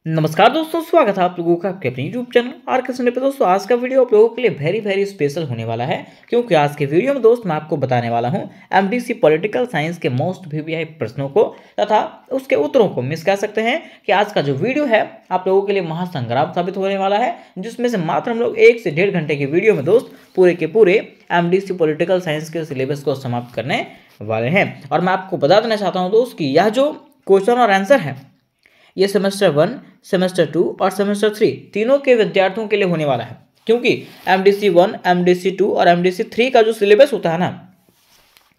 नमस्कार दोस्तों, स्वागत है आप लोगों का आपके अपने यूट्यूब चैनल आर के संडे पे। दोस्तों आज का वीडियो आप लोगों के लिए वेरी स्पेशल होने वाला है, क्योंकि आज के वीडियो में दोस्त मैं आपको बताने वाला हूं एमडीसी पॉलिटिकल साइंस के मोस्ट वीवीआई प्रश्नों को तथा उसके उत्तरों को। मिस कह सकते हैं कि आज का जो वीडियो है आप लोगों के लिए महासंग्राम साबित होने वाला है, जिसमें से मात्र हम लोग 1 से 1.5 घंटे की वीडियो में दोस्त पूरे के पूरे एमडीसी पॉलिटिकल साइंस के सिलेबस को समाप्त करने वाले हैं। और मैं आपको बता देना चाहता हूँ दोस्त कि यह जो क्वेश्चन और आंसर है ये सेमेस्टर 1, सेमेस्टर 2 और सेमेस्टर 3 तीनों के विद्यार्थियों के लिए होने वाला है, क्योंकि एमडीसी 1, एमडीसी 2 और एमडीसी 3 का जो सिलेबस होता है ना,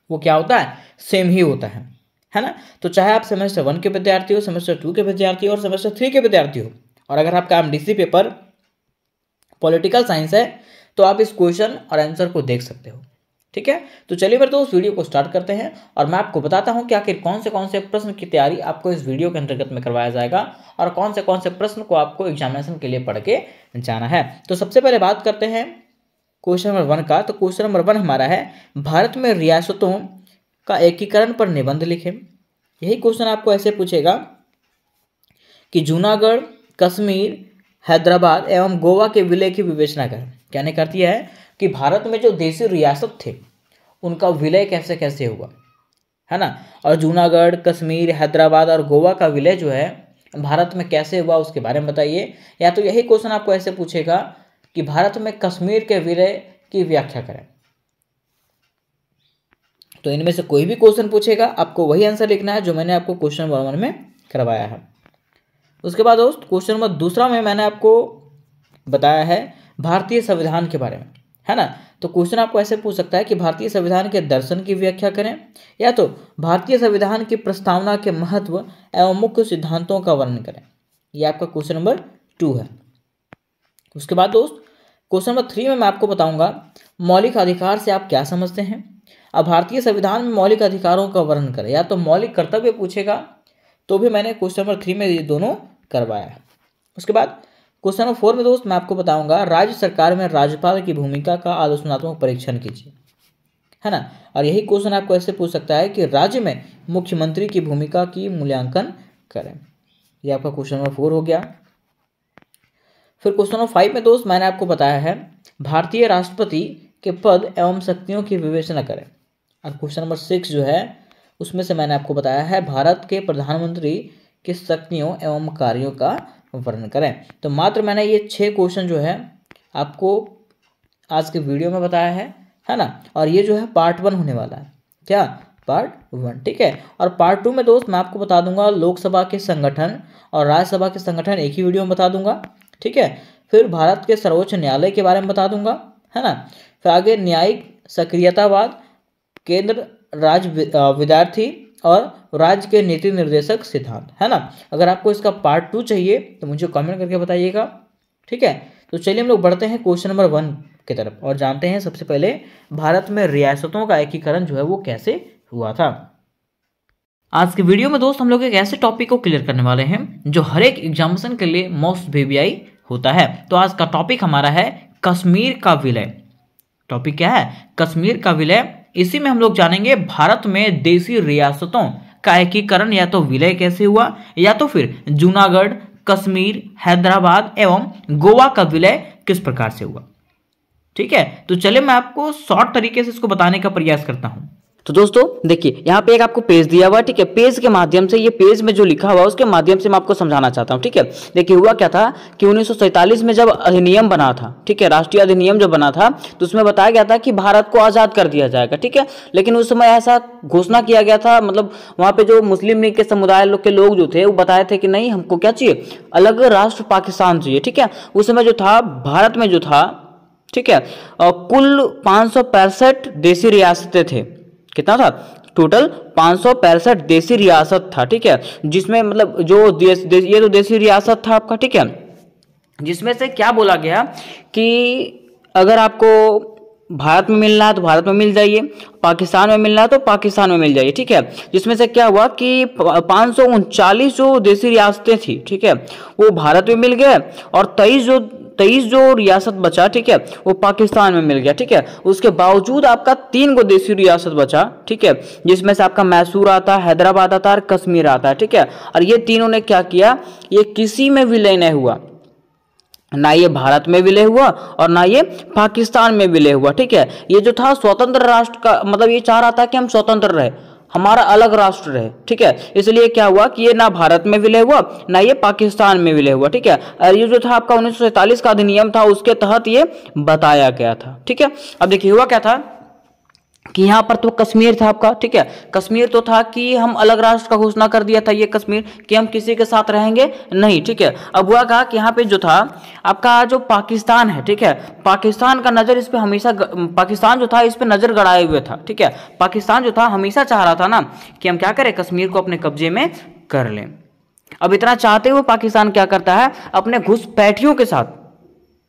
वो क्या होता है, सेम ही होता है ना। तो चाहे आप सेमेस्टर 1 के विद्यार्थी हो, सेमेस्टर 2 के विद्यार्थी हो और सेमेस्टर 3 के विद्यार्थी हो, और अगर आपका एमडीसी पेपर पॉलिटिकल साइंस है तो आप इस क्वेश्चन और आंसर को देख सकते हो। ठीक है, तो चलिए फिर दोस्त वीडियो को स्टार्ट करते हैं और मैं आपको बताता हूं कि आखिर कौन से प्रश्न की तैयारी आपको इस वीडियो के अंतर्गत में करवाया जाएगा और कौन से प्रश्न को आपको एग्जामिनेशन के लिए पढ़ के जाना है। तो सबसे पहले बात करते हैं क्वेश्चन नंबर 1 का। तो क्वेश्चन नंबर 1 हमारा है, भारत में रियासतों का एकीकरण पर निबंध लिखें। यही क्वेश्चन आपको ऐसे पूछेगा कि जूनागढ़, कश्मीर, हैदराबाद एवं गोवा के विलय की विवेचना करें। कहने का अर्थ यह है कि भारत में जो देशी रियासत थे उनका विलय कैसे कैसे हुआ, है ना। और जूनागढ़, कश्मीर, हैदराबाद और गोवा का विलय जो है भारत में कैसे हुआ उसके बारे में बताइए। या तो यही क्वेश्चन आपको ऐसे पूछेगा कि भारत में कश्मीर के विलय की व्याख्या करें। तो इनमें से कोई भी क्वेश्चन पूछेगा, आपको वही आंसर लिखना है जो मैंने आपको क्वेश्चन नंबर 1 में करवाया है। उसके बाद दोस्त क्वेश्चन नंबर 2 में मैंने आपको बताया है भारतीय संविधान के बारे में, है ना। तो क्वेश्चन आपको ऐसे पूछ सकता है कि भारतीय संविधान के दर्शन की व्याख्या करें, या तो भारतीय संविधान की प्रस्तावना के महत्व एवं मुख्य सिद्धांतों का वर्णन करें। यह आपका क्वेश्चन नंबर 2 है। उसके बाद दोस्त क्वेश्चन नंबर 3 में मैं आपको बताऊंगा मौलिक अधिकार से आप क्या समझते हैं। अब भारतीय संविधान में मौलिक अधिकारों का वर्णन करें, या तो मौलिक कर्तव्य पूछेगा, तो भी मैंने क्वेश्चन नंबर 3 में ये दोनों करवाया है। उसके बाद क्वेश्चन नंबर 4 में दोस्त मैं आपको बताऊंगा राज्य सरकार में राज्यपाल की भूमिका का आलोचनात्मक परीक्षण कीजिए, है ना। और यही क्वेश्चन आपको ऐसे पूछ सकता है कि राज्य में मुख्यमंत्री की भूमिका की मूल्यांकन करें। यह आपका क्वेश्चन नंबर 4 हो गया। फिर क्वेश्चन नंबर 5 में दोस्त मैंने आपको बताया है भारतीय राष्ट्रपति के पद एवं शक्तियों की विवेचना करें। और क्वेश्चन नंबर 6 जो है उसमें से मैंने आपको बताया है भारत के प्रधानमंत्री की शक्तियों एवं कार्यों का वर्णन करें। तो मात्र मैंने ये 6 क्वेश्चन जो है आपको आज के वीडियो में बताया है ना। और ये जो है पार्ट 1 होने वाला है, क्या, पार्ट 1। ठीक है, और पार्ट 2 में दोस्त मैं आपको बता दूंगा लोकसभा के संगठन और राज्यसभा के संगठन एक ही वीडियो में बता दूंगा। ठीक है, फिर भारत के सर्वोच्च न्यायालय के बारे में बता दूंगा, है ना। फिर आगे न्यायिक सक्रियतावाद, केंद्र राज्य विद्यार्थी और राज्य के नीति निर्देशक सिद्धांत, है ना। अगर आपको इसका पार्ट 2 चाहिए तो मुझे कमेंट करके बताइएगा। ठीक है, तो चलिए हम लोग बढ़ते हैं क्वेश्चन नंबर 1 की तरफ और जानते हैं सबसे पहले भारत में रियासतों का एकीकरण जो है वो कैसे हुआ था। आज के वीडियो में दोस्त हम लोग एक ऐसे टॉपिक को क्लियर करने वाले हैं जो हर एक एग्जामिनेशन के लिए मोस्ट वीवीआई होता है। तो आज का टॉपिक हमारा है कश्मीर का विलय। टॉपिक क्या है, कश्मीर का विलय। इसी में हम लोग जानेंगे भारत में देशी रियासतों का एकीकरण या तो विलय कैसे हुआ, या तो फिर जूनागढ़, कश्मीर, हैदराबाद एवं गोवा का विलय किस प्रकार से हुआ। ठीक है, तो चलिए मैं आपको शॉर्ट तरीके से इसको बताने का प्रयास करता हूं। तो दोस्तों देखिए यहाँ पे एक आपको पेज दिया हुआ है। ठीक है, पेज के माध्यम से, ये पेज में जो लिखा हुआ है उसके माध्यम से मैं आपको समझाना चाहता हूँ। ठीक है, देखिए हुआ क्या था कि 1947 में जब अधिनियम बना था, ठीक है, राष्ट्रीय अधिनियम जो बना था, तो उसमें बताया गया था कि भारत को आज़ाद कर दिया जाएगा। ठीक है, लेकिन उस समय ऐसा घोषणा किया गया था, मतलब वहाँ पे जो मुस्लिम लीग के समुदाय के लोग जो थे वो बताए थे कि नहीं, हमको क्या चाहिए, अलग राष्ट्र पाकिस्तान चाहिए। ठीक है, उस समय जो था भारत में जो था, ठीक है, कुल 565 देशी रियासतें थे। कितना था टोटल, 565 देशी रियासत था। ठीक है, जिसमें मतलब जो ये तो देशी रियासत था आपका। ठीक है, जिसमें से क्या बोला गया कि अगर आपको भारत में मिलना है तो भारत में मिल जाइए, पाकिस्तान में मिलना है तो पाकिस्तान में मिल जाइए, ठीक है। जिसमें से क्या हुआ कि 539 जो देसी रियासतें थी, ठीक है, वो भारत में मिल गए, और 23 जो रियासत बचा, ठीक है, वो पाकिस्तान में मिल गया, ठीक है। उसके बावजूद आपका 3 गो देसी रियासत बचा, ठीक है, जिसमें से आपका मैसूर आता है, हैदराबाद आता है और कश्मीर आता है, ठीक है। और ये तीनों ने क्या किया, ये किसी में विलय नहीं हुआ, ना ये भारत में विलय हुआ और ना ये पाकिस्तान में विलय हुआ, ठीक है। ये जो था स्वतंत्र राष्ट्र का मतलब ये चाह रहा था कि हम स्वतंत्र रहे, हमारा अलग राष्ट्र रहे, ठीक है। इसलिए क्या हुआ कि ये ना भारत में विलय हुआ ना ये पाकिस्तान में विलय हुआ, ठीक है। और ये जो था आपका 1947 का अधिनियम था, उसके तहत ये बताया गया था, ठीक है। अब देखिए हुआ क्या था कि यहाँ पर तो कश्मीर था आपका, ठीक है। कश्मीर तो था कि हम अलग राष्ट्र का घोषणा कर दिया था ये कश्मीर कि हम किसी के साथ रहेंगे नहीं, ठीक है। अब हुआ कहा कि यहाँ पे जो था आपका जो पाकिस्तान है, ठीक है, पाकिस्तान का नज़र इस पे हमेशा पाकिस्तान जो था इस पे नज़र गड़ाए हुए था, ठीक है। पाकिस्तान जो था हमेशा चाह रहा था ना कि हम क्या करें, कश्मीर को अपने कब्जे में कर लें। अब इतना चाहते हुए पाकिस्तान क्या करता है, अपने घुसपैठियों के साथ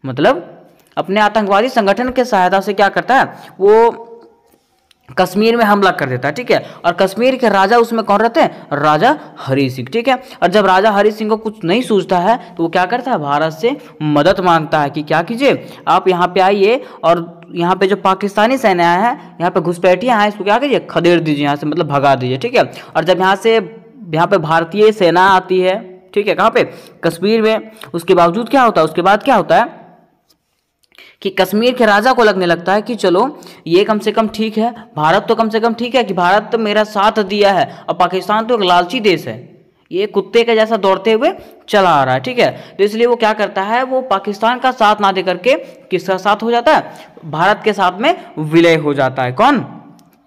मतलब अपने आतंकवादी संगठन के सहायता से क्या करता है, वो कश्मीर में हमला कर देता है, ठीक है। और कश्मीर के राजा उसमें कौन रहते हैं, राजा हरि सिंह, ठीक है। और जब राजा हरि सिंह को कुछ नहीं सूझता है तो वो क्या करता है, भारत से मदद मांगता है कि क्या कीजिए, आप यहाँ पे आइए और यहाँ पे जो पाकिस्तानी सेना है, यहाँ पे घुसपैठियाँ हैं, इसको क्या कीजिए, खदेड़ दीजिए यहाँ से, मतलब भगा दीजिए, ठीक है। और जब यहाँ पे भारतीय सेना आती है, ठीक है, कहाँ पे, कश्मीर में, उसके बावजूद क्या होता है, उसके बाद क्या होता है कि कश्मीर के राजा को लगने लगता है कि चलो ये कम से कम ठीक है, भारत तो कम से कम ठीक है कि भारत तो मेरा साथ दिया है, और पाकिस्तान तो एक लालची देश है, ये कुत्ते के जैसा दौड़ते हुए चला आ रहा है, ठीक है। तो इसलिए वो क्या करता है, वो पाकिस्तान का साथ ना दे करके किसका साथ हो जाता है, भारत के साथ में विलय हो जाता है। कौन,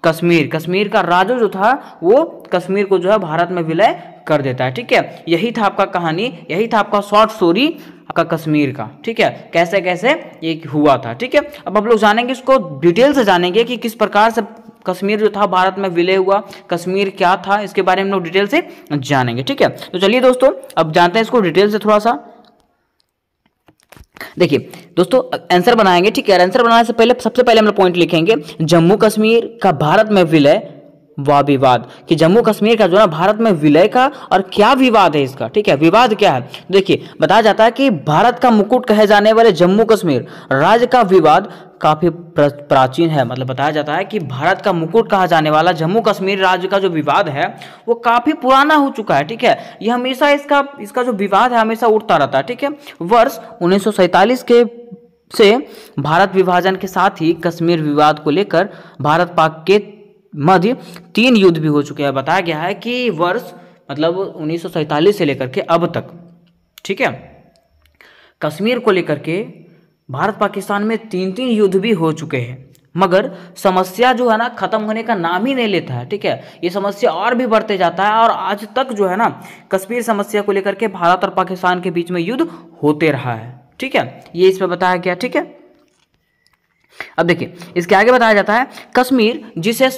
कश्मीर का राजा जो था वो कश्मीर को जो है भारत में विलय कर देता है, ठीक है। यही था आपका कहानी, यही था आपका शॉर्ट स्टोरी आपका कश्मीर का, ठीक है, कैसे कैसे ये हुआ था, ठीक है। अब हम लोग जानेंगे इसको डिटेल से, जानेंगे कि किस प्रकार से कश्मीर जो था भारत में विलय हुआ, कश्मीर क्या था, इसके बारे में हम लोग डिटेल से जानेंगे, ठीक है। तो चलिए दोस्तों अब जानते हैं इसको डिटेल से थोड़ा सा। देखिए दोस्तों आंसर बनाएंगे, ठीक है। आंसर बनाने से पहले सबसे पहले हम लोग पॉइंट लिखेंगे, जम्मू कश्मीर का भारत में विलय व विवाद, कि जम्मू कश्मीर का जो है भारत में विलय का और क्या विवाद है इसका, ठीक है। विवाद क्या है, देखिए बताया जाता है कि भारत का मुकुट कहे जाने वाले जम्मू कश्मीर राज्य का विवाद काफी प्राचीन है। मतलब बताया जाता है कि भारत का मुकुट कहा जाने वाला जम्मू कश्मीर राज्य का जो विवाद है वो काफी पुराना हो चुका है, ठीक है। ये हमेशा इसका जो विवाद है हमेशा उठता रहता है, ठीक है। वर्ष 1947 के से भारत विभाजन के साथ ही कश्मीर विवाद को लेकर भारत पाक के मध्य 3 युद्ध भी हो चुके हैं। बताया गया है कि वर्ष मतलब 1947 से लेकर के अब तक, ठीक है, कश्मीर को लेकर के भारत पाकिस्तान में 3 युद्ध भी हो चुके हैं, मगर समस्या जो है ना खत्म होने का नाम ही नहीं लेता है, ठीक है। ये समस्या और भी बढ़ते जाता है और आज तक जो है ना कश्मीर समस्या को लेकर के भारत और पाकिस्तान के बीच में युद्ध होते रहा है, ठीक है। ये इसमें बताया गया, ठीक है। अब देखिए इसके आगे बताया जाता है, कश्मीर जिसे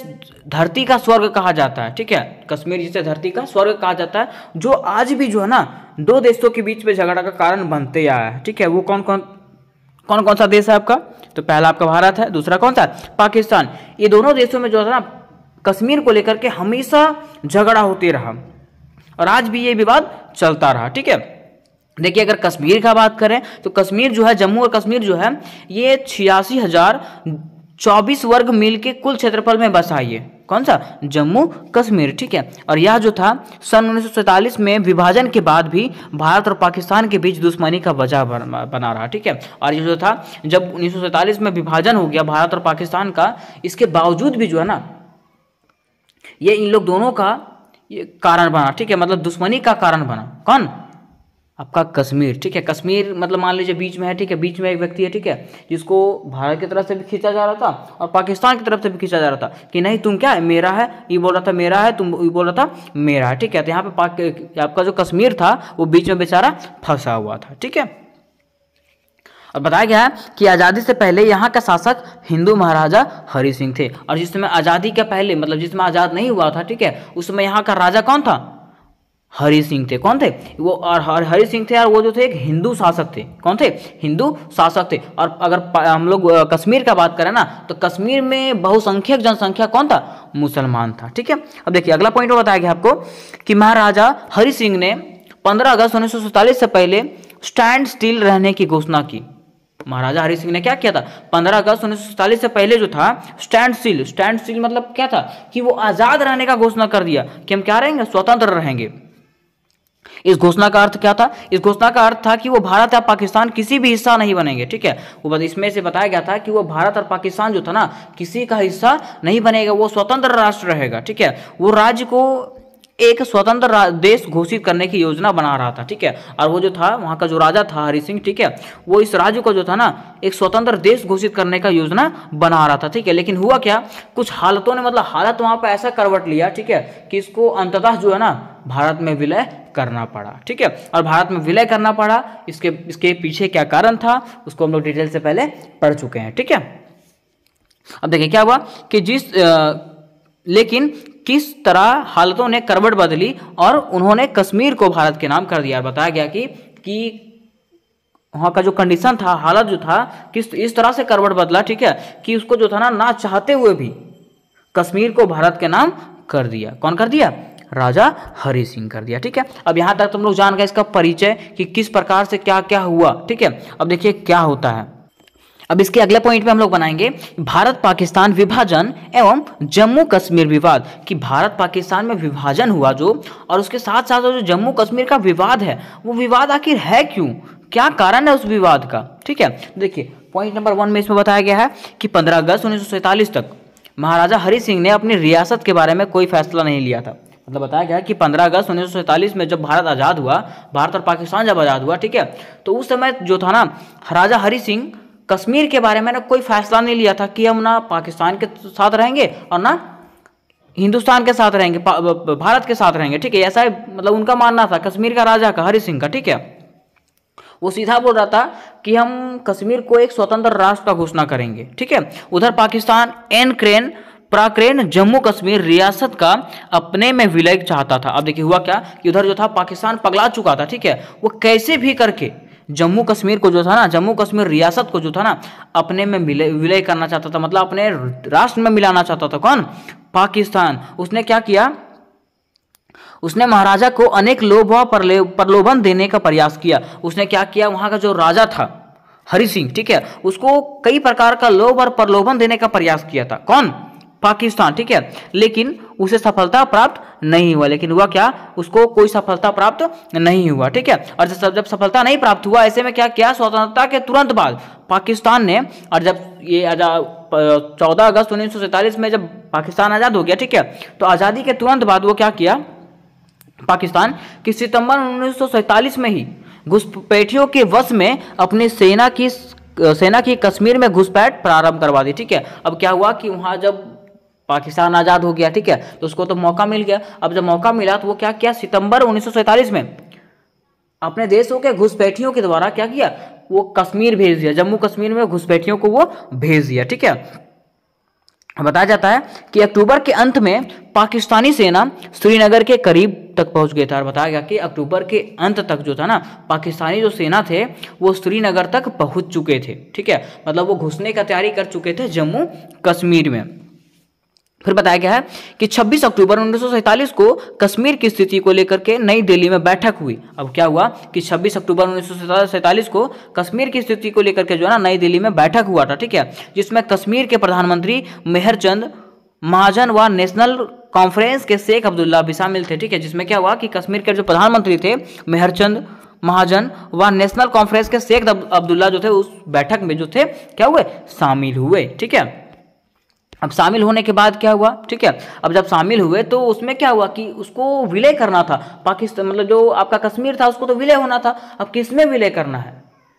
धरती का स्वर्ग कहा जाता है, ठीक है, कश्मीर जिसे धरती का स्वर्ग कहा जाता है, जो आज भी जो है ना 2 देशों के बीच में झगड़ा का कारण बनते आया है, ठीक है। वो कौन कौन सा देश है आपका, तो पहला आपका भारत है, दूसरा कौन सा, पाकिस्तान। ये दोनों देशों में जो है ना कश्मीर को लेकर के हमेशा झगड़ा होते रहा और आज भी ये विवाद चलता रहा, ठीक है। देखिए अगर कश्मीर का बात करें तो कश्मीर जो है, जम्मू और कश्मीर जो है ये 86,024 वर्ग मील के कुल क्षेत्रफल में बसा है। कौन सा, जम्मू कश्मीर, ठीक है। और यह जो था सन 1947 में विभाजन के बाद भी भारत और पाकिस्तान के बीच दुश्मनी का वजह बना रहा, ठीक है। और ये जो था जब 1947 में विभाजन हो गया भारत और पाकिस्तान का, इसके बावजूद भी जो है ना ये इन लोग दोनों का ये कारण बना, ठीक है, मतलब दुश्मनी का कारण बना। कौन, आपका कश्मीर, ठीक है। कश्मीर मतलब मान लीजिए बीच में है, ठीक है, बीच में एक व्यक्ति है, ठीक है, जिसको भारत की तरफ से भी खींचा जा रहा था और पाकिस्तान की तरफ से भी खींचा जा रहा था कि नहीं तुम क्या है, मेरा है, ये बोल रहा था मेरा है, तुम ये बोल रहा था मेरा है, ठीक है। तो यहाँ पे आपका जो कश्मीर था वो बीच में बेचारा फंसा हुआ था, ठीक है। और बताया गया है कि आज़ादी से पहले यहाँ का शासक हिंदू महाराजा हरि सिंह थे, और जिस समय आज़ादी के पहले मतलब जिसमें आज़ाद नहीं हुआ था, ठीक है, उस समय यहाँ का राजा कौन था, हरि सिंह थे। कौन थे वो? और हरि सिंह थे, और वो जो थे एक हिंदू शासक थे। कौन थे? हिंदू शासक थे। और अगर हम लोग कश्मीर का बात करें ना, तो कश्मीर में बहुसंख्यक जनसंख्या कौन था? मुसलमान था। ठीक है, अब देखिए अगला पॉइंट बताया गया आपको कि महाराजा हरि सिंह ने 15 अगस्त 1947 से पहले स्टैंड स्टिल रहने की घोषणा की। महाराजा हरि सिंह ने क्या किया था? 15 अगस्त 1947 से पहले जो था स्टैंड स्टिल मतलब क्या था कि वो आजाद रहने का घोषणा कर दिया कि हम क्या रहेंगे? स्वतंत्र रहेंगे। इस घोषणा का अर्थ क्या था? इस घोषणा का अर्थ था कि वो भारत या पाकिस्तान किसी भी हिस्सा नहीं बनेंगे। ठीक है, वो इसमें से बताया गया था कि वो भारत और पाकिस्तान जो था ना, किसी का हिस्सा नहीं बनेगा, वो स्वतंत्र राष्ट्र रहेगा। ठीक है, वो राज्य को एक स्वतंत्र देश घोषित करने की योजना बना रहा था। ठीक है, और वो जो था वहाँ का जो राजा था हरि सिंह, ठीक है, वो इस राज्य को जो था ना एक स्वतंत्र देश घोषित करने का योजना बना रहा था। ठीक है, लेकिन हुआ क्या, कुछ हालतों ने मतलब हालत वहाँ पे ऐसा करवट लिया, ठीक है, कि इसको अंततः जो है ना भारत में विलय करना पड़ा। ठीक है, और भारत में विलय करना पड़ा, इसके पीछे क्या कारण था उसको हम लोग डिटेल से पहले पढ़ चुके हैं। ठीक है, अब देखिए क्या हुआ कि लेकिन किस तरह हालतों ने करवट बदली और उन्होंने कश्मीर को भारत के नाम कर दिया। बताया गया कि वहाँ का जो कंडीशन था, हालत जो था, किस इस तरह से करवट बदला, ठीक है, कि उसको जो था ना चाहते हुए भी कश्मीर को भारत के नाम कर दिया। कौन कर दिया? राजा हरि सिंह कर दिया। ठीक है, अब यहाँ तक तुम लोग जान गए इसका परिचय कि किस प्रकार से क्या क्या हुआ। ठीक है, अब देखिए क्या होता है। अब इसके अगले पॉइंट में हम लोग बनाएंगे भारत पाकिस्तान विभाजन एवं जम्मू कश्मीर विवाद, कि भारत पाकिस्तान में विभाजन हुआ जो, और उसके साथ साथ जो जम्मू कश्मीर का विवाद है, वो विवाद आखिर है क्यों, क्या कारण है उस विवाद का। ठीक है, देखिए पॉइंट नंबर 1 में इसमें बताया गया है कि 15 अगस्त 1947 तक महाराजा हरि सिंह ने अपनी रियासत के बारे में कोई फैसला नहीं लिया था। मतलब बताया गया कि 15 अगस्त 1947 में जब भारत आज़ाद हुआ, भारत और पाकिस्तान जब आज़ाद हुआ, ठीक है, तो उस समय जो था ना राजा हरि सिंह कश्मीर के बारे में ना कोई फैसला नहीं लिया था कि हम ना पाकिस्तान के साथ रहेंगे और ना हिंदुस्तान के साथ रहेंगे, भारत के साथ रहेंगे। ठीक है, ऐसा मतलब उनका मानना था कश्मीर का राजा का, हरि सिंह का। ठीक है, वो सीधा बोल रहा था कि हम कश्मीर को एक स्वतंत्र राष्ट्र का घोषणा करेंगे। ठीक है, उधर पाकिस्तान प्राक्रेन जम्मू कश्मीर रियासत का अपने में विलय चाहता था। अब देखिए हुआ क्या कि उधर जो था पाकिस्तान पगला चुका था। ठीक है, वो कैसे भी करके जम्मू कश्मीर को जो था ना, जम्मू कश्मीर रियासत को जो था ना अपने में विलय करना चाहता था, मतलब अपने राष्ट्र में मिलाना चाहता था। कौन? पाकिस्तान। उसने क्या किया, उसने महाराजा को अनेक लोभ व प्रलोभन देने का प्रयास किया। उसने क्या किया, वहां का जो राजा था हरि सिंह, ठीक है, उसको कई प्रकार का लोभ और प्रलोभन देने का प्रयास किया था। कौन? पाकिस्तान। ठीक है, लेकिन उसे सफलता प्राप्त नहीं हुआ। लेकिन हुआ क्या, उसको कोई सफलता प्राप्त नहीं हुआ। ठीक है, और जब सफलता नहीं प्राप्त हुआ, ऐसे में क्या किया, स्वतंत्रता के तुरंत बाद पाकिस्तान ने, और जब ये 14 अगस्त 1947 में जब पाकिस्तान आज़ाद हो गया, ठीक है, तो आज़ादी के तुरंत बाद वो क्या किया पाकिस्तान कि सितंबर 1947 में ही घुसपैठियों के वश में अपनी सेना की कश्मीर में घुसपैठ प्रारंभ करवा दी। ठीक है, अब क्या हुआ कि वहाँ जब पाकिस्तान आज़ाद हो गया, ठीक है, तो उसको तो मौका मिल गया। अब जब मौका मिला तो वो क्या किया, सितंबर 1947 में अपने देशों के घुसपैठियों के द्वारा क्या किया, वो कश्मीर भेज दिया, जम्मू कश्मीर में घुसपैठियों को वो भेज दिया। ठीक है, बताया जाता है कि अक्टूबर के अंत में पाकिस्तानी सेना श्रीनगर के करीब तक पहुंच गया था। और बताया गया कि अक्टूबर के अंत तक जो था ना पाकिस्तानी जो सेना थे वो श्रीनगर तक पहुंच चुके थे। ठीक है, मतलब वो घुसने का तैयारी कर चुके थे जम्मू कश्मीर में। फिर बताया गया है कि 26 अक्टूबर 1947 को कश्मीर की स्थिति को लेकर के नई दिल्ली में बैठक हुई। अब क्या हुआ कि 26 अक्टूबर 1947 को कश्मीर की स्थिति को लेकर के जो है ना नई दिल्ली में बैठक हुआ था। ठीक है, जिसमें कश्मीर के प्रधानमंत्री मेहरचंद महाजन व नेशनल कॉन्फ्रेंस के शेख अब्दुल्ला भी शामिल थे। ठीक है, जिसमें क्या हुआ कि कश्मीर के जो प्रधानमंत्री थे मेहरचंद महाजन व नेशनल कॉन्फ्रेंस के शेख अब्दुल्ला जो थे उस बैठक में जो थे क्या हुए, शामिल हुए। ठीक है, अब शामिल होने के बाद क्या हुआ, ठीक है, अब जब शामिल हुए तो उसमें क्या हुआ कि उसको विलय करना था पाकिस्तान, मतलब जो आपका कश्मीर था उसको तो विलय होना था। अब किसमें विलय करना है,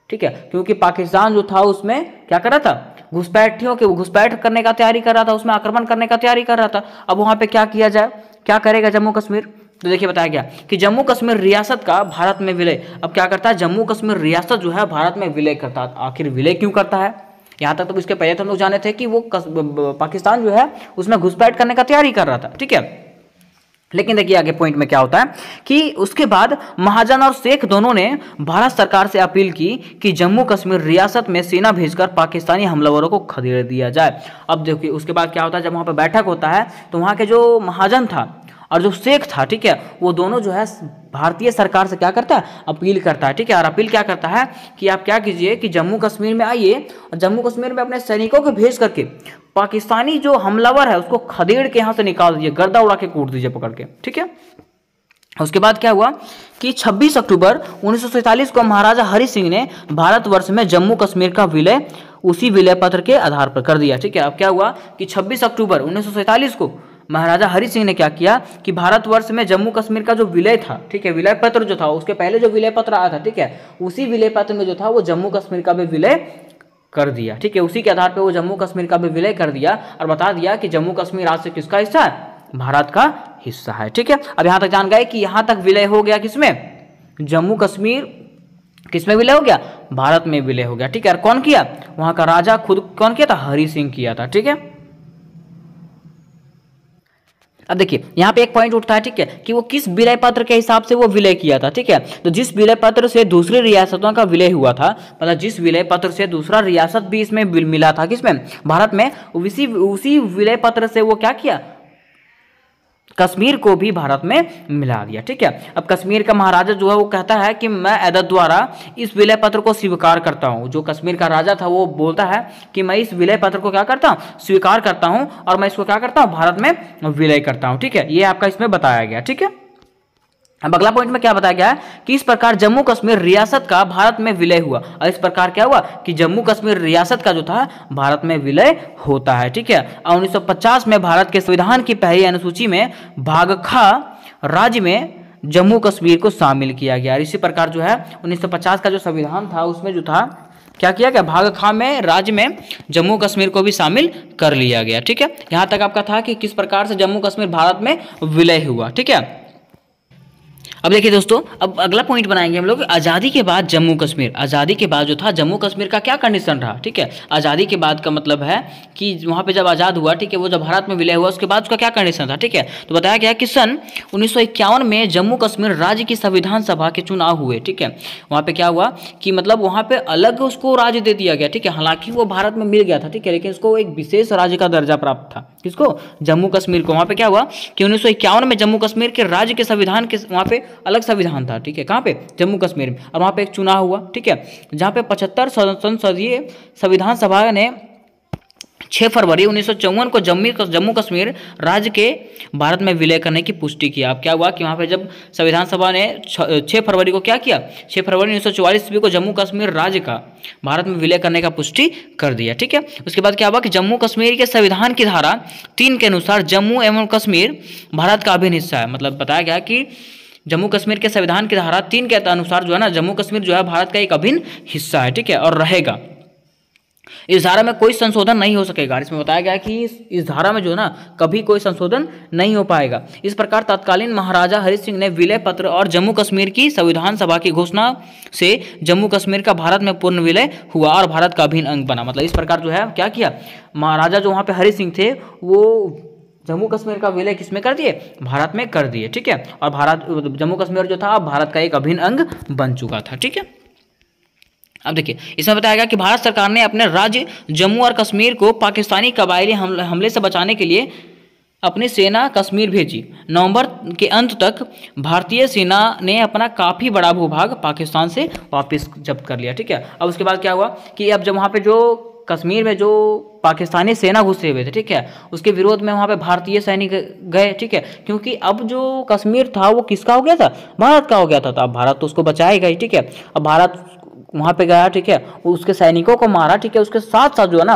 ठीक है, क्योंकि पाकिस्तान जो था उसमें क्या कर रहा था, घुसपैठियों के घुसपैठ करने का तैयारी कर रहा था, उसमें आक्रमण करने का तैयारी कर रहा था। अब वहां पे क्या किया जाए, क्या करेगा जम्मू कश्मीर, तो देखिए बताया गया कि जम्मू कश्मीर रियासत का भारत में विलय। अब क्या करता है, जम्मू कश्मीर रियासत जो है भारत में विलय करता है। आखिर विलय क्यों करता है, यहाँ तक तो इसके पहले तो हम लोग जाने थे कि वो पाकिस्तान जो है उसमें घुसपैठ करने का तैयारी कर रहा था। ठीक है, लेकिन देखिए आगे पॉइंट में क्या होता है कि उसके बाद महाजन और शेख दोनों ने भारत सरकार से अपील की कि जम्मू कश्मीर रियासत में सेना भेजकर पाकिस्तानी हमलावरों को खदेड़ दिया जाए। अब देखिए उसके बाद क्या होता है, जब वहाँ पर बैठक होता है तो वहाँ के जो महाजन था और जो शेख था, ठीक है, वो दोनों जो है भारतीय सरकार से क्या करता है, अपील करता है, ठीक है। और अपील क्या करता है कि आप क्या कीजिए कि जम्मू कश्मीर में आइए और जम्मू कश्मीर में अपने सैनिकों को भेज करके पाकिस्तानी जो हमलावर है उसको खदेड़ के यहाँ से निकाल दीजिए, गर्दा उड़ा के कूट दीजिए पकड़ के, ठीक है। उसके बाद क्या हुआ कि 26 अक्टूबर 1947 को महाराजा हरि सिंह ने भारतवर्ष में जम्मू कश्मीर का विलय उसी विलय पत्र के आधार पर कर दिया, ठीक है। अब क्या हुआ कि 26 अक्टूबर 1947 को महाराजा हरि सिंह ने क्या किया कि भारतवर्ष में जम्मू कश्मीर का जो विलय था, ठीक है, विलय पत्र जो था, उसके पहले जो विलय पत्र आया था, ठीक है, उसी विलय पत्र में जो था वो जम्मू कश्मीर का भी विलय कर दिया, ठीक है। उसी के आधार पर वो जम्मू कश्मीर का भी विलय कर दिया और बता दिया कि जम्मू कश्मीर आज से किसका हिस्सा है, भारत का हिस्सा है, ठीक है। अब यहां तक जान गए कि यहां तक विलय हो गया किसमें, जम्मू कश्मीर किसमें विलय हो गया, भारत में विलय हो गया, ठीक है। और कौन किया, वहां का राजा खुद कौन किया था, हरि सिंह किया था, ठीक है। अब देखिए यहाँ पे एक पॉइंट उठता है, ठीक है, कि वो किस विलय पत्र के हिसाब से वो विलय किया था, ठीक है। तो जिस विलय पत्र से दूसरी रियासतों का विलय हुआ था, मतलब जिस विलय पत्र से दूसरा रियासत भी इसमें मिला था, किसमें, भारत में, उसी विलय पत्र से वो क्या किया, कश्मीर को भी भारत में मिला दिया, ठीक है। अब कश्मीर का महाराजा जो है वो कहता है कि मैं एदत द्वारा इस विलय पत्र को स्वीकार करता हूं। जो कश्मीर का राजा था वो बोलता है कि मैं इस विलय पत्र को क्या करता हूं, स्वीकार करता हूं और मैं इसको क्या करता हूं, भारत में विलय करता हूं, ठीक है। ये आपका इसमें बताया गया, ठीक है। अब अगला पॉइंट में क्या बताया गया है कि इस प्रकार जम्मू कश्मीर रियासत का भारत में विलय हुआ। और इस प्रकार क्या हुआ कि जम्मू कश्मीर रियासत का जो था भारत में विलय होता है, ठीक है। और 1950 में भारत के संविधान की पहली अनुसूची में भागखा राज्य में जम्मू कश्मीर को शामिल किया गया। इसी प्रकार जो है 1950 का जो संविधान था उसमें जो था क्या किया गया, भाग खा में राज्य में जम्मू कश्मीर को भी शामिल कर लिया गया, ठीक है। यहां तक आपका था कि किस प्रकार से जम्मू कश्मीर भारत में विलय हुआ, ठीक है। अब देखिए दोस्तों, अब अगला पॉइंट बनाएंगे हम लोग आज़ादी के बाद जम्मू कश्मीर। आज़ादी के बाद जो था जम्मू कश्मीर का क्या कंडीशन रहा, ठीक है। आज़ादी के बाद का मतलब है कि वहाँ पे जब आज़ाद हुआ, ठीक है, वो जब भारत में विलय हुआ उसके बाद उसका क्या कंडीशन था, ठीक है। तो बताया गया कि सन 1951 में जम्मू कश्मीर राज्य की संविधान सभा के चुनाव हुए, ठीक है। वहाँ पे क्या हुआ कि मतलब वहाँ पे अलग उसको राज्य दे दिया गया, ठीक है। हालांकि वो भारत में मिल गया था, ठीक है, लेकिन उसको एक विशेष राज्य का दर्जा प्राप्त था, किसको, जम्मू कश्मीर को। वहाँ पे क्या हुआ कि 1951 में जम्मू कश्मीर के राज्य के संविधान के वहाँ पे अलग संविधान था, ठीक है, कहाँ पे, जम्मू कश्मीर में। और वहाँ पे एक चुनाव हुआ, ठीक है, जहाँ पे 75 संसदीय संविधान सभा ने 6 फरवरी 1954 को जम्मू कश्मीर राज्य के भारत में विलय करने की पुष्टि किया। अब क्या हुआ कि वहाँ पे जब संविधान सभा ने 6 फरवरी को क्या किया, 6 फरवरी 1944 ईस्वी को जम्मू कश्मीर राज्य का भारत में विलय करने का पुष्टि कर दिया, ठीक है। उसके बाद क्या हुआ कि जम्मू कश्मीर के संविधान की धारा 3 के अनुसार जम्मू एवं कश्मीर भारत का अभिन्न हिस्सा है। मतलब बताया गया कि जम्मू कश्मीर के संविधान की धारा 3 के अनुसार जो है ना, जम्मू कश्मीर जो है भारत का एक अभिन्न हिस्सा है, ठीक है, और रहेगा। इस धारा में कोई संशोधन नहीं हो सकेगा। इसमें बताया गया कि इस धारा में जो है ना कभी कोई संशोधन नहीं हो पाएगा। इस प्रकार तत्कालीन महाराजा हरि सिंह ने विलय पत्र और जम्मू कश्मीर की संविधान सभा की घोषणा से जम्मू कश्मीर का भारत में पूर्ण विलय हुआ और भारत का अभिन्न अंग बना। मतलब इस प्रकार जो है क्या किया, महाराजा जो वहाँ पे हरि सिंह थे वो जम्मू कश्मीर का विलय किसमें कर दिए, भारत में कर दिए, ठीक है। और जम्मू कश्मीर जो था भारत का एक अभिन्न अंग बन चुका था, ठीक है। अब देखिए इसमें बताया गया कि भारत सरकार ने अपने राज्य जम्मू और कश्मीर को पाकिस्तानी कबायली हमले से बचाने के लिए अपनी सेना कश्मीर भेजी। नवंबर के अंत तक भारतीय सेना ने अपना काफ़ी बड़ा भूभाग पाकिस्तान से वापस जब्त कर लिया, ठीक है। अब उसके बाद क्या हुआ कि अब जब वहाँ पे जो कश्मीर में जो पाकिस्तानी सेना घुसे हुए थे, ठीक है, उसके विरोध में वहाँ पे भारतीय सैनिक गए, ठीक है, क्योंकि अब जो कश्मीर था वो किसका हो गया था, भारत का हो गया था। तो अब भारत तो उसको बचाएगा ही, ठीक है। अब भारत वहाँ पे गया, ठीक है, उसके सैनिकों को मारा, ठीक है। उसके साथ साथ जो है ना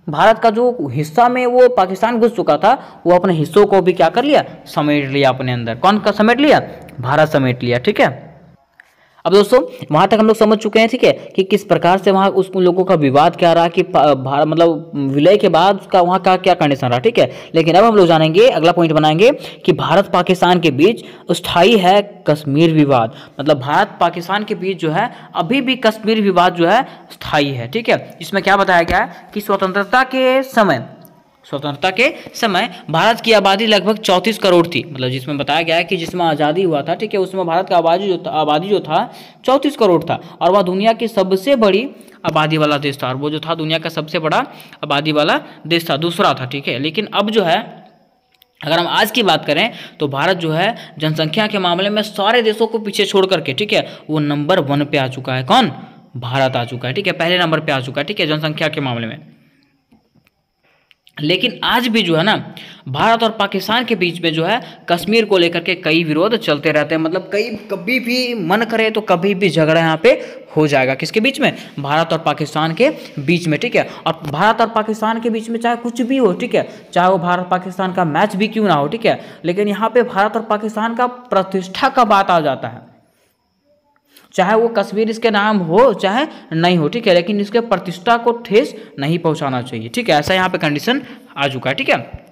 भारत का जो हिस्सा में वो पाकिस्तान घुस चुका था वो अपने हिस्सों को भी क्या कर लिया, समेट लिया अपने अंदर। कौन का समेट लिया, भारत समेट लिया, ठीक है। अब दोस्तों वहां तक हम लोग समझ चुके हैं, ठीक है, कि किस प्रकार से वहां उन लोगों का विवाद क्या रहा कि मतलब विलय के बाद का वहां का क्या कंडीशन रहा, ठीक है। लेकिन अब हम लोग जानेंगे, अगला पॉइंट बनाएंगे कि भारत पाकिस्तान के बीच स्थायी है कश्मीर विवाद। मतलब भारत पाकिस्तान के बीच जो है अभी भी कश्मीर विवाद जो है स्थायी है, ठीक है। इसमें क्या बताया गया है कि स्वतंत्रता के समय स्वतंत्रता के समय भारत की आबादी लगभग 34 करोड़ थी, मतलब जिसमें बताया गया है कि जिसमें आज़ादी हुआ था, ठीक है, उसमें भारत का आबादी जो था 34 करोड़ था, और वह दुनिया की सबसे बड़ी आबादी वाला देश था, और वो जो था दुनिया का सबसे बड़ा आबादी वाला देश था, दूसरा था, ठीक है। लेकिन अब जो है अगर हम आज की बात करें तो भारत जो है जनसंख्या के मामले में सारे देशों को पीछे छोड़ करके, ठीक है, वो नंबर 1 पे आ चुका है। कौन? भारत आ चुका है, ठीक है, पहले नंबर पे आ चुका है, ठीक है, जनसंख्या के मामले में। लेकिन आज भी जो है ना भारत और पाकिस्तान के बीच में जो है कश्मीर को लेकर के कई विरोध चलते रहते हैं, मतलब कभी भी मन करे तो कभी भी झगड़ा यहाँ पे हो जाएगा। किसके बीच में? भारत और पाकिस्तान के बीच में, ठीक है। और भारत और पाकिस्तान के बीच में चाहे कुछ भी हो, ठीक है, चाहे वो भारत पाकिस्तान का मैच भी क्यों ना हो, ठीक है, लेकिन यहाँ पे भारत और पाकिस्तान का प्रतिष्ठा का बात आ जाता है। चाहे वो कश्मीर इसके नाम हो चाहे नहीं हो, ठीक है, लेकिन इसके प्रतिष्ठा को ठेस नहीं पहुंचाना चाहिए, ठीक है, ऐसा यहाँ पे कंडीशन आ चुका है, ठीक है।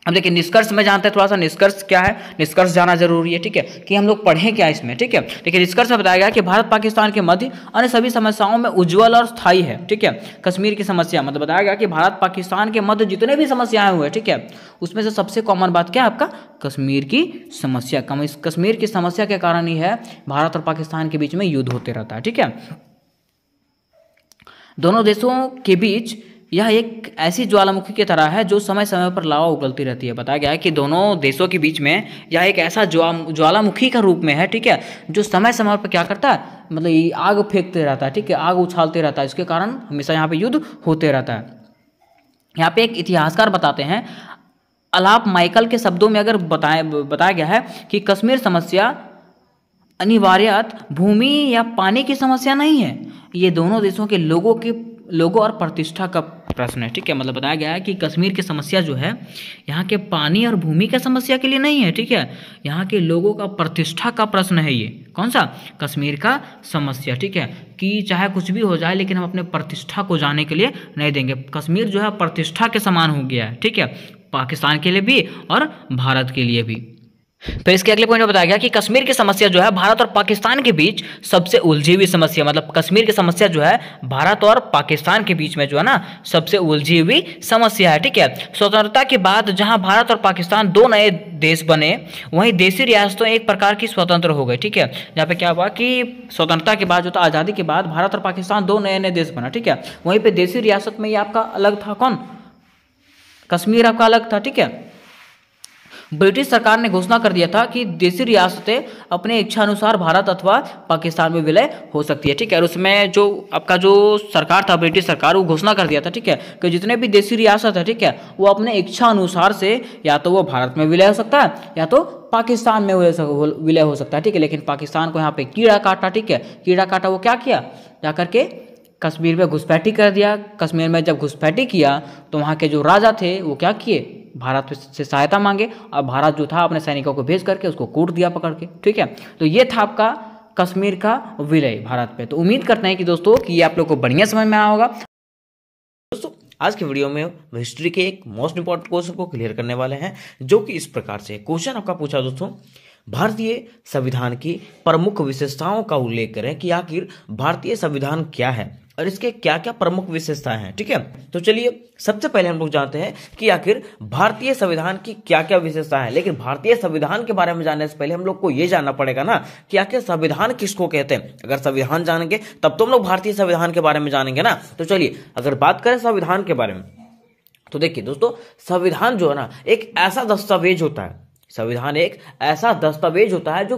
अब देखिए निष्कर्ष में जानते हैं, थोड़ा सा निष्कर्ष क्या है, निष्कर्ष जाना जरूरी है, ठीक है, कि हम लोग पढ़ें क्या इसमें, ठीक है। देखिए निष्कर्ष में बताया गया कि भारत पाकिस्तान के मध्य अन्य सभी समस्याओं में उज्ज्वल और स्थायी है, ठीक है। कश्मीर की समस्या मतलब बताया गया कि भारत पाकिस्तान के मध्य जितने भी समस्याएं हुए, ठीक है, उसमें से सबसे कॉमन बात क्या है आपका? कश्मीर की समस्या। कश्मीर की समस्या के कारण ही है भारत और पाकिस्तान के बीच में युद्ध होते रहता है, ठीक है। दोनों देशों के बीच यह एक ऐसी ज्वालामुखी की तरह है जो समय समय पर लावा उगलती रहती है। बताया गया है कि दोनों देशों के बीच में यह एक ऐसा ज्वालामुखी का रूप में है, ठीक है, जो समय समय पर क्या करता है, मतलब ये आग फेंकते रहता है, ठीक है, आग उछालते रहता है, इसके कारण हमेशा यहाँ पे युद्ध होते रहता है। यहाँ पे एक इतिहासकार बताते हैं, अलाप माइकल के शब्दों में अगर बताया गया है कि कश्मीर समस्या अनिवार्यत भूमि या पानी की समस्या नहीं है, ये दोनों देशों के लोगों और प्रतिष्ठा का प्रश्न है, ठीक है। मतलब बताया गया है कि कश्मीर की समस्या जो है यहाँ के पानी और भूमि का समस्या के लिए नहीं है, ठीक है, यहाँ के लोगों का प्रतिष्ठा का प्रश्न है। ये कौन सा? कश्मीर का समस्या, ठीक है, कि चाहे कुछ भी हो जाए लेकिन हम अपने प्रतिष्ठा को जाने के लिए नहीं देंगे। कश्मीर जो है प्रतिष्ठा के समान हो गया है, ठीक है, पाकिस्तान के लिए भी और भारत के लिए भी। फिर इसके अगले पॉइंट में बताया गया कि कश्मीर की समस्या जो है भारत और पाकिस्तान के बीच सबसे उलझी हुई समस्या, मतलब कश्मीर की समस्या जो है भारत और पाकिस्तान के बीच में जो है ना सबसे उलझी हुई समस्या है, ठीक है। स्वतंत्रता के बाद जहां भारत और पाकिस्तान दो नए देश बने, वहीं देशी रियासतों एक प्रकार की स्वतंत्र हो गई, ठीक है। यहाँ पे क्या हुआ कि स्वतंत्रता के बाद जो था, आज़ादी के बाद भारत और पाकिस्तान दो नए नए देश बना, ठीक है। वहीं पर देशी रियासत में ये आपका अलग था, कौन? कश्मीर आपका अलग था, ठीक है। ब्रिटिश सरकार ने घोषणा कर दिया था कि देशी रियासतें अपने इच्छा अनुसार भारत अथवा पाकिस्तान में विलय हो सकती है, ठीक है। और उसमें जो आपका जो सरकार था, ब्रिटिश सरकार, वो घोषणा कर दिया था, ठीक है, कि जितने भी देशी रियासत है, ठीक है, वो अपने इच्छा अनुसार से या तो वो भारत में विलय हो सकता है या तो पाकिस्तान में विलय हो सकता है, ठीक है। लेकिन पाकिस्तान को यहाँ पे कीड़ा काटा, ठीक है, कीड़ा काटा, वो क्या किया, जा करके कश्मीर में घुसपैठी कर दिया। कश्मीर में जब घुसपैठी किया तो वहाँ के जो राजा थे वो क्या किए, भारत से सहायता मांगे, और भारत जो था अपने सैनिकों को भेज करके उसको कूट दिया पकड़ के, ठीक है। तो ये था आपका कश्मीर का विलय भारत पे। तो उम्मीद करते हैं कि दोस्तों कि ये आप लोग को बढ़िया समझ में आया होगा। दोस्तों आज के वीडियो में हिस्ट्री के एक मोस्ट इंपॉर्टेंट क्वेश्चन को क्लियर करने वाले हैं, जो कि इस प्रकार से क्वेश्चन आपका पूछा दोस्तों, भारतीय संविधान की प्रमुख विशेषताओं का उल्लेख करें कि आखिर भारतीय संविधान क्या है और इसके क्या क्या प्रमुख विशेषताएं हैं, ठीक है। तो चलिए सबसे पहले हम लोग जानते हैं कि आखिर भारतीय संविधान की क्या क्या विशेषताएं हैं। लेकिन भारतीय संविधान के बारे में जानने से पहले हम लोग को यह जानना पड़ेगा ना कि आखिर संविधान किसको कहते हैं। अगर संविधान जानेंगे तब तो हम लोग भारतीय संविधान के बारे में जानेंगे ना। तो चलिए अगर बात करें संविधान के बारे में, तो देखिए दोस्तों, संविधान जो है ना एक ऐसा दस्तावेज होता है, संविधान एक ऐसा दस्तावेज होता है जो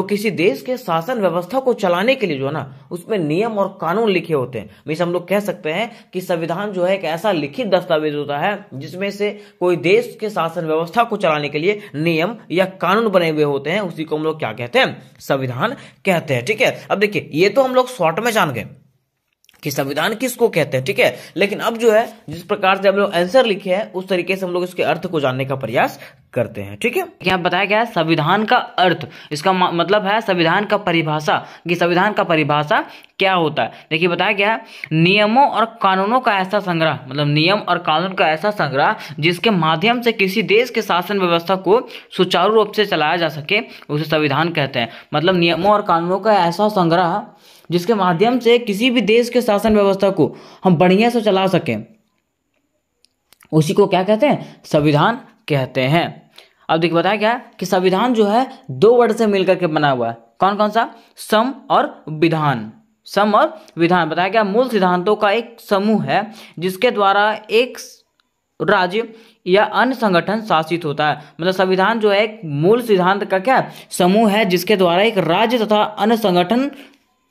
किसी देश के शासन व्यवस्था को चलाने के लिए जो है ना उसमें नियम और कानून लिखे होते हैं। मीन्स हम लोग कह सकते हैं कि संविधान जो है एक ऐसा लिखित दस्तावेज होता है जिसमें से कोई देश के शासन व्यवस्था को चलाने के लिए नियम या कानून बने हुए होते हैं, उसी को हम लोग क्या कहते हैं, संविधान कहते हैं, ठीक है। अब देखिए ये तो हम लोग शॉर्ट में जान गए कि संविधान किसको कहते हैं, ठीक है। लेकिन अब जो है जिस प्रकार से हम लोग आंसर लिखे हैं उस तरीके से हम लोग इसके अर्थ को जानने का प्रयास करते हैं, ठीक है। यहाँ बताया गया है संविधान का अर्थ, इसका मतलब है संविधान का परिभाषा, कि संविधान का परिभाषा क्या होता है। देखिए बताया गया है नियमों और कानूनों का ऐसा संग्रह, मतलब नियम और कानून का ऐसा संग्रह जिसके माध्यम से किसी देश के शासन व्यवस्था को सुचारू रूप से चलाया जा सके, उसे संविधान कहते हैं। मतलब नियमों और कानूनों का ऐसा संग्रह जिसके माध्यम से किसी भी देश के शासन व्यवस्था को हम बढ़िया से चला सकें, उसी को क्या कहते हैं, संविधान कहते हैं। अब देखिए बताया क्या कि संविधान जो है 2 वर्ड से मिलकर के बना हुआ है। कौन कौन सा, सम और विधान। सम और विधान बताया गया मूल सिद्धांतों का एक समूह है जिसके द्वारा एक राज्य या अन्य संगठन शासित होता है। मतलब संविधान जो है एक मूल सिद्धांत का क्या समूह है जिसके द्वारा एक राज्य तथा अन्य संगठन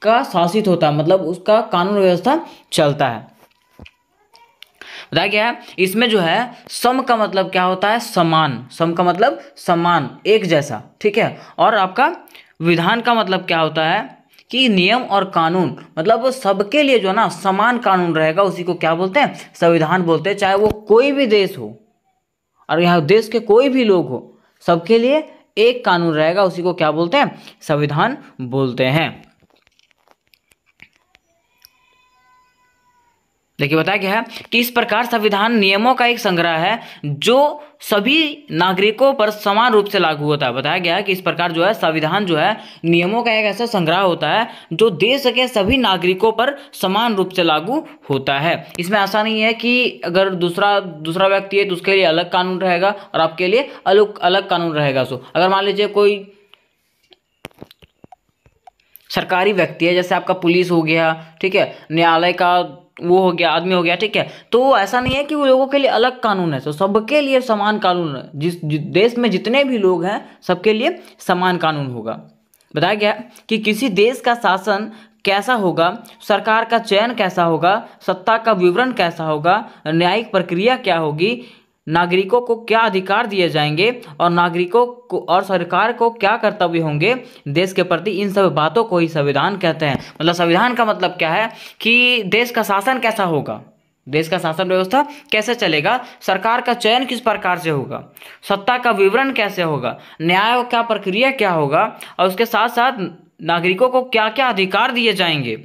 का शासित होता है, मतलब उसका कानून व्यवस्था चलता है। बताया गया है इसमें जो है सम का मतलब क्या होता है, समान। सम का मतलब समान, एक जैसा, ठीक है। और आपका विधान का मतलब क्या होता है कि नियम और कानून, मतलब सबके लिए जो ना समान कानून रहेगा उसी को क्या बोलते हैं, संविधान बोलते हैं। चाहे वो कोई भी देश हो और यहाँ देश के कोई भी लोग हो, सबके लिए एक कानून रहेगा, उसी को क्या बोलते हैं, संविधान बोलते हैं। देखिए बताया गया है कि इस प्रकार संविधान नियमों का एक संग्रह है जो सभी नागरिकों पर समान रूप से लागू होता है। बताया गया है कि इस प्रकार जो है संविधान जो है नियमों का एक ऐसा संग्रह होता है जो देश के सभी नागरिकों पर समान रूप से लागू होता है। इसमें ऐसा नहीं है कि अगर दूसरा व्यक्ति है तो उसके लिए अलग कानून रहेगा और आपके लिए अलग कानून रहेगा। सो अगर मान लीजिए कोई सरकारी व्यक्ति है, जैसे आपका पुलिस हो गया, ठीक है, न्यायालय का वो हो गया, आदमी हो गया, ठीक है, तो ऐसा नहीं है कि वो लोगों के लिए अलग कानून है। तो सबके लिए समान कानून है, जिस देश में जितने भी लोग हैं सबके लिए समान कानून होगा। बताया गया कि किसी देश का शासन कैसा होगा, सरकार का चयन कैसा होगा, सत्ता का विवरण कैसा होगा, न्यायिक प्रक्रिया क्या होगी, नागरिकों को क्या अधिकार दिए जाएंगे और नागरिकों को और सरकार को क्या कर्तव्य होंगे देश के प्रति, इन सब बातों को ही संविधान कहते हैं। मतलब संविधान का मतलब क्या है कि देश का शासन कैसा होगा, देश का शासन व्यवस्था कैसे चलेगा, सरकार का चयन किस प्रकार से होगा, सत्ता का विवरण कैसे होगा, न्याय का प्रक्रिया क्या होगा और उसके साथ साथ नागरिकों को क्या क्या अधिकार दिए जाएंगे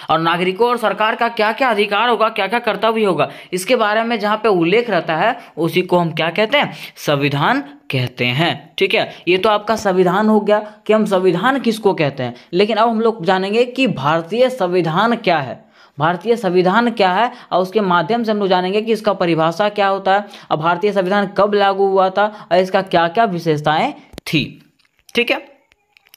और नागरिकों और सरकार का क्या क्या अधिकार होगा, क्या क्या कर्तव्य होगा, इसके बारे में जहाँ पे उल्लेख रहता है उसी को हम क्या कहते हैं, संविधान कहते हैं। ठीक है, ये तो आपका संविधान हो गया कि हम संविधान किसको कहते हैं। लेकिन अब हम लोग जानेंगे कि भारतीय संविधान क्या है, भारतीय संविधान क्या है और उसके माध्यम से हम लोग जानेंगे कि इसका परिभाषा क्या होता है और भारतीय संविधान कब लागू हुआ था और इसका क्या क्या विशेषताएं थी। ठीक है,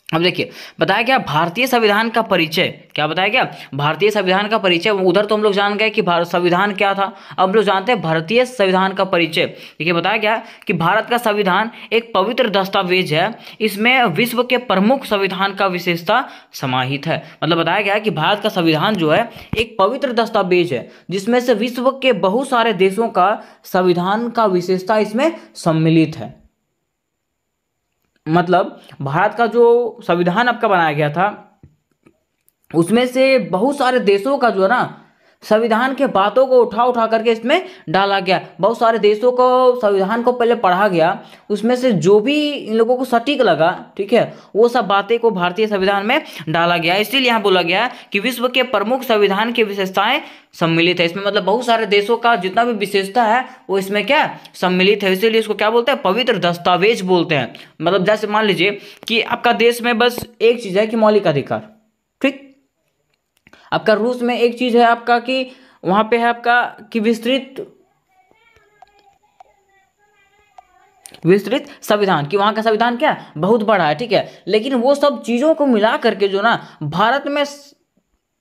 अब देखिए बताया गया भारतीय संविधान का परिचय, क्या बताया गया, भारतीय संविधान का परिचय। उधर तो हम लोग जान गए कि भारत संविधान क्या था, अब हम लोग जानते हैं भारतीय संविधान का परिचय। देखिए बताया गया कि भारत का संविधान एक पवित्र दस्तावेज है, इसमें विश्व के प्रमुख संविधान का विशेषता समाहित है। मतलब बताया गया कि भारत का संविधान जो है एक पवित्र दस्तावेज है जिसमें से विश्व के बहुत सारे देशों का संविधान का विशेषता इसमें सम्मिलित है। मतलब भारत का जो संविधान आपका बनाया गया था उसमें से बहुत सारे देशों का जो है ना संविधान के बातों को उठा करके इसमें डाला गया। बहुत सारे देशों को संविधान को पहले पढ़ा गया, उसमें से जो भी इन लोगों को सटीक लगा, ठीक है, वो सब बातें को भारतीय संविधान में डाला गया। इसीलिए यहाँ बोला गया कि विश्व के प्रमुख संविधान की विशेषताएं सम्मिलित है इसमें। मतलब बहुत सारे देशों का जितना भी विशेषता है वो इसमें क्या सम्मिलित है, इसीलिए इसको क्या बोलते हैं, पवित्र दस्तावेज बोलते हैं। मतलब जैसे मान लीजिए कि आपका देश में बस एक चीज है कि मौलिक अधिकार, ठीक, आपका रूस में एक चीज है आपका कि वहां पे है आपका कि विस्तृत संविधान, कि वहां का संविधान क्या बहुत बड़ा है, ठीक है। लेकिन वो सब चीजों को मिला करके जो ना भारत में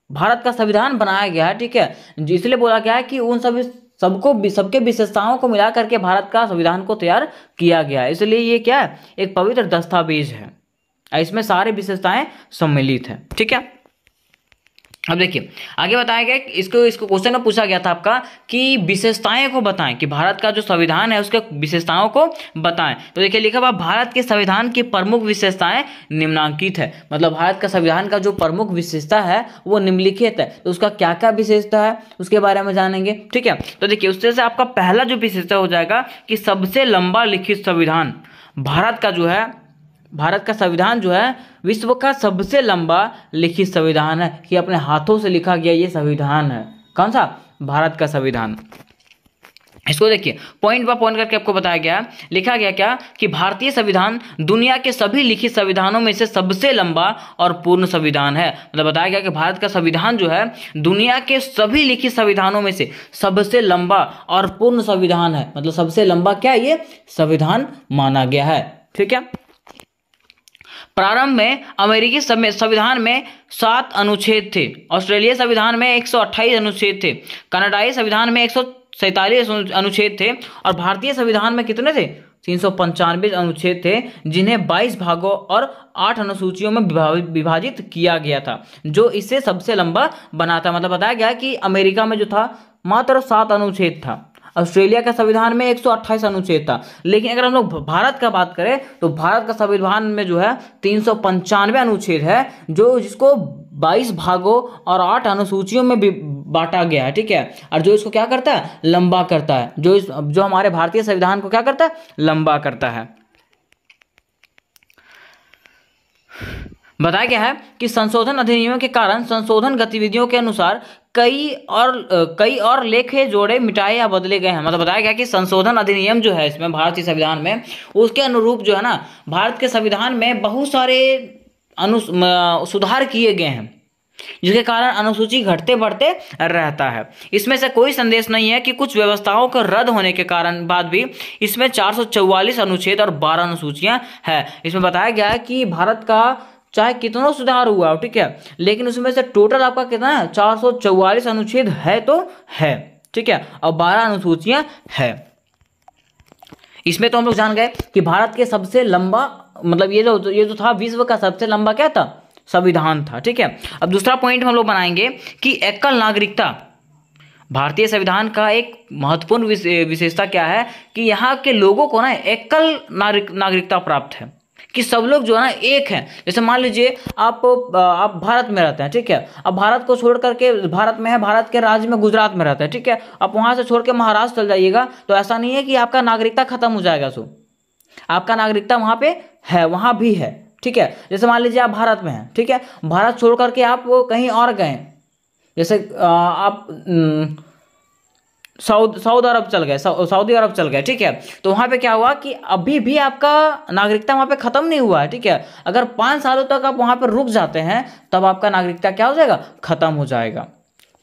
भारत का संविधान बनाया गया है, ठीक है, इसलिए बोला गया है कि उन सभी सबके विशेषताओं को मिला करके भारत का संविधान को तैयार किया गया है। इसलिए ये क्या है, एक पवित्र दस्तावेज है, इसमें सारे विशेषताएं सम्मिलित है। ठीक है, अब देखिए आगे बताया गया कि इसको क्वेश्चन में पूछा गया था आपका कि विशेषताएं को बताएं, कि भारत का जो संविधान है उसके विशेषताओं को बताएं। तो देखिए लिखा हुआ भारत के संविधान की प्रमुख विशेषताएं निम्नलिखित है। मतलब भारत का संविधान का जो प्रमुख विशेषता है वो निम्नलिखित है, तो उसका क्या क्या विशेषता है उसके बारे में जानेंगे। ठीक है, तो देखिए उससे से आपका पहला जो विशेषता हो जाएगा कि सबसे लंबा लिखित संविधान। भारत का जो है, भारत का संविधान जो है विश्व का सबसे लंबा लिखित संविधान है, कि अपने हाथों से लिखा गया ये संविधान है। कौन सा, भारत का संविधान। इसको देखिए, पॉइंट बाय पॉइंट करके आपको बताया गया, लिखा गया क्या कि भारतीय संविधान दुनिया के सभी लिखित संविधानों में से सबसे लंबा और पूर्ण संविधान है। मतलब बताया गया कि भारत का संविधान जो है दुनिया के सभी लिखित संविधानों में से सबसे लंबा और पूर्ण संविधान है। मतलब सबसे लंबा क्या ये संविधान माना गया है। ठीक है। प्रारंभ में अमेरिकी संविधान में 7 अनुच्छेद थे, ऑस्ट्रेलिया संविधान में 128 अनुच्छेद थे, कनाडाई संविधान में 147 अनुच्छेद थे और भारतीय संविधान में कितने थे? 395 अनुच्छेद थे, जिन्हें 22 भागों और 8 अनुसूचियों में विभाजित किया गया था, जो इसे सबसे लंबा बनाता। मतलब बताया गया कि अमेरिका में जो था मात्र 7 अनुच्छेद था, ऑस्ट्रेलिया का संविधान में 128 अनुच्छेद था, लेकिन अगर हम लोग भारत का बात करें तो भारत का संविधान में जो है 395 अनुच्छेद है, जो जिसको 22 भागों और 8 अनुसूचियों में बांटा गया है। ठीक है। और जो इसको क्या करता है? लंबा करता है। जो हमारे भारतीय संविधान को क्या करता है? लंबा करता है। बताया गया है कि संशोधन अधिनियमों के कारण संशोधन गतिविधियों के अनुसार कई और लेखे जोड़े मिटाए या बदले गए हैं। मतलब बताया गया कि संशोधन अधिनियम जो है इसमें भारतीय संविधान में, उसके अनुरूप जो है ना भारत के संविधान में बहुत सारे सुधार किए गए हैं, जिसके कारण अनुसूची घटते बढ़ते रहता है। इसमें से कोई संदेश नहीं है कि कुछ व्यवस्थाओं का रद्द होने के कारण बाद भी इसमें 444 अनुच्छेद और 12 अनुसूचियां हैं। इसमें बताया गया है कि भारत का चाहे कितना सुधार हुआ हो, ठीक है, लेकिन उसमें से टोटल आपका कितना है? 444 अनुच्छेद है तो है, ठीक है, और 12 अनुसूचियां है। इसमें तो हम लोग जान गए कि भारत के सबसे लंबा, मतलब ये जो था विश्व का सबसे लंबा क्या था? संविधान था। ठीक है। अब दूसरा पॉइंट हम लोग बनाएंगे कि एकल नागरिकता। भारतीय संविधान का एक महत्वपूर्ण विशेषता क्या है कि यहाँ के लोगों को ना एकल नागरिकता प्राप्त है, कि सब लोग जो है ना एक हैं। जैसे मान लीजिए आप भारत में रहते हैं, ठीक है, अब भारत को छोड़ करके, भारत में है, भारत के राज्य में गुजरात में रहते हैं, ठीक है, आप वहाँ से छोड़ के महाराष्ट्र चल जाइएगा तो ऐसा नहीं है कि आपका नागरिकता खत्म हो जाएगा। सो आपका नागरिकता वहाँ पे है, वहाँ भी है। ठीक है। जैसे मान लीजिए आप भारत में हैं, ठीक है, भारत छोड़ करके आप कहीं और गए, जैसे आप सऊदी अरब चल गए, सऊदी अरब चल गए, ठीक है, तो वहाँ पे क्या हुआ कि अभी भी आपका नागरिकता वहाँ पे ख़त्म नहीं हुआ है। ठीक है। अगर 5 सालों तक आप वहाँ पे रुक जाते हैं तब आपका नागरिकता क्या हो जाएगा? ख़त्म हो जाएगा।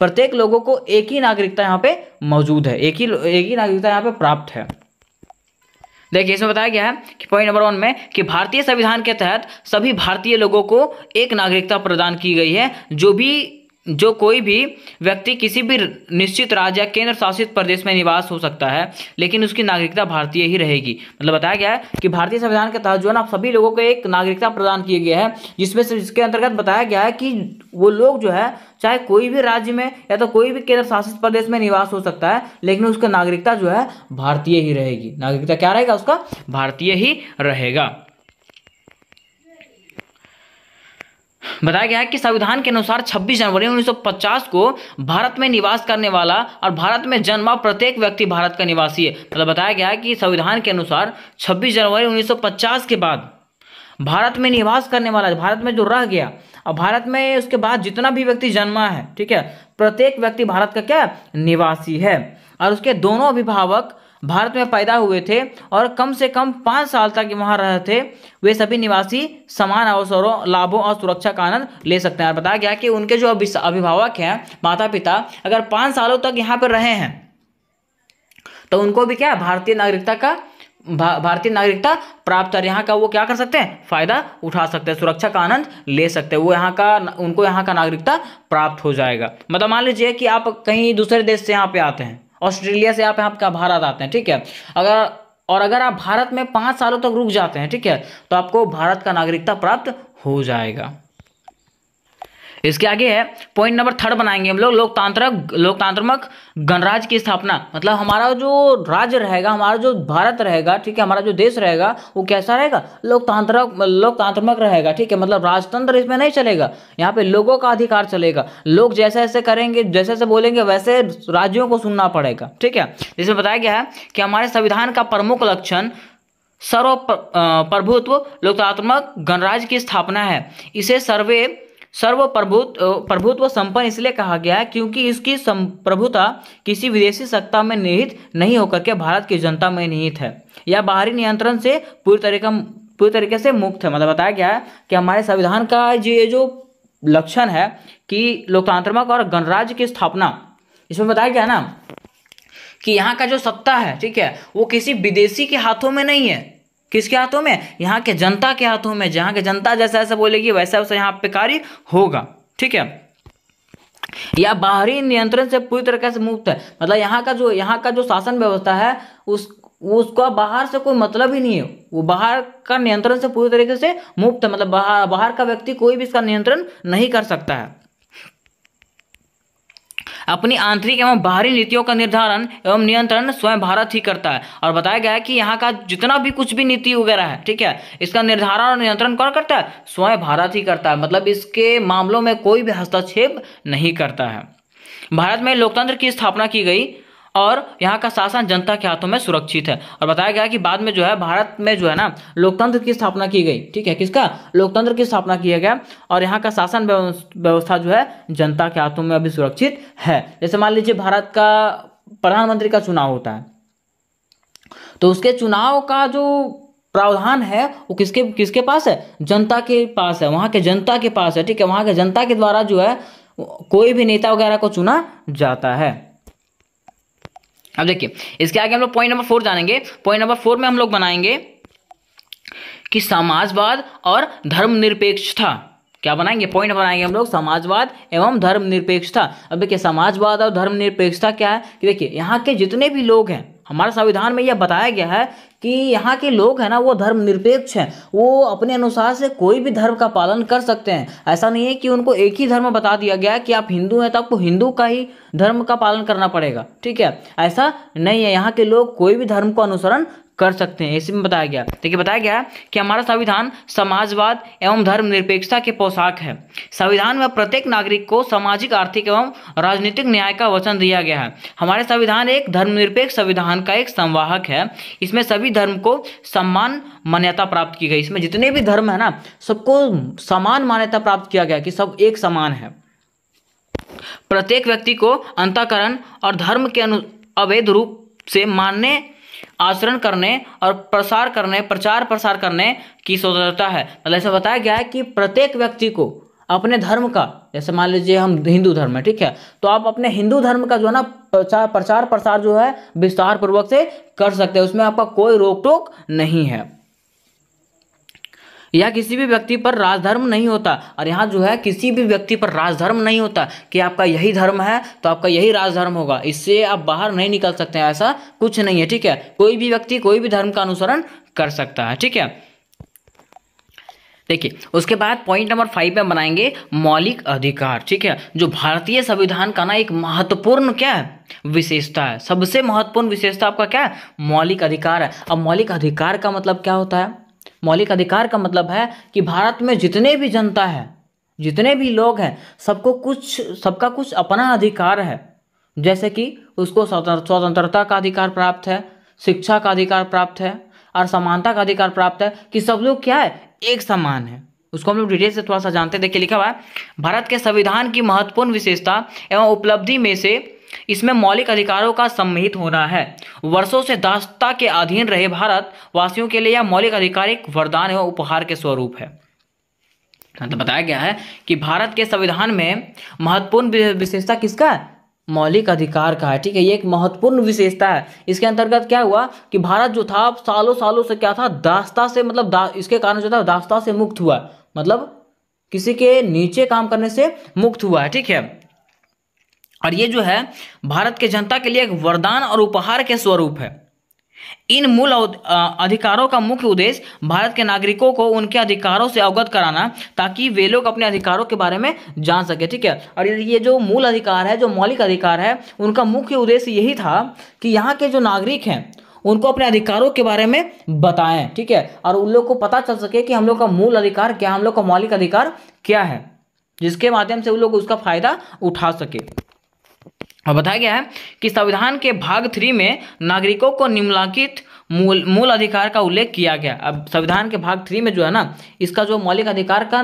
प्रत्येक लोगों को एक ही नागरिकता यहाँ पे मौजूद है, एक ही नागरिकता यहाँ पे प्राप्त है। देखिए इसमें बताया गया है कि पॉइंट नंबर 1 में कि भारतीय संविधान के तहत सभी भारतीय लोगों को एक नागरिकता प्रदान की गई है। जो कोई भी व्यक्ति किसी भी निश्चित राज्य या केंद्र शासित प्रदेश में निवास हो सकता है, लेकिन उसकी नागरिकता भारतीय ही रहेगी। मतलब बताया गया है कि भारतीय संविधान के तहत जो है ना सभी लोगों को एक नागरिकता प्रदान किया गया है, जिसके अंतर्गत बताया गया है कि वो लोग जो है चाहे कोई भी राज्य में या तो कोई भी केंद्र शासित प्रदेश में निवास हो सकता है, लेकिन उसका नागरिकता जो है भारतीय ही रहेगी। नागरिकता क्या रहेगा उसका? भारतीय ही रहेगा। बताया गया है कि संविधान के अनुसार 26 जनवरी 1950 को भारत में निवास करने वाला और भारत में जन्मा प्रत्येक व्यक्ति भारत का निवासी है। मतलब बताया गया है कि संविधान के अनुसार 26 जनवरी 1950 के बाद भारत में निवास करने वाला, भारत में जो रह गया और भारत में उसके बाद जितना भी व्यक्ति जन्मा है, ठीक है, प्रत्येक व्यक्ति भारत का क्या? निवासी है। और उसके दोनों अभिभावक भारत में पैदा हुए थे और कम से कम 5 साल तक वहाँ रहे थे, वे सभी निवासी समान अवसरों, लाभों और सुरक्षा का आनंद ले सकते हैं। और बताया गया कि उनके जो अभिभावक हैं, माता पिता, अगर 5 सालों तक यहाँ पर रहे हैं तो उनको भी क्या? भारतीय नागरिकता प्राप्त कर यहाँ का वो क्या कर सकते हैं? फायदा उठा सकते हैं, सुरक्षा का आनंद ले सकते हैं, उनको यहाँ का नागरिकता प्राप्त हो जाएगा। मतलब मान लीजिए कि आप कहीं दूसरे देश से यहाँ पे आते हैं, ऑस्ट्रेलिया से आप यहाँ भारत आते हैं, ठीक है, अगर आप भारत में 5 सालों तक रुक जाते हैं, ठीक है, तो आपको भारत का नागरिकता प्राप्त हो जाएगा। इसके आगे है पॉइंट नंबर 3 बनाएंगे हम लोग, लोकतांत्रिक गणराज्य की स्थापना। मतलब हमारा जो राज्य रहेगा, हमारा जो भारत रहेगा, ठीक है, हमारा जो देश रहेगा वो कैसा रहेगा? लोकतांत्रिक रहेगा। ठीक है। मतलब राजतंत्र इसमें नहीं चलेगा, यहाँ पे लोगों का अधिकार चलेगा। लोग जैसे ऐसे करेंगे, जैसे ऐसे बोलेंगे, वैसे राज्यों को सुनना पड़ेगा। ठीक है। जिसमें बताया गया है कि हमारे संविधान का प्रमुख लक्षण सर्वप्रभुत्व लोकतांत्रिक गणराज्य की स्थापना है। इसे प्रभुत्व संपन्न इसलिए कहा गया है क्योंकि इसकी प्रभुता किसी विदेशी सत्ता में निहित नहीं होकर के भारत की जनता में निहित है। यह बाहरी नियंत्रण से पूरी तरीके से मुक्त है। मतलब बताया गया है कि हमारे संविधान का ये जो लक्षण है कि लोकतांत्रिक और गणराज्य की स्थापना, इसमें बताया गया ना कि यहाँ का जो सत्ता है, ठीक है, वो किसी विदेशी के हाथों में नहीं है। किसके हाथों में? यहाँ के जनता के हाथों में। जहाँ के जनता जैसा ऐसा बोलेगी वैसा वैसा यहाँ पे कार्य होगा, ठीक है। यह बाहरी नियंत्रण से पूरी तरीके से मुक्त है। मतलब यहाँ का जो शासन व्यवस्था है उसका बाहर से कोई मतलब ही नहीं है। वो बाहर का नियंत्रण से पूरी तरीके से मुक्त है। मतलब बाहर का व्यक्ति कोई भी इसका नियंत्रण नहीं कर सकता है। अपनी आंतरिक एवं बाहरी नीतियों का निर्धारण एवं नियंत्रण स्वयं भारत ही करता है। और बताया गया है कि यहाँ का जितना भी कुछ भी नीति वगैरह है, ठीक है, इसका निर्धारण और नियंत्रण कौन करता है? स्वयं भारत ही करता है। मतलब इसके मामलों में कोई भी हस्तक्षेप नहीं करता है। भारत में लोकतंत्र की स्थापना की गई और यहाँ का शासन जनता के हाथों में सुरक्षित है। और बताया गया कि बाद में जो है भारत में जो है ना लोकतंत्र की स्थापना की गई, ठीक है। किसका? लोकतंत्र की स्थापना किया गया और यहाँ का शासन व्यवस्था जो है जनता के हाथों में अभी सुरक्षित है। जैसे मान लीजिए भारत का प्रधानमंत्री का चुनाव होता है तो उसके चुनाव का जो प्रावधान है वो किसके पास है? जनता के पास है, वहाँ के जनता के पास है, ठीक है। वहाँ के जनता के द्वारा जो है कोई भी नेता वगैरह को चुना जाता है। अब देखिए इसके आगे हम लोग पॉइंट नंबर 4 जानेंगे। पॉइंट नंबर 4 में हम लोग बनाएंगे कि समाजवाद और धर्मनिरपेक्षता। क्या बनाएंगे? पॉइंट बनाएंगे हम लोग समाजवाद एवं धर्मनिरपेक्षता। अब देखिए समाजवाद और धर्मनिरपेक्षता क्या है कि देखिए यहाँ के जितने भी लोग हैं, हमारे संविधान में यह बताया गया है कि यहाँ के लोग हैं ना वो धर्मनिरपेक्ष हैं। वो अपने अनुसार से कोई भी धर्म का पालन कर सकते हैं। ऐसा नहीं है कि उनको एक ही धर्म बता दिया गया है कि आप हिंदू हैं तो आपको हिंदू का ही धर्म का पालन करना पड़ेगा, ठीक है। ऐसा नहीं है, यहाँ के लोग कोई भी धर्म को अनुसरण कर सकते हैं। इसी में बताया गया, देखिए बताया गया कि हमारा संविधान समाजवाद एवं धर्मनिरपेक्षता के पोशाक है। संविधान में प्रत्येक नागरिक को सामाजिक, आर्थिक एवं राजनीतिक न्याय का वचन दिया गया है। हमारे संविधान एक धर्मनिरपेक्ष संविधान का एक संवाहक है। इसमें सभी धर्म को समान मान्यता प्राप्त की गई। इसमें जितने भी धर्म है ना सबको समान मान्यता प्राप्त किया गया कि सब एक समान है। प्रत्येक व्यक्ति को अंतःकरण और धर्म के अवैध रूप से मानने, आचरण करने और प्रचार प्रसार करने की स्वतंत्रता है। मतलब ऐसा बताया गया है कि प्रत्येक व्यक्ति को अपने धर्म का, जैसे मान लीजिए हम हिंदू धर्म है, ठीक है, तो आप अपने हिंदू धर्म का जो है ना प्रचार प्रसार जो है विस्तार पूर्वक से कर सकते हैं। उसमें आपका कोई रोक टोक नहीं है। यह किसी भी व्यक्ति पर राजधर्म नहीं होता। और यहाँ जो है किसी भी व्यक्ति पर राजधर्म नहीं होता कि आपका यही धर्म है तो आपका यही राजधर्म होगा, इससे आप बाहर नहीं निकल सकते हैं, ऐसा कुछ नहीं है, ठीक है। कोई भी व्यक्ति कोई भी धर्म का अनुसरण कर सकता है, ठीक है। देखिए उसके बाद पॉइंट नंबर 5 में बनाएंगे मौलिक अधिकार, ठीक है। जो भारतीय संविधान का ना एक महत्वपूर्ण क्या है? विशेषता है। सबसे महत्वपूर्ण विशेषता आपका क्या है? मौलिक अधिकार है। अब मौलिक अधिकार का मतलब क्या होता है? मौलिक अधिकार का मतलब है कि भारत में जितने भी जनता है, जितने भी लोग हैं, सबका कुछ अपना अधिकार है। जैसे कि उसको स्वतंत्रता का अधिकार प्राप्त है, शिक्षा का अधिकार प्राप्त है और समानता का अधिकार प्राप्त है कि सब लोग क्या है? एक समान है। उसको हम लोग डिटेल से थोड़ा सा जानते हैं। देखिए लिखा हुआ है भारत के संविधान की महत्वपूर्ण विशेषता एवं उपलब्धि में से इसमें मौलिक अधिकारों का सम्मिलित होना है। वर्षों से दासता के अधीन रहे भारत वासियों के लिए यह मौलिक अधिकार एक वरदान एवं उपहार के स्वरूप है। तो बताया गया है कि भारत के संविधान में महत्वपूर्ण विशेषता किसका है? मौलिक अधिकार का है, ठीक है। ये एक महत्वपूर्ण विशेषता है। इसके अंतर्गत क्या हुआ कि भारत जो था सालों सालों से क्या था? दासता से, मतलब इसके कारण जो था दासता से मुक्त हुआ, मतलब किसी के नीचे काम करने से मुक्त हुआ है, ठीक है। और ये जो है भारत के जनता के लिए एक वरदान और उपहार के स्वरूप है। इन मूल अधिकारों का मुख्य उद्देश्य भारत के नागरिकों को उनके अधिकारों से अवगत कराना ताकि वे लोग अपने अधिकारों के बारे में जान सके, ठीक है। और ये जो मूल अधिकार है, जो मौलिक अधिकार है, उनका मुख्य उद्देश्य यही था कि यहाँ के जो नागरिक हैं उनको अपने अधिकारों के बारे में बताएं, ठीक है, और उन लोग को पता चल सके कि हम लोग का मूल अधिकार क्या, हम लोग का मौलिक अधिकार क्या है, जिसके माध्यम से उन लोग उसका फायदा उठा सके। और बताया गया है कि संविधान के भाग 3 में नागरिकों को निम्नलिखित मूल अधिकार का उल्लेख किया गया। अब संविधान के भाग 3 में जो है ना इसका जो मौलिक अधिकार का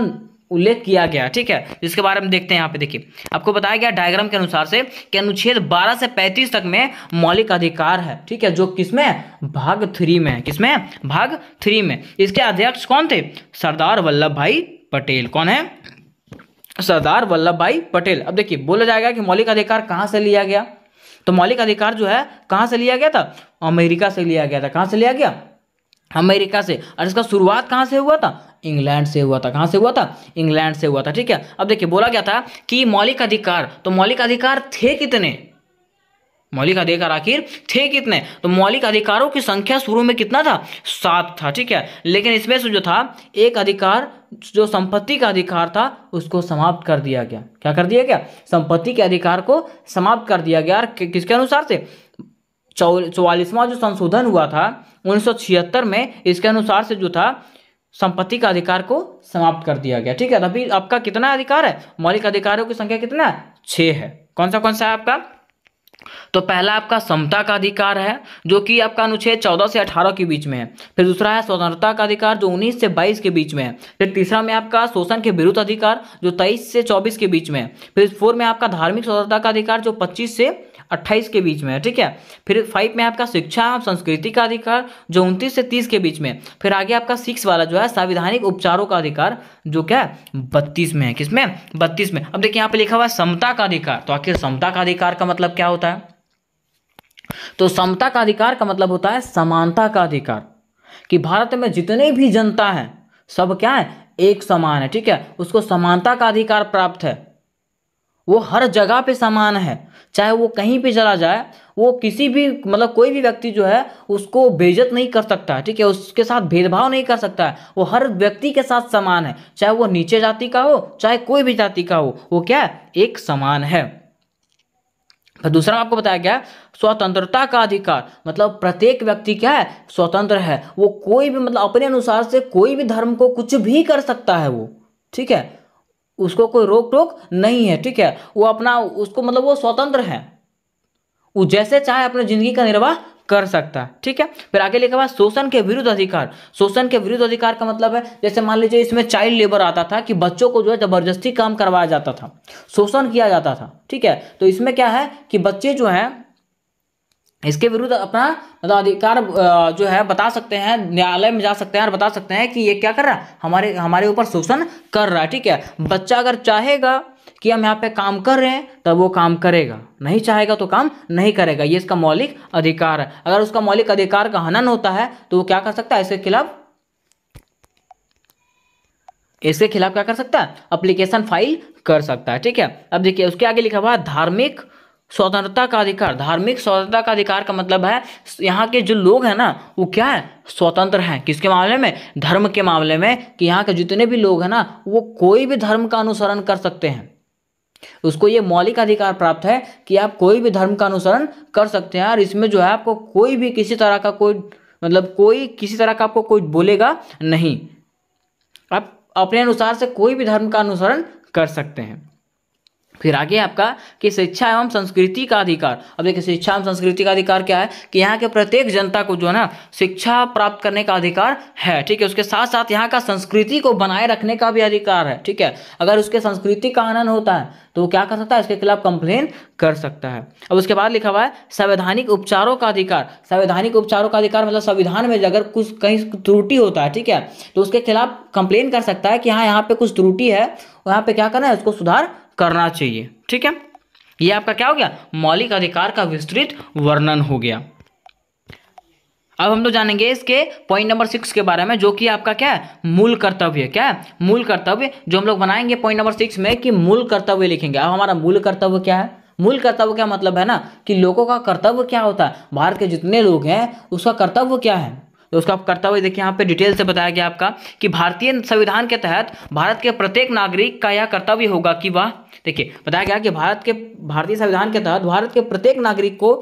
उल्लेख किया गया, ठीक है, जिसके बारे में देखते हैं। यहाँ पे देखिए आपको बताया गया डायग्राम के अनुसार से कि अनुच्छेद 12 से 35 तक में मौलिक अधिकार है, ठीक है, जो किसमें भाग 3 में है, किसमें भाग 3 में। इसके अध्यक्ष कौन थे? सरदार वल्लभ भाई पटेल। कौन है? सरदार वल्लभ भाई पटेल। अब देखिए बोला जाएगा कि मौलिक अधिकार कहाँ से लिया गया, तो मौलिक अधिकार जो है कहाँ से लिया गया था? अमेरिका से लिया गया था। कहाँ से लिया गया? अमेरिका से। और इसका शुरुआत कहाँ से हुआ था? इंग्लैंड से हुआ था। कहाँ से हुआ था? इंग्लैंड से हुआ था, ठीक है। अब देखिए बोला गया था कि मौलिक अधिकार, तो मौलिक अधिकार थे कितने? मौलिक अधिकार आखिर थे कितने? तो मौलिक अधिकारों की संख्या शुरू में कितना था? 7 था, ठीक है। लेकिन इसमें से जो था एक अधिकार, जो संपत्ति का अधिकार था, उसको समाप्त कर दिया गया। क्या कर दिया गया? संपत्ति के अधिकार को समाप्त कर दिया गया। किसके अनुसार से? 44वां जो संशोधन हुआ था 1976 में, इसके अनुसार से जो था संपत्ति का अधिकार को समाप्त कर दिया गया, ठीक है। अभी आपका कितना अधिकार है? मौलिक अधिकारों की संख्या कितना है? 6 है। कौन सा है आपका? तो पहला आपका समता का अधिकार है, जो कि आपका अनुच्छेद 14 से 18 के बीच में है। फिर दूसरा है स्वतंत्रता का अधिकार, जो 19 से 22 के बीच में है। फिर तीसरा में आपका शोषण के विरुद्ध अधिकार, जो 23 से 24 के बीच में है। फिर 4 में आपका धार्मिक स्वतंत्रता का अधिकार, जो 25 से 28 के बीच में है, ठीक है। फिर 5 में आपका शिक्षा एवं संस्कृति का अधिकार, जो 29 से 30 के बीच में है। फिर आगे आपका 6 वाला जो है संवैधानिक उपचारों का अधिकार, जो क्या है? 32 में है। किसमें? 32 में। अब देखिए यहाँ पे लिखा हुआ है समता का अधिकार। तो आखिर समता का अधिकार का मतलब क्या होता है? तो समता का अधिकार का मतलब होता है समानता का अधिकार, कि भारत में जितने भी जनता है सब क्या है? एक समान है, ठीक है। उसको समानता का अधिकार प्राप्त है। वो हर जगह पे समान है, चाहे वो कहीं पे चला जाए, वो किसी भी मतलब कोई भी व्यक्ति जो है उसको बेइज्जत नहीं कर सकता है, ठीक है। उसके साथ भेदभाव नहीं कर सकता है। वो हर व्यक्ति के साथ समान है, चाहे वो नीचे जाति का हो, चाहे कोई भी जाति का हो, वो क्या है? एक समान है। फिर दूसरा आपको बताया गया स्वतंत्रता का अधिकार, मतलब प्रत्येक व्यक्ति क्या है? स्वतंत्र है। वो कोई भी मतलब अपने अनुसार से कोई भी धर्म को कुछ भी कर सकता है वो, ठीक है। उसको कोई रोक टोक नहीं है, ठीक है। वो अपना उसको मतलब वो स्वतंत्र है, वो जैसे चाहे अपनी जिंदगी का निर्वाह कर सकता है, ठीक है। फिर आगे लिखा हुआ शोषण के विरुद्ध अधिकार। शोषण के विरुद्ध अधिकार का मतलब है, जैसे मान लीजिए इसमें चाइल्ड लेबर आता था, कि बच्चों को जो है जबरदस्ती काम करवाया जाता था, शोषण किया जाता था, ठीक है। तो इसमें क्या है कि बच्चे जो है इसके विरुद्ध अपना मतलब अधिकार जो है बता सकते हैं, न्यायालय में जा सकते हैं और बता सकते हैं कि ये क्या कर रहा है? हमारे ऊपर शोषण कर रहा है, ठीक है। बच्चा अगर चाहेगा कि हम यहाँ पे काम कर रहे हैं तब वो काम करेगा, नहीं चाहेगा तो काम नहीं करेगा। ये इसका मौलिक अधिकार है। अगर उसका मौलिक अधिकार का हनन होता है तो वो क्या कर सकता है? इसके खिलाफ क्या कर सकता है? एप्लीकेशन फाइल कर सकता है, ठीक है। अब देखिए उसके आगे लिखा हुआ है धार्मिक स्वतंत्रता का अधिकार। धार्मिक स्वतंत्रता का अधिकार का मतलब है यहाँ के जो लोग हैं ना वो क्या है? स्वतंत्र हैं। किसके मामले में? धर्म के मामले में, कि यहाँ के जितने भी लोग हैं ना वो कोई भी धर्म का अनुसरण कर सकते हैं। उसको ये मौलिक अधिकार प्राप्त है कि आप कोई भी धर्म का अनुसरण कर सकते हैं, और इसमें जो है आपको कोई भी किसी तरह का कोई किसी तरह का आपको कोई बोलेगा नहीं। आप अपने अनुसार से कोई भी धर्म का अनुसरण कर सकते हैं। फिर आगे आपका कि शिक्षा एवं संस्कृति का अधिकार। अब देखिए शिक्षा एवं संस्कृति का अधिकार क्या है? कि यहाँ के प्रत्येक जनता को जो है ना शिक्षा प्राप्त करने का अधिकार है, ठीक है। उसके साथ साथ यहाँ का संस्कृति को बनाए रखने का भी अधिकार है, ठीक है। अगर उसके संस्कृति का हनन होता है तो वो क्या कर सकता है? इसके खिलाफ कंप्लेन कर सकता है। अब उसके बाद लिखा हुआ है संवैधानिक उपचारों का अधिकार। संवैधानिक उपचारों का अधिकार मतलब संविधान में अगर कुछ कहीं त्रुटि होता है, ठीक है, तो उसके खिलाफ कंप्लेन कर सकता है कि हाँ यहाँ पे कुछ त्रुटि है, यहाँ पे क्या करना है? उसको सुधार करना चाहिए, ठीक है। ये आपका क्या हो गया? मौलिक अधिकार का विस्तृत वर्णन हो गया। अब हम लोग जानेंगे इसके पॉइंट नंबर 6 के बारे में, जो कि आपका क्या है? मूल कर्तव्य। क्या है? मूल कर्तव्य जो हम लोग बनाएंगे पॉइंट नंबर 6 में, कि मूल कर्तव्य लिखेंगे। अब हमारा मूल कर्तव्य क्या है? मूल कर्तव्य का मतलब है ना कि लोगों का कर्तव्य क्या होता है, भारत के जितने लोग हैं उसका कर्तव्य क्या है। तो उसका कर्तव्य देखिए यहाँ पे डिटेल से बताया गया आपका कि भारतीय संविधान के तहत भारत के प्रत्येक नागरिक का यह कर्तव्य होगा कि वह, देखिए बताया गया कि भारतीय संविधान के तहत भारत के प्रत्येक नागरिक को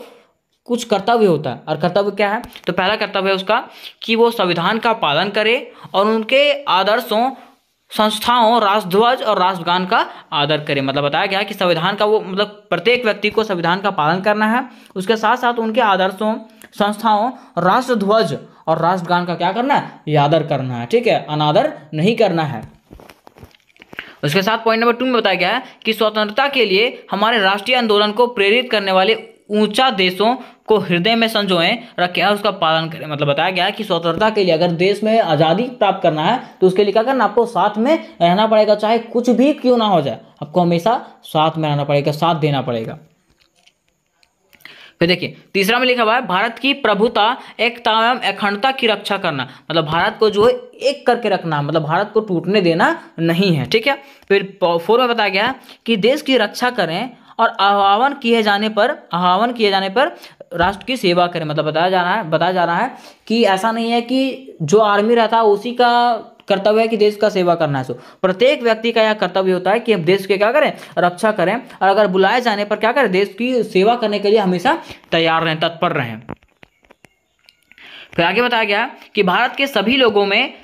कुछ कर्तव्य होता है। और कर्तव्य क्या है? तो पहला कर्तव्य है उसका कि वो संविधान का पालन करे और उनके आदर्शों, संस्थाओं, राष्ट्रध्वज और राष्ट्रगान का आदर करें। मतलब बताया गया कि संविधान का वो मतलब प्रत्येक व्यक्ति को संविधान का पालन करना है, उसके साथ साथ उनके आदर्शों, संस्थाओं, राष्ट्रध्वज और राष्ट्रगान का क्या करना है? आदर करना है, ठीक है, अनादर नहीं करना है। उसके साथ पॉइंट नंबर 2 में बताया गया है कि स्वतंत्रता के लिए हमारे राष्ट्रीय आंदोलन को प्रेरित करने वाले ऊंचा देशों को हृदय में संजोए रखें और उसका पालन करें। मतलब बताया गया है कि स्वतंत्रता के लिए अगर देश में आज़ादी प्राप्त करना है तो उसके लिए क्या करना, आपको साथ में रहना पड़ेगा, चाहे कुछ भी क्यों ना हो जाए, आपको हमेशा साथ में रहना पड़ेगा, साथ देना पड़ेगा। फिर देखिए तीसरा में लिखा हुआ है भारत की प्रभुता, एकता एवं अखंडता की रक्षा करना। मतलब भारत को जो है एक करके रखना, मतलब भारत को टूटने देना नहीं है, ठीक है। फिर 4 में बताया गया है कि देश की रक्षा करें और आह्वान किए जाने पर राष्ट्र की सेवा करें। मतलब बताया जा रहा है कि ऐसा नहीं है कि जो आर्मी रहता है उसी का कर्तव्य है कि देश का सेवा करना है। सो प्रत्येक व्यक्ति का यह कर्तव्य होता है कि हम देश के क्या करें, रक्षा करें, और अगर बुलाए जाने पर क्या करें, देश की सेवा करने के लिए हमेशा तैयार रहें, तत्पर रहें। फिर आगे बताया गया कि भारत के सभी लोगों में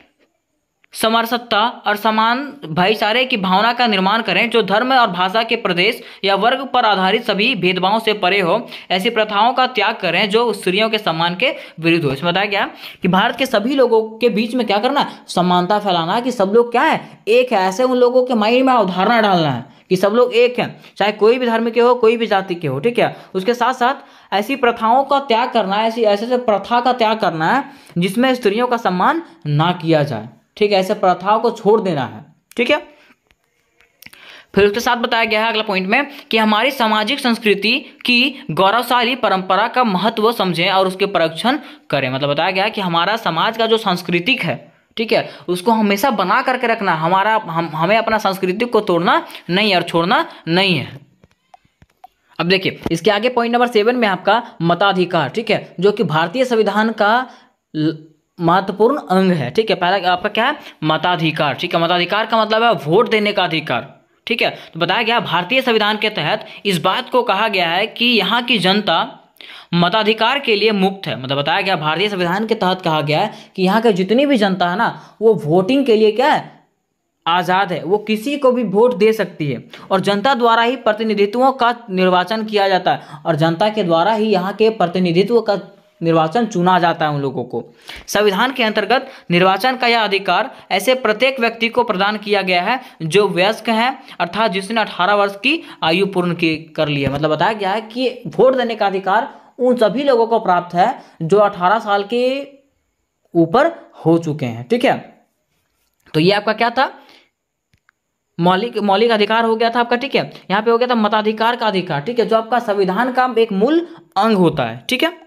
समरसता और समान भाईचारे की भावना का निर्माण करें, जो धर्म और भाषा के प्रदेश या वर्ग पर आधारित सभी भेदभावों से परे हो। ऐसी प्रथाओं का त्याग करें जो स्त्रियों के सम्मान के विरुद्ध हो। इसमें बताया गया कि भारत के सभी लोगों के बीच में क्या करना, समानता फैलाना, कि सब लोग क्या है, एक है। ऐसे उन लोगों के माइंड में अवधारणा डालना है कि सब लोग एक हैं, चाहे कोई भी धर्म के हो, कोई भी जाति के हो, ठीक है। उसके साथ साथ ऐसी प्रथाओं का त्याग करना है, ऐसे प्रथा का त्याग करना है जिसमें स्त्रियों का सम्मान ना किया जाए, ठीक है। ऐसे प्रथाओं को छोड़ देना है, ठीक है। फिर उसके साथ बताया गया है अगला पॉइंट में कि हमारी सामाजिक संस्कृति की गौरवशाली परंपरा का महत्व समझें और उसके संरक्षण करें। मतलब बताया गया है कि हमारा समाज का जो सांस्कृतिक है, ठीक है, उसको हमेशा बना करके रखना। हमें अपना सांस्कृतिक को तोड़ना नहीं और छोड़ना नहीं है। अब देखिए इसके आगे पॉइंट नंबर 7 में आपका मताधिकार, ठीक है, जो कि भारतीय संविधान का महत्वपूर्ण अंग है, ठीक है। पहला आपका क्या है, मताधिकार, ठीक है। मताधिकार का मतलब है वोट देने का अधिकार, ठीक है। तो बताया गया भारतीय संविधान के तहत इस बात को कहा गया है कि यहाँ की जनता मताधिकार के लिए मुक्त है। मतलब बताया गया भारतीय संविधान के तहत कहा गया है कि यहाँ की जितनी भी जनता है ना, वो वोटिंग के लिए क्या है, आज़ाद है, वो किसी को भी वोट दे सकती है, और जनता द्वारा ही प्रतिनिधित्वों का निर्वाचन किया जाता है, और जनता के द्वारा ही यहाँ के प्रतिनिधित्व का निर्वाचन चुना जाता है उन लोगों को। संविधान के अंतर्गत निर्वाचन का यह अधिकार ऐसे प्रत्येक व्यक्ति को प्रदान किया गया है जो वयस्क है, अर्थात जिसने 18 वर्ष की आयु पूर्ण कर ली है। मतलब बताया गया है कि वोट देने का अधिकार उन सभी लोगों को प्राप्त है जो 18 साल के ऊपर हो चुके हैं, ठीक है। तो ये आपका क्या था, मौलिक अधिकार हो गया था आपका, ठीक है। यहाँ पे हो गया था मताधिकार का अधिकार, ठीक है, जो आपका संविधान का एक मूल अंग होता है, ठीक है।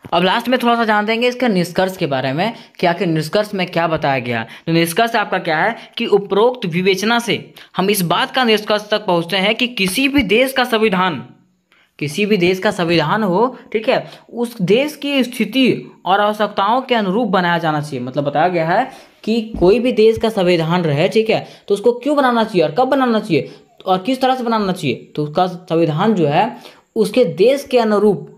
अब लास्ट में थोड़ा सा जान देंगे इसके निष्कर्ष के बारे में कि आखिर निष्कर्ष में क्या बताया गया। तो निष्कर्ष आपका क्या है कि उपरोक्त विवेचना से हम इस बात का निष्कर्ष तक पहुंचते हैं कि किसी भी देश का संविधान हो, ठीक है, उस देश की स्थिति और आवश्यकताओं के अनुरूप बनाया जाना चाहिए। मतलब बताया गया है कि कोई भी देश का संविधान रहे, ठीक है, तो उसको क्यों बनाना चाहिए और कब बनाना चाहिए और किस तरह से बनाना चाहिए। तो उसका संविधान जो है उसके देश के अनुरूप,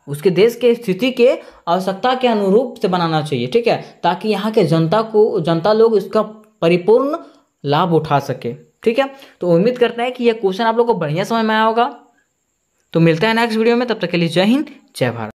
उसके देश के स्थिति के आवश्यकता के अनुरूप से बनाना चाहिए, ठीक है, ताकि यहाँ के जनता लोग इसका परिपूर्ण लाभ उठा सके, ठीक है। तो उम्मीद करते हैं कि यह क्वेश्चन आप लोग को बढ़िया समझ में आया होगा। तो मिलते हैं नेक्स्ट वीडियो में, तब तक के लिए जय हिंद जय भारत।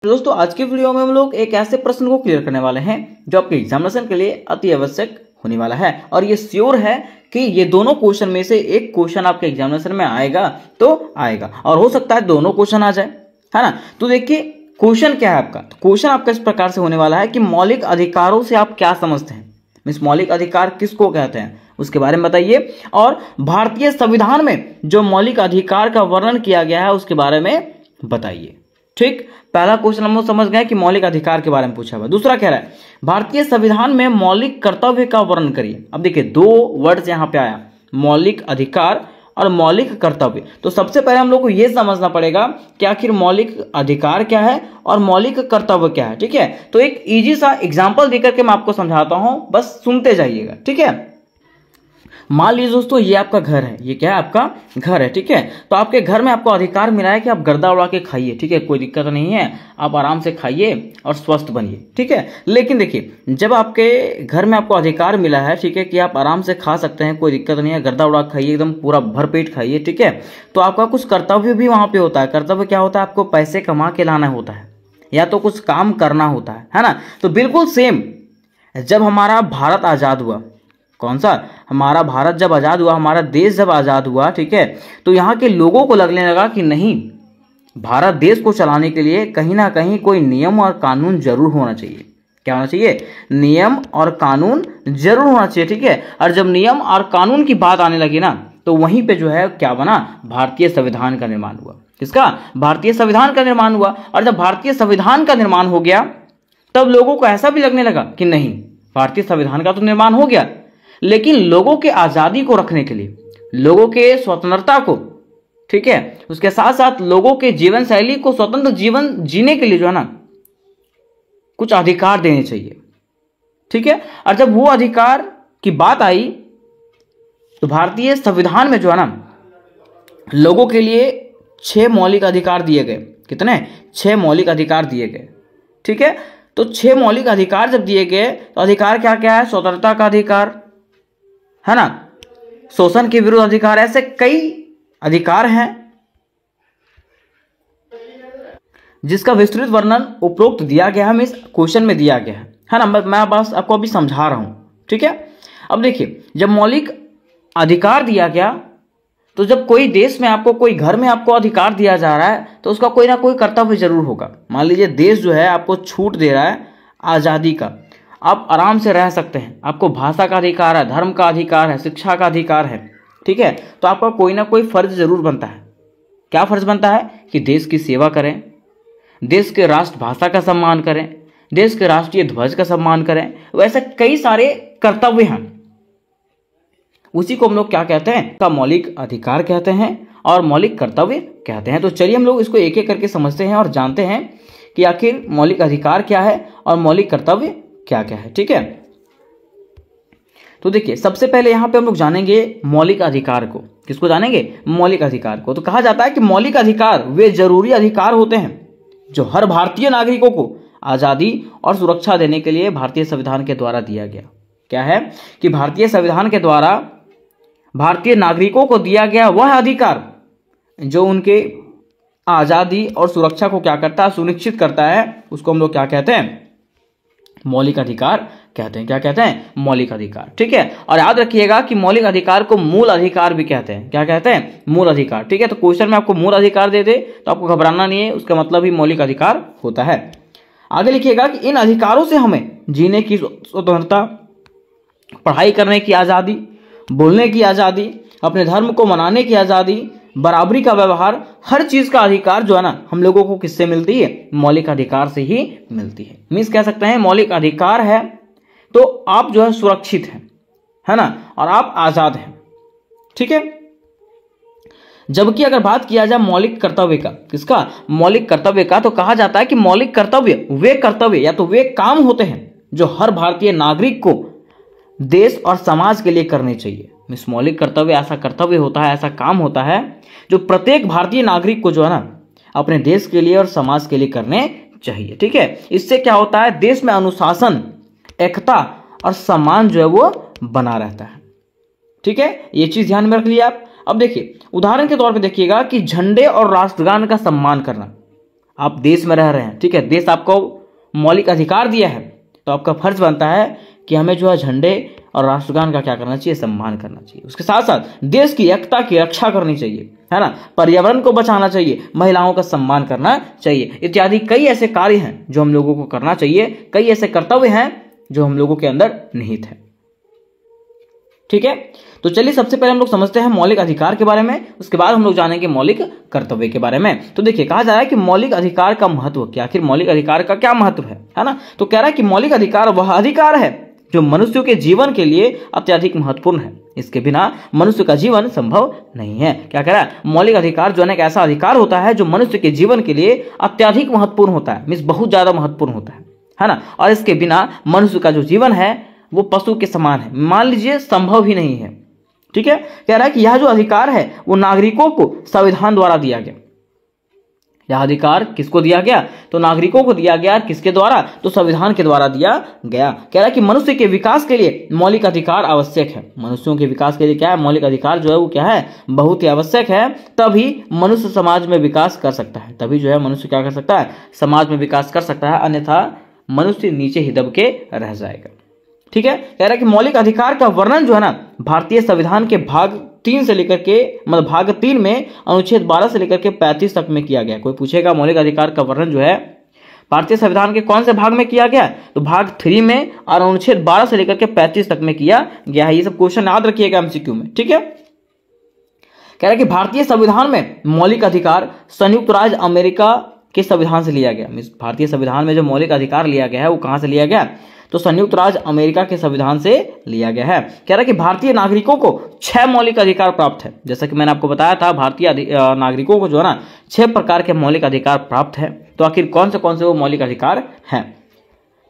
दोस्तों आज के वीडियो में हम लोग एक ऐसे प्रश्न को क्लियर करने वाले हैं जो आपके एग्जामिनेशन के लिए अति आवश्यक होने वाला है, और ये श्योर है कि ये दोनों क्वेश्चन में से एक क्वेश्चन आपके एग्जामिनेशन में आएगा तो आएगा, और हो सकता है दोनों क्वेश्चन आ जाए, है ना। तो देखिए क्वेश्चन क्या है आपका, तो क्वेश्चन आपका इस प्रकार से होने वाला है कि मौलिक अधिकारों से आप क्या समझते हैं, मीन्स मौलिक अधिकार किसको कहते हैं उसके बारे में बताइए, और भारतीय संविधान में जो मौलिक अधिकार का वर्णन किया गया है उसके बारे में बताइए, ठीक। पहला क्वेश्चन हम लोग समझ गए कि मौलिक अधिकार के बारे में पूछा हुआ। दूसरा कह रहा है भारतीय संविधान में मौलिक कर्तव्य का वर्णन करिए। अब देखिए दो वर्ड्स यहाँ पे आया, मौलिक अधिकार और मौलिक कर्तव्य। तो सबसे पहले हम लोग को यह समझना पड़ेगा कि आखिर मौलिक अधिकार क्या है और मौलिक कर्तव्य क्या है, ठीक है। तो एक इजी सा एग्जांपल देकर के मैं आपको समझाता हूं, बस सुनते जाइएगा, ठीक है। मान लीजिए दोस्तों ये आपका घर है, ये क्या है, आपका घर है, ठीक है। तो आपके घर में आपको अधिकार मिला है कि आप गर्दा उड़ा के खाइए, ठीक है, कोई दिक्कत नहीं है, आप आराम से खाइए और स्वस्थ बनिए, ठीक है। लेकिन देखिए जब आपके घर में आपको अधिकार मिला है, ठीक है, कि आप आराम से खा सकते हैं, कोई दिक्कत नहीं है, गर्दा उड़ा खाइए, एकदम पूरा भरपेट खाइए, ठीक है, तो आपका कुछ कर्तव्य भी वहां पे होता है। कर्तव्य क्या होता है, आपको पैसे कमा के लाना होता है या तो कुछ काम करना होता है ना। तो बिल्कुल सेम जब हमारा भारत आजाद हुआ, कौन सा? हमारा भारत जब आज़ाद हुआ, हमारा देश जब आज़ाद हुआ, ठीक है, तो यहाँ के लोगों को लगने लगा कि नहीं, भारत देश को चलाने के लिए कहीं ना कहीं कोई नियम और कानून जरूर होना चाहिए। क्या होना चाहिए? नियम और कानून जरूर होना चाहिए, ठीक है। और जब नियम और कानून की बात आने लगी ना, तो वहीं पे जो है क्या बना? भारतीय संविधान का निर्माण हुआ। किसका? भारतीय संविधान का निर्माण हुआ। और जब भारतीय संविधान का निर्माण हो गया, तब लोगों को ऐसा भी लगने लगा कि नहीं, भारतीय संविधान का तो निर्माण हो गया, लेकिन लोगों के आज़ादी को रखने के लिए, लोगों के स्वतंत्रता को, ठीक है, उसके साथ साथ लोगों के जीवन शैली को, स्वतंत्र जीवन जीने के लिए जो है ना, कुछ अधिकार देने चाहिए, ठीक है। और जब वो अधिकार की बात आई, तो भारतीय संविधान में जो है ना, लोगों के लिए 6 मौलिक अधिकार दिए गए। कितने? 6 मौलिक अधिकार दिए गए, ठीक है। तो 6 मौलिक अधिकार जब दिए गए, तो अधिकार क्या क्या है? स्वतंत्रता का अधिकार है ना, शोषण के विरुद्ध अधिकार, ऐसे कई अधिकार हैं जिसका विस्तृत वर्णन उपरोक्त दिया गया है, इस क्वेश्चन में दिया गया है ना। मैं बस आपको अभी समझा रहा हूं, ठीक है। अब देखिए, जब मौलिक अधिकार दिया गया, तो जब कोई देश में आपको, कोई घर में आपको अधिकार दिया जा रहा है, तो उसका कोई ना कोई कर्तव्य जरूर होगा। मान लीजिए देश जो है आपको छूट दे रहा है आज़ादी का, आप आराम से रह सकते हैं, आपको भाषा का अधिकार है, धर्म का अधिकार है, शिक्षा का अधिकार है, ठीक है, तो आपका कोई ना कोई फर्ज जरूर बनता है। क्या फर्ज बनता है? कि देश की सेवा करें, देश के राष्ट्रभाषा का सम्मान करें, देश के राष्ट्रीय ध्वज का सम्मान करें। वैसे कई सारे कर्तव्य हैं, उसी को हम लोग क्या कहते हैं? का मौलिक अधिकार कहते हैं और मौलिक कर्तव्य कहते हैं। तो चलिए हम लोग इसको एक एक करके समझते हैं और जानते हैं कि आखिर मौलिक अधिकार क्या है और मौलिक कर्तव्य क्या क्या है, ठीक है। तो देखिए, सबसे पहले यहां पे हम लोग जानेंगे मौलिक अधिकार को। किसको जानेंगे? मौलिक अधिकार को। तो कहा जाता है कि मौलिक अधिकार वे जरूरी अधिकार होते हैं जो हर भारतीय नागरिकों को आज़ादी और सुरक्षा देने के लिए भारतीय संविधान के द्वारा दिया गया। क्या है? कि भारतीय संविधान के द्वारा भारतीय नागरिकों को दिया गया वह अधिकार जो उनके आज़ादी और सुरक्षा को क्या करता है? सुनिश्चित करता है। उसको हम लोग क्या कहते हैं? मौलिक अधिकार कहते हैं। क्या कहते हैं? मौलिक अधिकार, ठीक है। और याद रखिएगा कि मौलिक अधिकार को मूल अधिकार भी कहते हैं। क्या कहते हैं? मूल अधिकार, ठीक है। तो क्वेश्चन में आपको मूल अधिकार दे दे तो आपको घबराना नहीं है, उसका मतलब ही मौलिक अधिकार होता है। आगे लिखिएगा कि इन अधिकारों से हमें जीने की स्वतंत्रता, पढ़ाई करने की आज़ादी, बोलने की आज़ादी, अपने धर्म को मनाने की आज़ादी, बराबरी का व्यवहार, हर चीज़ का अधिकार जो है ना, हम लोगों को किससे मिलती है? मौलिक अधिकार से ही मिलती है। मीन्स कह सकते हैं मौलिक अधिकार है तो आप जो है सुरक्षित हैं, है ना, और आप आज़ाद हैं, ठीक है। जबकि अगर बात किया जाए मौलिक कर्तव्य का, किसका? मौलिक कर्तव्य का, तो कहा जाता है कि मौलिक कर्तव्य वे कर्तव्य या तो वे काम होते हैं जो हर भारतीय नागरिक को देश और समाज के लिए करने चाहिए। मिस मौलिक कर्तव्य ऐसा कर्तव्य होता है, ऐसा काम होता है जो प्रत्येक भारतीय नागरिक को जो है ना, अपने देश के लिए और समाज के लिए करने चाहिए, ठीक है। इससे क्या होता है? देश में अनुशासन, एकता और सम्मान जो है वो बना रहता है, ठीक है। ये चीज ध्यान में रख लिया आप। अब देखिए, उदाहरण के तौर पे देखिएगा कि झंडे और राष्ट्रगान का सम्मान करना। आप देश में रह रहे हैं, ठीक है, देश आपको मौलिक अधिकार दिया है, तो आपका फर्ज बनता है कि हमें जो है झंडे और राष्ट्रगान का क्या करना चाहिए? सम्मान करना चाहिए। उसके साथ साथ देश की एकता की रक्षा करनी चाहिए, है ना, पर्यावरण को बचाना चाहिए, महिलाओं का सम्मान करना चाहिए, इत्यादि कई ऐसे कार्य हैं जो हम लोगों को करना चाहिए, कई ऐसे कर्तव्य हैं जो हम लोगों के अंदर निहित है, ठीक है। तो चलिए सबसे पहले हम लोग समझते हैं मौलिक अधिकार के बारे में, उसके बाद हम लोग जानेंगे मौलिक कर्तव्य के बारे में। तो देखिए, कहा जा रहा है कि मौलिक अधिकार का महत्व क्या, आखिर मौलिक अधिकार का क्या महत्व है ना। तो कह रहा है कि मौलिक अधिकार वह अधिकार है जो मनुष्यों के जीवन के लिए अत्यधिक महत्वपूर्ण है, इसके बिना मनुष्य का जीवन संभव नहीं है। क्या कह रहा है? मौलिक अधिकार जो है एक ऐसा अधिकार होता है जो मनुष्य के जीवन के लिए अत्यधिक महत्वपूर्ण होता है, मीन्स बहुत ज्यादा महत्वपूर्ण होता है ना, और इसके बिना मनुष्य का जो जीवन है वो पशु के समान है, मान लीजिए संभव ही नहीं है, ठीक है। कह रहा है कि यह जो अधिकार है वो नागरिकों को संविधान द्वारा दिया गया। यह अधिकार किसको दिया गया? तो नागरिकों को दिया गया। किसके द्वारा? तो संविधान के द्वारा दिया गया। कह रहा है कि मनुष्य के विकास के लिए मौलिक अधिकार आवश्यक है। मनुष्यों के विकास के लिए क्या है? मौलिक अधिकार जो है वो क्या है? बहुत ही आवश्यक है। तभी मनुष्य समाज में विकास कर सकता है, तभी जो है मनुष्य क्या कर सकता है? समाज में विकास कर सकता है, अन्यथा मनुष्य नीचे ही दब के रह जाएगा, ठीक है। कह रहा है कि मौलिक अधिकार का वर्णन जो है ना भारतीय संविधान के भाग 3 से लेकर के मतलब भाग 3 में अनुच्छेद 12 से लेकर के 35 तक में किया गया। कोई पूछेगा मौलिक अधिकार का वर्णन जो है भारतीय संविधान के कौन से भाग में किया गया, तो भाग 3 में और अनुच्छेद 12 से लेकर के 35 तक में किया गया है। ये सब क्वेश्चन याद रखिएगा एमसीक्यू में, ठीक है। कह रहा है कि भारतीय संविधान में मौलिक अधिकार संयुक्त राज्य अमेरिका के संविधान से लिया गया। भारतीय संविधान में जो मौलिक अधिकार लिया गया है वो कहां से लिया गया, तो संयुक्त राज्य अमेरिका के संविधान से लिया गया है। कह रहा है कि भारतीय नागरिकों को 6 मौलिक अधिकार प्राप्त है। जैसा कि मैंने आपको बताया था भारतीय नागरिकों को जो है ना 6 प्रकार के मौलिक अधिकार प्राप्त है। तो आखिर कौन से वो मौलिक अधिकार हैं,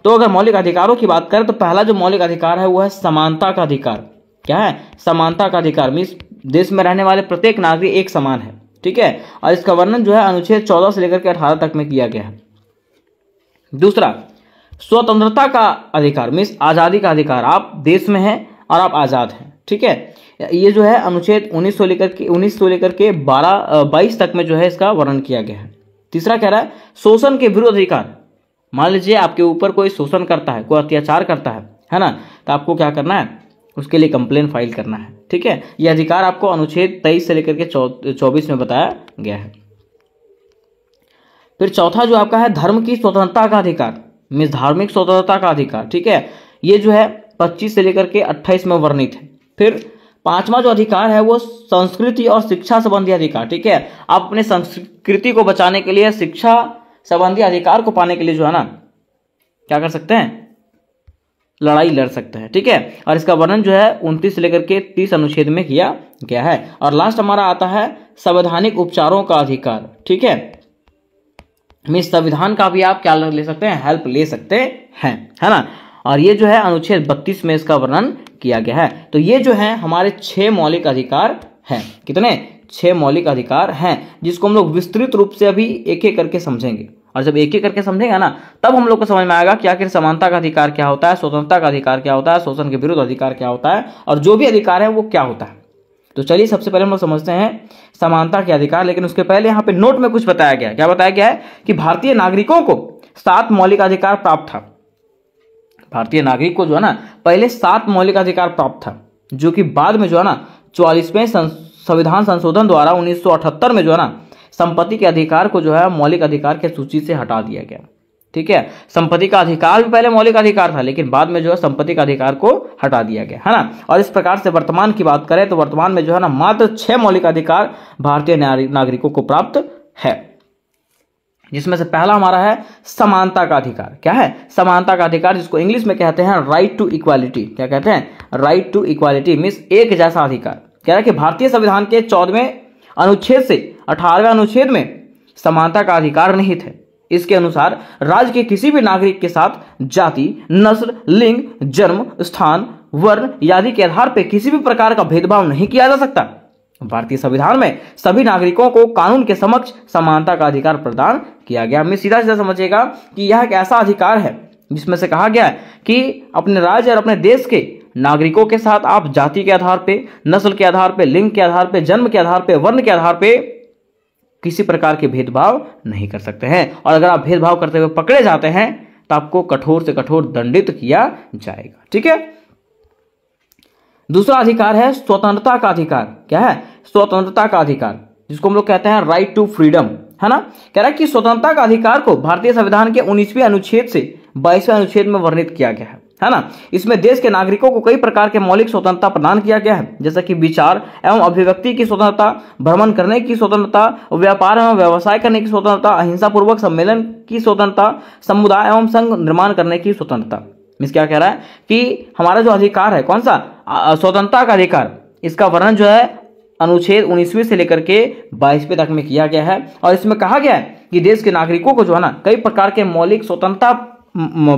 तो अगर मौलिक अधिकारों की बात करें तो पहला जो मौलिक अधिकार है वो है समानता का अधिकार। क्या है, समानता का अधिकार मीन्स देश में रहने वाले प्रत्येक नागरिक एक समान है, ठीक है। और इसका वर्णन जो है अनुच्छेद 14 से लेकर के 18 तक में किया गया है। दूसरा स्वतंत्रता का अधिकार मीन्स आज़ादी का अधिकार, आप देश में हैं और आप आज़ाद हैं, ठीक है। ये जो है अनुच्छेद 19 से लेकर के 22 तक में जो है इसका वर्णन किया गया है। तीसरा कह रहा है शोषण के विरुद्ध अधिकार। मान लीजिए आपके ऊपर कोई शोषण करता है, कोई अत्याचार करता है ना, तो आपको क्या करना है, उसके लिए कंप्लेन फाइल करना है, ठीक है। यह अधिकार आपको अनुच्छेद 23 से लेकर के 24 में बताया गया है। फिर चौथा जो आपका है धर्म की स्वतंत्रता का अधिकार मीन्स धार्मिक स्वतंत्रता का अधिकार, ठीक है। ये जो है 25 से लेकर के 28 में वर्णित है। फिर पांचवा जो अधिकार है वो संस्कृति और शिक्षा संबंधी अधिकार, ठीक है। आप अपने संस्कृति को बचाने के लिए, शिक्षा संबंधी अधिकार को पाने के लिए जो है ना क्या कर सकते हैं, लड़ाई लड़ सकते हैं, ठीक है। और इसका वर्णन जो है 29 से लेकर के 30 अनुच्छेद में किया गया है। और लास्ट हमारा आता है संवैधानिक उपचारों का अधिकार, ठीक है। मीन्स संविधान का भी आप क्या ले सकते हैं, हेल्प ले सकते हैं, है ना। और ये जो है अनुच्छेद 32 में इसका वर्णन किया गया है। तो ये जो है हमारे 6 मौलिक अधिकार हैं। कितने, 6 मौलिक अधिकार हैं, जिसको हम लोग विस्तृत रूप से अभी एक एक करके समझेंगे। और जब एक एक करके समझेंगे ना तब हम लोग को समझ में आएगा कि आखिर समानता का अधिकार क्या होता है, स्वतंत्रता का अधिकार क्या होता है, शोषण के विरुद्ध अधिकार क्या होता है, और जो भी अधिकार है वो क्या होता है। तो चलिए सबसे पहले हम लोग समझते हैं समानता के अधिकार। लेकिन उसके पहले यहाँ पे नोट में कुछ बताया गया है। क्या बताया गया है कि भारतीय नागरिकों को 7 मौलिक अधिकार प्राप्त था। भारतीय नागरिक को जो है ना पहले 7 मौलिक अधिकार प्राप्त था, जो कि बाद में जो है ना 44वें संविधान संशोधन द्वारा 1978 में जो है ना संपत्ति के अधिकार को जो है मौलिक अधिकार के सूची से हटा दिया गया, ठीक है। संपत्ति का अधिकार भी पहले मौलिक अधिकार था, लेकिन बाद में जो है संपत्ति का अधिकार को हटा दिया गया, है ना। और इस प्रकार से वर्तमान की बात करें तो वर्तमान में जो है ना मात्र 6 मौलिक अधिकार भारतीय नागरिकों को प्राप्त है, जिसमें से पहला हमारा है समानता का अधिकार। क्या है, समानता का अधिकार, जिसको इंग्लिश में कहते हैं राइट टू इक्वालिटी। क्या कहते हैं, राइट टू इक्वालिटी मीन्स एक जैसा अधिकार। कह रहा है कि भारतीय संविधान के 14वें अनुच्छेद से 18वें अनुच्छेद में समानता का अधिकार निहित है। इसके अनुसार राज्य के किसी भी नागरिक के साथ जाति, नस्ल, लिंग, जन्म स्थान, वर्ण आदि के आधार पर किसी भी प्रकार का भेदभाव नहीं किया जा सकता। भारतीय संविधान में सभी नागरिकों को कानून के समक्ष समानता का अधिकार प्रदान किया गया। हमें सीधा सीधा समझिएगा कि यह एक ऐसा अधिकार है जिसमें से कहा गया है कि अपने राज्य और अपने देश के नागरिकों के साथ आप जाति के आधार पे, नस्ल के आधार पे, लिंग के आधार पे, जन्म के आधार पे, वर्ण के आधार पे किसी प्रकार के भेदभाव नहीं कर सकते हैं। और अगर आप भेदभाव करते हुए पकड़े जाते हैं तो आपको कठोर से कठोर दंडित किया जाएगा, ठीक है। दूसरा अधिकार है स्वतंत्रता का अधिकार। क्या है, स्वतंत्रता का अधिकार, जिसको हम लोग कहते हैं राइट टू फ्रीडम, है ना। कह रहा है कि स्वतंत्रता का अधिकार को भारतीय संविधान के 19वें अनुच्छेद से 22वें अनुच्छेद में वर्णित किया गया है ना। इसमें देश के नागरिकों को कई प्रकार के मौलिक स्वतंत्रता प्रदान किया गया है, जैसा कि विचार एवं अभिव्यक्ति की स्वतंत्रता, भ्रमण करने की स्वतंत्रता, व्यापार एवं व्यवसाय करने की स्वतंत्रता, अहिंसा पूर्वक सम्मेलन की स्वतंत्रता, समुदाय एवं संघ निर्माण करने की स्वतंत्रता। मीन्स क्या कह रहा है कि हमारा जो अधिकार है, कौन सा, स्वतंत्रता का अधिकार, इसका वर्णन जो है अनुच्छेद 19वें से लेकर के 22वें तक में किया गया है। और इसमें कहा गया है कि देश के नागरिकों को जो है ना कई प्रकार के मौलिक स्वतंत्रता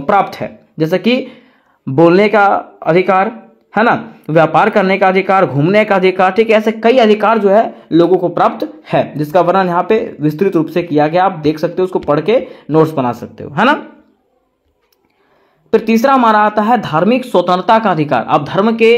प्राप्त है, जैसे कि बोलने का अधिकार, है ना, व्यापार करने का अधिकार, घूमने का अधिकार, ठीक है। ऐसे कई अधिकार जो है लोगों को प्राप्त है, जिसका वर्णन यहाँ पे विस्तृत रूप से किया गया। आप देख सकते हो, उसको पढ़ के नोट्स बना सकते हो, है ना। फिर तीसरा हमारा आता है धार्मिक स्वतंत्रता का अधिकार। आप धर्म के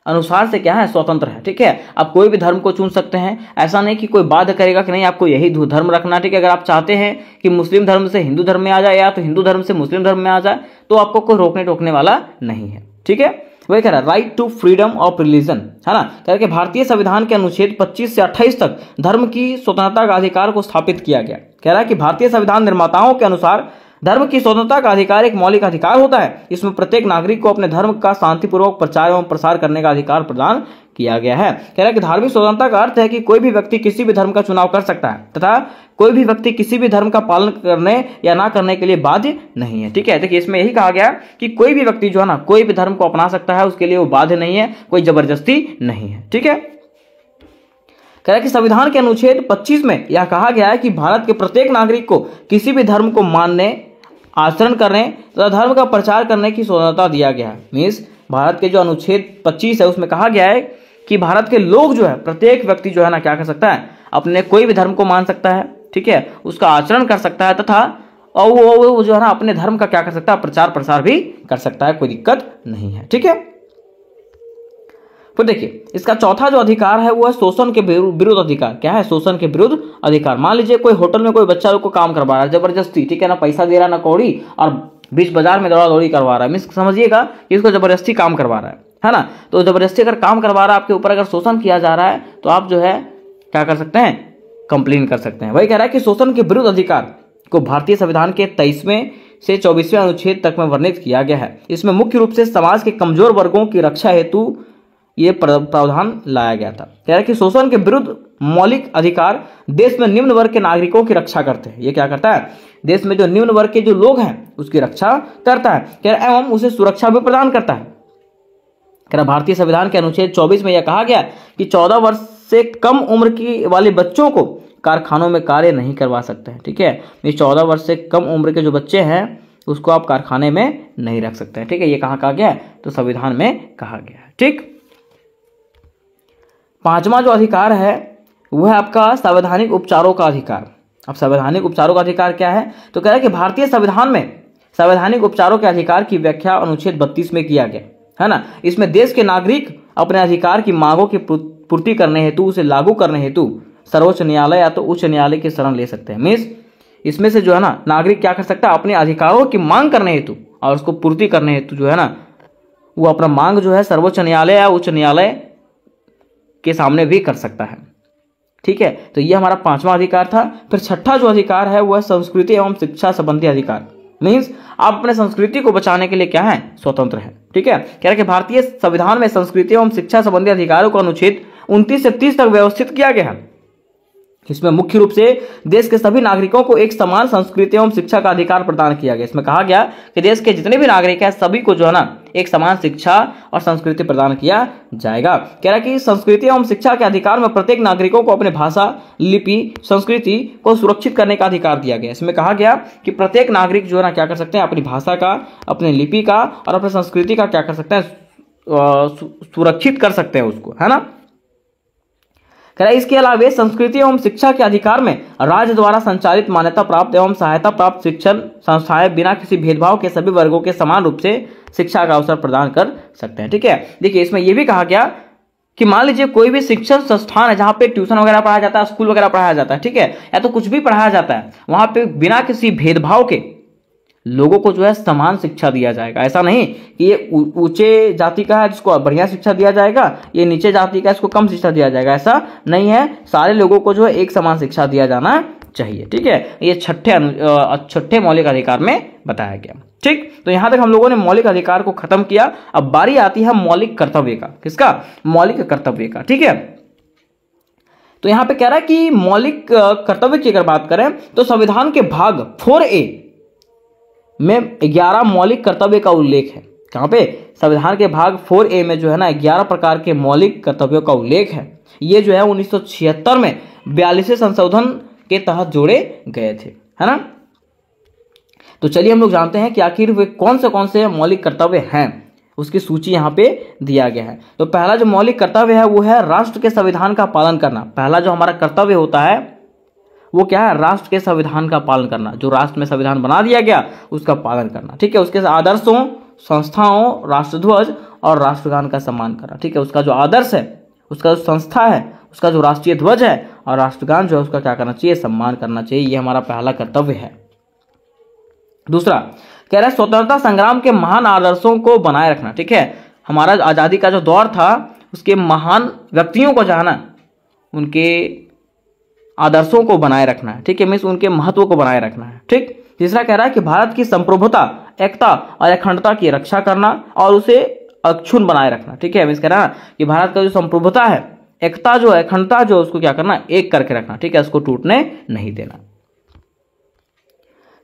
अनुसार से क्या है, स्वतंत्र है, ठीक है। आप कोई भी धर्म को चुन सकते हैं, ऐसा नहीं कि कोई बाध्य करेगा कि नहीं आपको यही धर्म रखना, ठीक है। अगर आप चाहते हैं कि मुस्लिम धर्म से हिंदू धर्म में आ जाए या तो हिंदू धर्म से मुस्लिम धर्म में आ जाए तो आपको कोई रोकने टोकने वाला नहीं है, ठीक है, वही कह रहा है right to freedom of religion, है ना। कह रहा कि भारतीय संविधान के अनुच्छेद 25 से 28 तक धर्म की स्वतंत्रता का अधिकार को स्थापित किया गया। कह रहा है कि भारतीय संविधान निर्माताओं के अनुसार धर्म की स्वतंत्रता का अधिकार एक मौलिक अधिकार होता है। इसमें प्रत्येक नागरिक को अपने धर्म का शांतिपूर्वक प्रचार एवं प्रसार करने का अधिकार प्रदान किया गया है। कह रहा है कि धार्मिक स्वतंत्रता का अर्थ है कि कोई भी व्यक्ति किसी भी धर्म का चुनाव कर सकता है तथा कोई भी व्यक्ति किसी भी धर्म का पालन करने या ना करने के लिए बाध्य नहीं है। ठीक है, देखिए इसमें यही कहा गया कि कोई भी व्यक्ति जो है ना कोई भी धर्म को अपना सकता है, उसके लिए वो बाध्य नहीं है, कोई जबरदस्ती नहीं है। ठीक है, कह रहा है कि संविधान के अनुच्छेद 25 में यह कहा गया है कि भारत के प्रत्येक नागरिक को किसी भी धर्म को मानने, आचरण करने तथा धर्म का प्रचार करने की स्वतंत्रता दिया गया है। मीन्स भारत के जो अनुच्छेद 25 है उसमें कहा गया है कि भारत के लोग जो है, प्रत्येक व्यक्ति जो है ना क्या कर सकता है, अपने कोई भी धर्म को मान सकता है, ठीक है, उसका आचरण कर सकता है तथा और वो जो है ना अपने धर्म का क्या कर सकता है, प्रचार प्रसार भी कर सकता है, कोई दिक्कत नहीं है। ठीक है, फिर देखिए इसका चौथा जो अधिकार है वो है शोषण के विरुद्ध अधिकार। क्या है? शोषण के विरुद्ध अधिकार। मान लीजिए कोई होटल में कोई बच्चा को काम करवा रहा है जबरदस्ती, ठीक है ना, पैसा दे रहा ना कौड़ी, और बीच बाजार में दौड़ा दौड़ी करवा रहा है, मीन्स समझिएगा कि इसको जबरदस्ती काम करवा रहा है ना। तो जबरदस्ती अगर काम करवा रहा है, आपके ऊपर अगर शोषण किया जा रहा है तो आप जो है क्या कर सकते हैं, कंप्लेन कर सकते हैं। वही कह रहा है कि शोषण के विरुद्ध अधिकार को भारतीय संविधान के 23वें से 24वें अनुच्छेद तक में वर्णित किया गया है। इसमें मुख्य रूप से समाज के कमजोर वर्गों की रक्षा हेतु ये प्रावधान लाया गया था। कह रहा है कि शोषण के विरुद्ध मौलिक अधिकार देश में निम्न वर्ग के नागरिकों की रक्षा करते हैं। ये क्या करता है? देश में जो निम्न वर्ग के जो लोग हैं उसकी रक्षा करता है, कह रहा है, एवं उसे सुरक्षा भी प्रदान करता है। कह रहा भारतीय संविधान के अनुच्छेद 24 में यह कहा गया कि 14 वर्ष से कम उम्र की वाले बच्चों को कारखानों में कार्य नहीं करवा सकते हैं। ठीक है, ये 14 वर्ष से कम उम्र के जो बच्चे हैं उसको आप कारखाने में नहीं रख सकते हैं। ठीक है, ये कहाँ कहा गया है? तो संविधान में कहा गया है। ठीक, पांचवा जो अधिकार है वह है आपका संवैधानिक उपचारों का अधिकार। अब संवैधानिक उपचारों का अधिकार क्या है? तो कह रहा है कि भारतीय संविधान में संवैधानिक उपचारों के अधिकार की व्याख्या अनुच्छेद 32 में किया गया है ना। इसमें देश के नागरिक अपने अधिकार की मांगों की पूर्ति करने हेतु, उसे लागू करने हेतु सर्वोच्च न्यायालय या तो उच्च न्यायालय की शरण ले सकते हैं। मीन्स इसमें से जो है ना नागरिक क्या कर सकता है, अपने अधिकारों की मांग करने हेतु और उसको पूर्ति करने हेतु जो है ना वो अपना मांग जो है सर्वोच्च न्यायालय या उच्च न्यायालय के सामने भी कर सकता है। ठीक है, तो ये हमारा पांचवा अधिकार था। फिर छठा जो अधिकार है वह संस्कृति एवं शिक्षा संबंधी अधिकार। मीन्स आप अपने संस्कृति को बचाने के लिए क्या है, स्वतंत्र है। ठीक है, कह रहा कि भारतीय संविधान में संस्कृति एवं शिक्षा संबंधी अधिकारों को अनुच्छेद 29 से 30 तक व्यवस्थित किया गया है। इसमें मुख्य रूप से देश के सभी नागरिकों को एक समान संस्कृति एवं शिक्षा का अधिकार प्रदान किया गया। इसमें कहा गया कि देश के जितने भी नागरिक हैं सभी को जो है ना एक समान शिक्षा और संस्कृति प्रदान किया जाएगा। कह रहा है कि संस्कृति एवं शिक्षा के अधिकार में प्रत्येक नागरिकों को अपने भाषा, लिपि, संस्कृति को सुरक्षित करने का अधिकार दिया गया। इसमें कहा गया कि प्रत्येक नागरिक जो है ना क्या कर सकते हैं, अपनी भाषा का, अपनी लिपि का और अपनी संस्कृति का क्या कर सकते हैं, सुरक्षित कर सकते हैं उसको, है ना। कह रहा है इसके अलावा संस्कृति एवं शिक्षा के अधिकार में राज्य द्वारा संचालित मान्यता प्राप्त एवं सहायता प्राप्त शिक्षण संस्थाएं बिना किसी भेदभाव के सभी वर्गों के समान रूप से शिक्षा का अवसर प्रदान कर सकते हैं। ठीक है, देखिए इसमें यह भी कहा गया कि मान लीजिए कोई भी शिक्षण संस्थान है जहां पे ट्यूशन वगैरह पढ़ाया जाता है, स्कूल वगैरह पढ़ाया जाता है, ठीक है, या तो कुछ भी पढ़ाया जाता है, वहां पे बिना किसी भेदभाव के लोगों को जो है समान शिक्षा दिया जाएगा। ऐसा नहीं कि ये ऊंचे जाति का है जिसको बढ़िया शिक्षा दिया जाएगा, ये नीचे जाति का है इसको कम शिक्षा दिया जाएगा, ऐसा नहीं है। सारे लोगों को जो है एक समान शिक्षा दिया जाना चाहिए। ठीक है, ये छठे मौलिक अधिकार में बताया गया। ठीक, तो यहां तक हम लोगों ने मौलिक अधिकार को खत्म किया। अब बारी आती है मौलिक कर्तव्य का। किसका? मौलिक कर्तव्य का। ठीक है, तो यहां पे कह रहा है कि मौलिक कर्तव्य की अगर बात करें तो संविधान के भाग 4A में 11 मौलिक कर्तव्य का उल्लेख है। कहां पे? संविधान के भाग 4A में जो है ना 11 प्रकार के मौलिक कर्तव्यों का उल्लेख है। ये जो है 1976 में 42वें संशोधन के तहत जोड़े गए थे, है ना। तो चलिए हम लोग जानते हैं कि आखिर वे कौन से मौलिक कर्तव्य हैं, उसकी सूची यहाँ पे दिया गया है। तो पहला जो मौलिक कर्तव्य है वो है राष्ट्र के संविधान का पालन करना। पहला जो हमारा कर्तव्य होता है वो क्या है? राष्ट्र के संविधान का पालन करना। जो राष्ट्र में संविधान बना दिया गया उसका पालन करना। ठीक है, उसके आदर्शों, संस्थाओं, राष्ट्रध्वज और राष्ट्रगान का सम्मान करना। ठीक है, उसका जो आदर्श है, उसका जो संस्था है, उसका जो राष्ट्रीय ध्वज है और राष्ट्रगान जो है उसका क्या करना चाहिए? सम्मान करना चाहिए। ये हमारा पहला कर्तव्य है। दूसरा, कह रहा है स्वतंत्रता संग्राम के महान आदर्शों को बनाए रखना। ठीक है, हमारा आज़ादी का जो दौर था उसके महान व्यक्तियों को जाना, उनके आदर्शों को बनाए रखना है। ठीक है, मीन्स उनके महत्व को बनाए रखना है। ठीक, तीसरा कह रहा है कि भारत की संप्रभुता, एकता और अखंडता की रक्षा करना और उसे अक्षुण्ण बनाए रखना। ठीक है, मीन्स कह रहा है कि भारत का जो संप्रभुता है, एकता जो है, अखंडता जो, उसको क्या करना, एक करके रखना। ठीक है, उसको टूटने नहीं देना।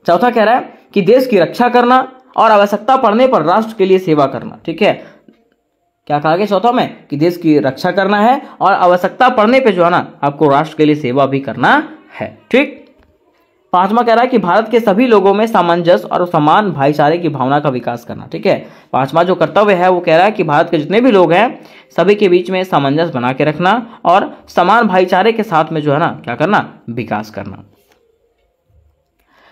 चौथा कह रहा है कि देश की रक्षा करना और आवश्यकता पड़ने पर राष्ट्र के लिए सेवा करना। ठीक है, क्या कहा गया चौथा में, कि देश की रक्षा करना है और आवश्यकता पड़ने पे जो है ना आपको राष्ट्र के लिए सेवा भी करना है। ठीक, पांचवा कह रहा है कि भारत के सभी लोगों में सामंजस्य और समान भाईचारे की भावना का विकास करना। ठीक है, पांचवा जो कर्तव्य है वो कह रहा है कि भारत के जितने भी लोग हैं सभी के बीच में सामंजस्य बना के रखना और समान भाईचारे के साथ में जो है ना क्या करना, विकास करना।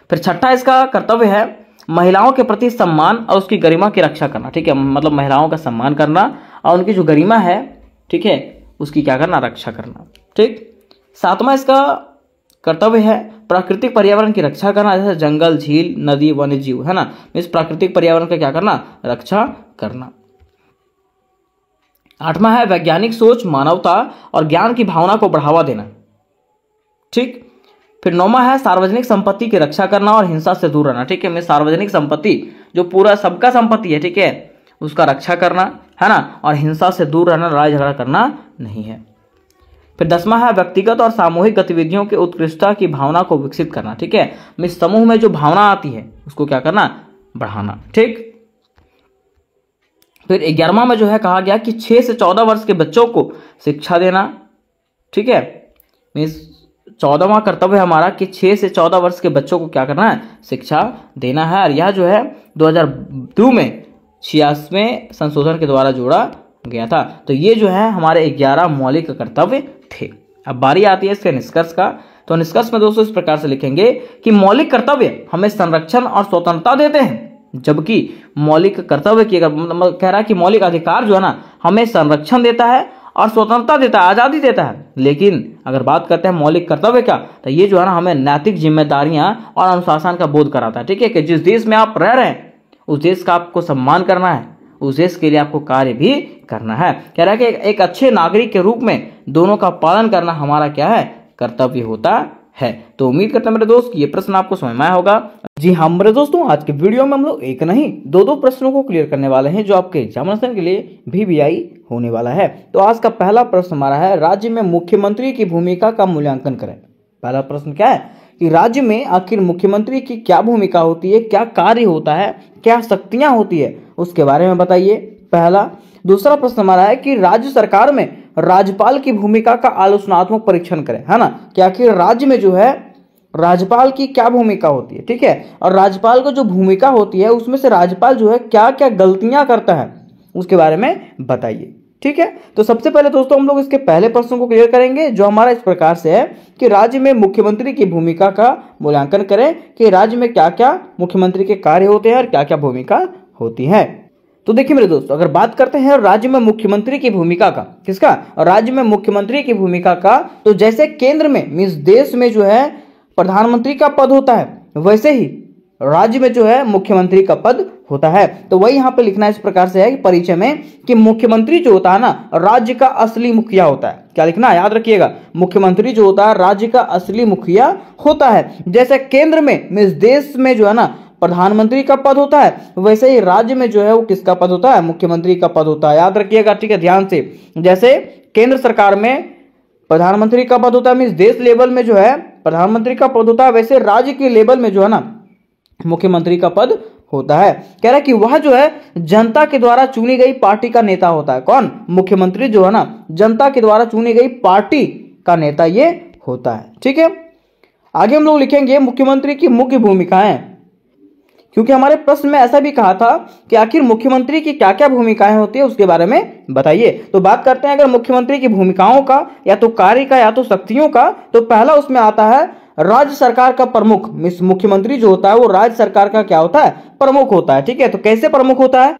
फिर छठा इसका कर्तव्य है महिलाओं के प्रति सम्मान और उसकी गरिमा की रक्षा करना। ठीक है, मतलब महिलाओं का सम्मान करना और उनकी जो गरिमा है, ठीक है, उसकी क्या करना, रक्षा करना। ठीक, सातवां इसका कर्तव्य है प्राकृतिक पर्यावरण की रक्षा करना, जैसे जंगल, झील, नदी, वन्य जीव, है ना, इस प्राकृतिक पर्यावरण का क्या करना, रक्षा करना। आठवां है वैज्ञानिक सोच, मानवता और ज्ञान की भावना को बढ़ावा देना। ठीक, फिर नौवां है सार्वजनिक संपत्ति की रक्षा करना और हिंसा से दूर रहना। ठीक है, मैं सार्वजनिक संपत्ति जो पूरा सबका संपत्ति है, ठीक है, उसका रक्षा करना, है ना, और हिंसा से दूर रहना, लड़ाई झगड़ा करना नहीं है। फिर 10वां है व्यक्तिगत और सामूहिक गतिविधियों की उत्कृष्टता की भावना को विकसित करना। ठीक है, मैं समूह में जो भावना आती है उसको क्या करना, बढ़ाना। ठीक, फिर 11वां में जो है कहा गया कि 6 से 14 वर्ष के बच्चों को शिक्षा देना। ठीक है, मीन्स 14वां कर्तव्य हमारा कि 6 से 14 वर्ष के बच्चों को क्या करना है, शिक्षा देना है। और यह जो है 2002 में 86वें संशोधन के द्वारा जोड़ा गया था। तो ये जो है हमारे 11 मौलिक कर्तव्य थे। अब बारी आती है इसके निष्कर्ष का। तो निष्कर्ष में दोस्तों इस प्रकार से लिखेंगे कि मौलिक कर्तव्य हमें संरक्षण और स्वतंत्रता देते हैं, जबकि मौलिक कर्तव्य की अगर कह रहा है कि मौलिक अधिकार जो है ना हमें संरक्षण देता है और स्वतंत्रता देता है, आज़ादी देता है। लेकिन अगर बात करते हैं मौलिक कर्तव्य का, तो ये जो है ना हमें नैतिक जिम्मेदारियां और अनुशासन का बोध कराता है। ठीक है, कि जिस देश में आप रह रहे हैं उस देश का आपको सम्मान करना है, उस देश के लिए आपको कार्य भी करना है। कह रहा है कि एक अच्छे नागरिक के रूप में दोनों का पालन करना हमारा क्या है, कर्तव्य होता है। तो उम्मीद करते हैं मेरे दोस्त कि ये प्रश्न आपको समझ में आया होगा। जी हाँ मेरे दोस्तों, आज के वीडियो में हम लोग एक नहीं दो प्रश्नों को क्लियर करने वाले हैं जो आपके एग्जामिनेशन के लिए VVI होने वाला है। तो आज का पहला प्रश्न हमारा है, राज्य में मुख्यमंत्री की भूमिका का मूल्यांकन करें। पहला प्रश्न क्या है कि राज्य में आखिर मुख्यमंत्री की क्या भूमिका होती है, क्या कार्य होता है, क्या शक्तियां होती है, उसके बारे में बताइए, पहला। दूसरा प्रश्न हमारा है कि राज्य सरकार में राज्यपाल की भूमिका का आलोचनात्मक परीक्षण करें, है ना, कि आखिर राज्य में जो है राज्यपाल की क्या भूमिका होती है। ठीक है, और राज्यपाल को जो भूमिका होती है उसमें से राज्यपाल जो है क्या क्या गलतियां करता है उसके बारे में बताइए। ठीक है, तो सबसे पहले दोस्तों हम लोग इसके पहले प्रश्न को क्लियर करेंगे जो हमारा इस प्रकार से है कि राज्य में मुख्यमंत्री की भूमिका का मूल्यांकन करें कि राज्य में क्या क्या मुख्यमंत्री के कार्य होते हैं और क्या क्या भूमिका होती है। तो देखिए मेरे दोस्तों, अगर बात करते हैं राज्य में मुख्यमंत्री की भूमिका का, किसका, राज्य में मुख्यमंत्री की भूमिका का, तो जैसे केंद्र में मींस देश में जो है प्रधानमंत्री का पद होता है, वैसे ही राज्य में जो है मुख्यमंत्री का पद होता है। तो वही यहाँ पे लिखना इस प्रकार से है कि परिचय में कि मुख्यमंत्री जो होता है ना राज्य का असली मुखिया होता है। क्या लिखना है, याद रखिएगा, मुख्यमंत्री जो होता है राज्य का असली मुखिया होता है। जैसे केंद्र में मींस देश में जो है ना प्रधानमंत्री का पद होता है, वैसे ही राज्य में जो है वो किसका पद होता है, मुख्यमंत्री का पद होता है। याद रखिएगा, ठीक है, ध्यान से। जैसे केंद्र सरकार में प्रधानमंत्री का पद होता है, मींस देश लेवल में जो है प्रधानमंत्री का पद होता है, वैसे राज्य के लेवल में जो है ना मुख्यमंत्री का पद होता है। कह रहा है कि वह जो है जनता के द्वारा चुनी गई पार्टी का नेता होता है। कौन, मुख्यमंत्री जो है ना जनता के द्वारा चुनी गई पार्टी का नेता ये होता है। ठीक है, आगे हम लोग लिखेंगे मुख्यमंत्री की मुख्य भूमिकाएं, क्योंकि हमारे प्रश्न में ऐसा भी कहा था कि आखिर मुख्यमंत्री की क्या क्या भूमिकाएं होती है उसके बारे में बताइए। तो बात करते हैं अगर मुख्यमंत्री की भूमिकाओं का, या तो कार्य का या तो शक्तियों का, तो पहला उसमें आता है राज्य सरकार का प्रमुख। मुख्यमंत्री जो होता है वो राज्य सरकार का क्या होता है, प्रमुख होता है। ठीक है, तो कैसे प्रमुख होता है,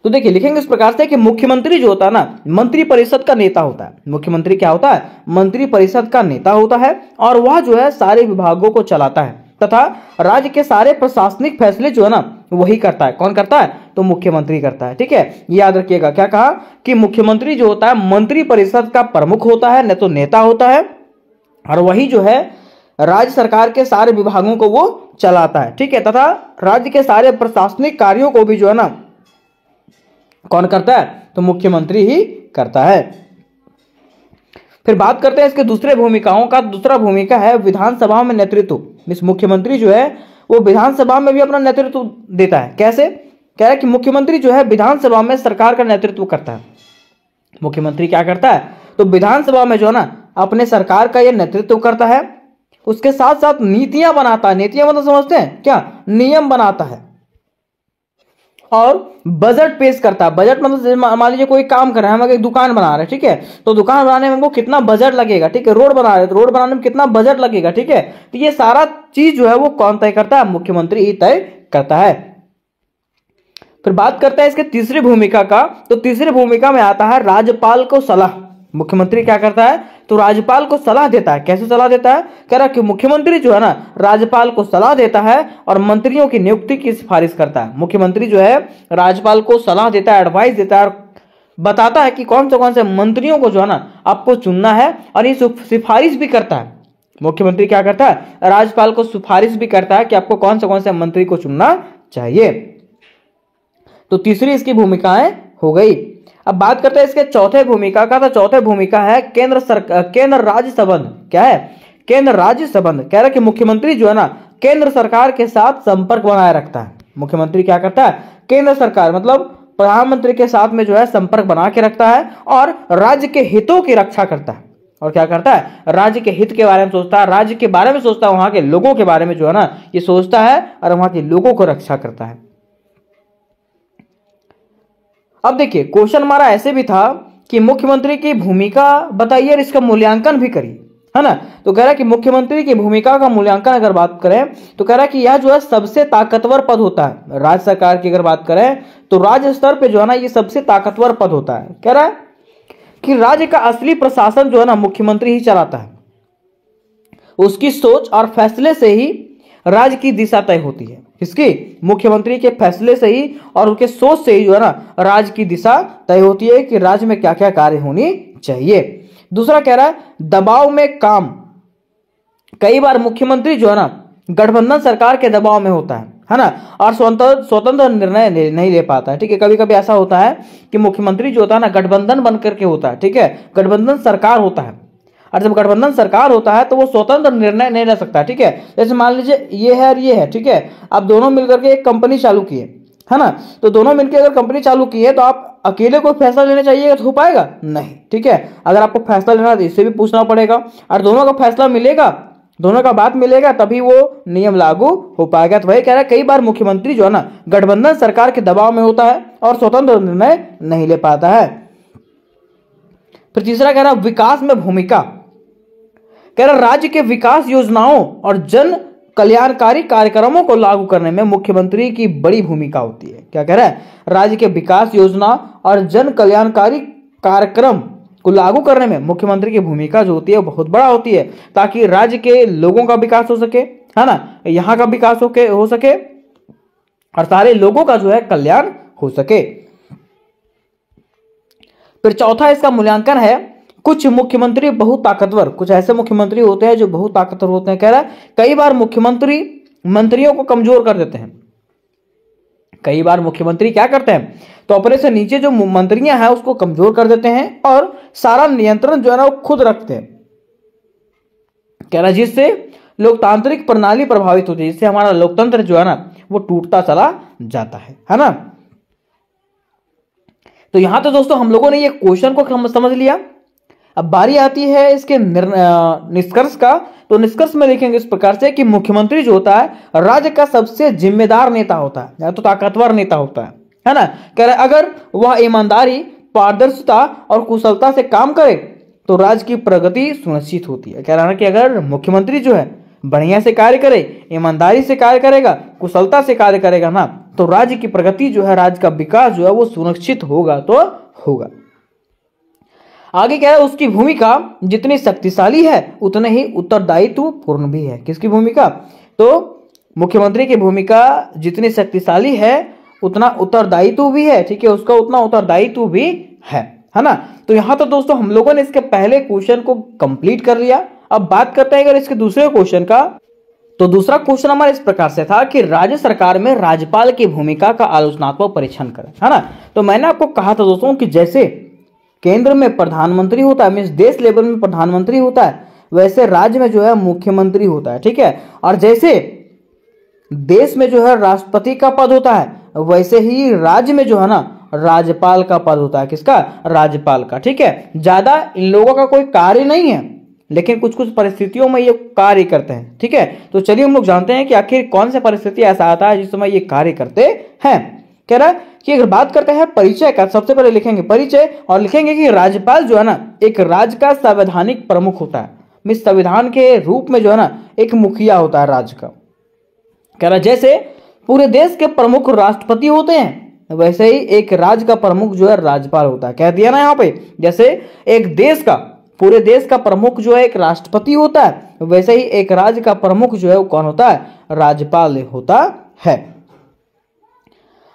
तो देखिए लिखेंगे इस प्रकार से कि मुख्यमंत्री जो होता है ना मंत्री परिषद का नेता होता है। मुख्यमंत्री क्या होता है, मंत्री परिषद का नेता होता है, और वह जो है सारे विभागों को चलाता है तथा राज्य के सारे प्रशासनिक फैसले जो है ना वही करता है। कौन करता है? तो मुख्यमंत्री करता है। ठीक है, याद रखिएगा। क्या कहा कि मुख्यमंत्री जो होता है मंत्री परिषद का प्रमुख होता है, न तो नेता होता है, और वही जो है राज्य सरकार के सारे विभागों को वो चलाता है। ठीक है, तथा राज्य के सारे प्रशासनिक कार्यों को भी जो है ना कौन करता है? तो मुख्यमंत्री ही करता है। फिर बात करते हैं इसके दूसरे भूमिकाओं का। दूसरा भूमिका है विधानसभा में नेतृत्व। इस मुख्यमंत्री जो है वो विधानसभा में भी अपना नेतृत्व देता है। कैसे? कह रहा है कि मुख्यमंत्री जो है विधानसभा में सरकार का नेतृत्व करता है। मुख्यमंत्री क्या करता है? तो विधानसभा में जो है ना अपने सरकार का यह नेतृत्व करता है। उसके साथ साथ नीतियां बनाता है। नीतियां मतलब समझते हैं क्या? नियम बनाता है और बजट पेश करता है। बजट मतलब मान लीजिए कोई काम कर रहे हैं, हम एक दुकान बना रहे हैं, ठीक है, तो दुकान बनाने में हमको कितना बजट लगेगा, ठीक है, रोड बना रहे हैं तो रोड बनाने में कितना बजट लगेगा, ठीक है, तो ये सारा चीज जो है वो कौन तय करता है? मुख्यमंत्री ही तय करता है। फिर बात करते हैं इसके तीसरी भूमिका का। तो तीसरी भूमिका में आता है राज्यपाल को सलाह। मुख्यमंत्री क्या करता है? तो राज्यपाल को सलाह देता है। कैसे सलाह देता है? कह रहा है कि मुख्यमंत्री जो है ना राज्यपाल को सलाह देता है और मंत्रियों की नियुक्ति की सिफारिश करता है। मुख्यमंत्री जो है राज्यपाल को सलाह देता है, एडवाइस देता है और बताता है कि कौन से मंत्रियों को जो है ना आपको चुनना है, और ये सिफारिश भी करता है। मुख्यमंत्री क्या करता है? राज्यपाल को सिफारिश भी करता है कि आपको कौन से मंत्री को चुनना चाहिए। तो तीसरी इसकी भूमिकाएं हो गई। अब बात करते हैं इसके चौथे भूमिका का। तो चौथे भूमिका है केंद्र राज्य संबंध। क्या है? केंद्र राज्य संबंध। कह रहा है कि मुख्यमंत्री जो है ना केंद्र सरकार के साथ संपर्क बनाए रखता है। मुख्यमंत्री क्या करता है? केंद्र सरकार मतलब प्रधानमंत्री के साथ में जो है संपर्क बना के रखता है और राज्य के हितों की रक्षा करता है। और क्या करता है? राज्य के हित के बारे में सोचता है, राज्य के बारे में सोचता है, वहां के लोगों के बारे में जो है ना ये सोचता है और वहां के लोगों को रक्षा करता है। अब देखिए क्वेश्चन हमारा ऐसे भी था कि मुख्यमंत्री की भूमिका बताइए और इसका मूल्यांकन भी करिए, है ना। तो कह रहा है कि मुख्यमंत्री की भूमिका का मूल्यांकन अगर बात करें तो कह रहा है कि यह जो है सबसे ताकतवर पद होता है। राज्य सरकार की अगर बात करें तो राज्य स्तर पे जो है ना ये सबसे ताकतवर पद होता है। कह रहा है कि राज्य का असली प्रशासन जो है ना मुख्यमंत्री ही चलाता है। उसकी सोच और फैसले से ही राज्य की दिशा तय होती है। किसकी? मुख्यमंत्री के फैसले से ही और उनके सोच से ही जो है ना राज्य की दिशा तय होती है कि राज्य में क्या क्या कार्य होनी चाहिए। दूसरा कह रहा है दबाव में काम। कई बार मुख्यमंत्री जो है ना गठबंधन सरकार के दबाव में होता है ना, और स्वतंत्र निर्णय नहीं ले पाता है। ठीक है, कभी कभी ऐसा होता है कि मुख्यमंत्री जो होता है ना गठबंधन बन करके होता है। ठीक है, गठबंधन सरकार होता है और जब गठबंधन सरकार होता है तो वो स्वतंत्र निर्णय नहीं ले सकता। ठीक है, जैसे मान लीजिए ये है और ये है, ठीक है, आप दोनों मिलकर के एक कंपनी चालू किए, है ना, तो दोनों मिलकर अगर कंपनी चालू की है तो आप अकेले कोई फैसला लेना चाहिए तो हो पाएगा? नहीं। ठीक है, अगर आपको फैसला लेना है तो इससे भी पूछना पड़ेगा और दोनों का फैसला मिलेगा, दोनों का बात मिलेगा तभी वो नियम लागू हो पाएगा। तो वही कह रहा है कई बार मुख्यमंत्री जो है ना गठबंधन सरकार के दबाव में होता है और स्वतंत्र निर्णय नहीं ले पाता है। फिर तीसरा कह रहा विकास में भूमिका। कह रहा राज्य के विकास योजनाओं और जन कल्याणकारी कार्यक्रमों को लागू करने में मुख्यमंत्री की बड़ी भूमिका होती है। क्या कह रहा है? राज्य के विकास योजना और जन कल्याणकारी कार्यक्रम को लागू करने में मुख्यमंत्री की भूमिका जो होती है वो बहुत बड़ा होती है, ताकि राज्य के लोगों का विकास हो सके, है ना, यहाँ का विकास हो सके और सारे लोगों का जो है कल्याण हो सके। फिर चौथा इसका मूल्यांकन है कुछ मुख्यमंत्री बहुत ताकतवर। कुछ ऐसे मुख्यमंत्री होते हैं जो बहुत ताकतवर होते हैं। कह रहा है कई बार मुख्यमंत्री मंत्रियों को कमजोर कर देते हैं। कई बार मुख्यमंत्री क्या करते हैं तो अपने से नीचे जो मंत्रियां हैं उसको कमजोर कर देते हैं और सारा नियंत्रण जो है ना वो खुद रखते हैं। कह रहा है जिससे लोकतांत्रिक प्रणाली प्रभावित होती है, जिससे हमारा लोकतंत्र जो है ना वो टूटता चला जाता है ना। तो यहां तो दोस्तों हम लोगों ने ये क्वेश्चन को समझ लिया। अब बारी आती है इसके निष्कर्ष का। तो निष्कर्ष में लिखेंगे इस प्रकार से कि मुख्यमंत्री जो होता है राज्य का सबसे जिम्मेदार नेता होता है या तो ताकतवर नेता होता है ना। कह रहे अगर वह ईमानदारी, पारदर्शिता और कुशलता से काम करे तो राज्य की प्रगति सुनिश्चित होती है। कह रहा है कि अगर मुख्यमंत्री जो है बढ़िया से कार्य करे, ईमानदारी से कार्य करेगा, कुशलता से कार्य करेगा ना, तो राज्य की प्रगति जो है, राज्य का विकास जो है वो सुनिश्चित होगा तो होगा। आगे क्या है उसकी भूमिका जितनी शक्तिशाली है उतने ही उत्तरदायित्व पूर्ण भी है। किसकी भूमिका? तो मुख्यमंत्री की भूमिका जितनी शक्तिशाली है उतना उत्तरदायित्व भी है, ठीक है, उसका उतना उत्तरदायित्व भी है ना। तो यहां तो दोस्तों हम लोगों ने इसके पहले क्वेश्चन को कंप्लीट कर लिया। अब बात करते हैं अगर इसके दूसरे क्वेश्चन का, तो दूसरा क्वेश्चन हमारा इस प्रकार से था कि राज्य सरकार में राज्यपाल की भूमिका का आलोचनात्मक परीक्षण करें, है ना। तो मैंने आपको कहा था दोस्तों कि जैसे केंद्र में प्रधानमंत्री होता है, मीन्स देश लेवल में प्रधानमंत्री होता है, वैसे राज्य में जो है मुख्यमंत्री होता है, ठीक है। और जैसे देश में जो है राष्ट्रपति का पद होता है, वैसे ही राज्य में जो है ना राज्यपाल का पद होता है। किसका? राज्यपाल का, ठीक है। ज्यादा इन लोगों का कोई कार्य नहीं है, लेकिन कुछ कुछ परिस्थितियों में ये कार्य करते हैं, ठीक है। तो चलिए हम लोग जानते हैं कि आखिर कौन सा परिस्थिति ऐसा आता है जिस समय ये कार्य करते हैं। कह रहा है कि अगर बात करते हैं परिचय का, सबसे पहले लिखेंगे परिचय और लिखेंगे कि राज्यपाल जो है ना एक राज्य का संवैधानिक प्रमुख होता है, मीन्स संविधान के रूप में जो है ना एक मुखिया होता है राज्य का। कह रहा जैसे पूरे देश के प्रमुख राष्ट्रपति होते हैं, वैसे ही एक राज्य का प्रमुख जो है राज्यपाल होता है। कह दिया ना यहाँ पे, जैसे एक देश का, पूरे देश का प्रमुख जो है एक राष्ट्रपति होता है, वैसे ही एक राज्य का प्रमुख जो है वो कौन होता है? राज्यपाल होता है।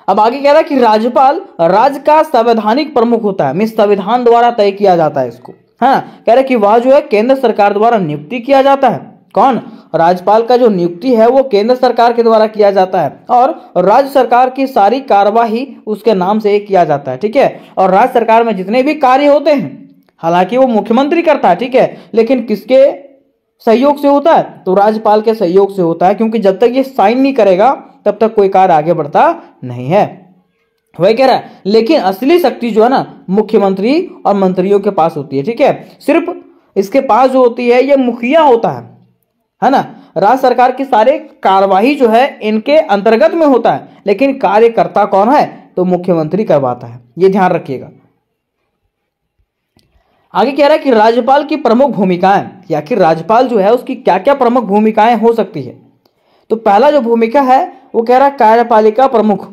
अब आगे कह रहा है कि राज्यपाल राज्य का संवैधानिक प्रमुख होता है, मीन्स संविधान द्वारा तय किया जाता है इसको, हाँ। कह रहा है कि वह जो है केंद्र सरकार द्वारा नियुक्ति किया जाता है। कौन? राज्यपाल का जो नियुक्ति है वो केंद्र सरकार के द्वारा किया जाता है और राज्य सरकार की सारी कार्यवाही उसके नाम से किया जाता है, ठीक है। और राज्य सरकार में जितने भी कार्य होते हैं, हालांकि वो मुख्यमंत्री करता है, ठीक है, लेकिन किसके सहयोग से होता है? तो राज्यपाल के सहयोग से होता है, क्योंकि जब तक ये साइन नहीं करेगा तब तक कोई कार्य आगे बढ़ता नहीं है। वही कह रहा है, लेकिन असली शक्ति जो है ना मुख्यमंत्री और मंत्रियों के पास होती है, ठीक है। सिर्फ इसके पास जो होती है ये मुखिया होता है ना। राज्य सरकार की सारे कार्यवाही जो है इनके अंतर्गत में होता है, लेकिन कार्यकर्ता कौन है? तो मुख्यमंत्री करवाता है, ये ध्यान रखिएगा। आगे कह रहा है कि राज्यपाल की प्रमुख भूमिकाएं, या कि राज्यपाल जो है उसकी क्या क्या प्रमुख भूमिकाएं हो सकती है। तो पहला जो भूमिका है वो कह रहा है कार्यपालिका प्रमुख।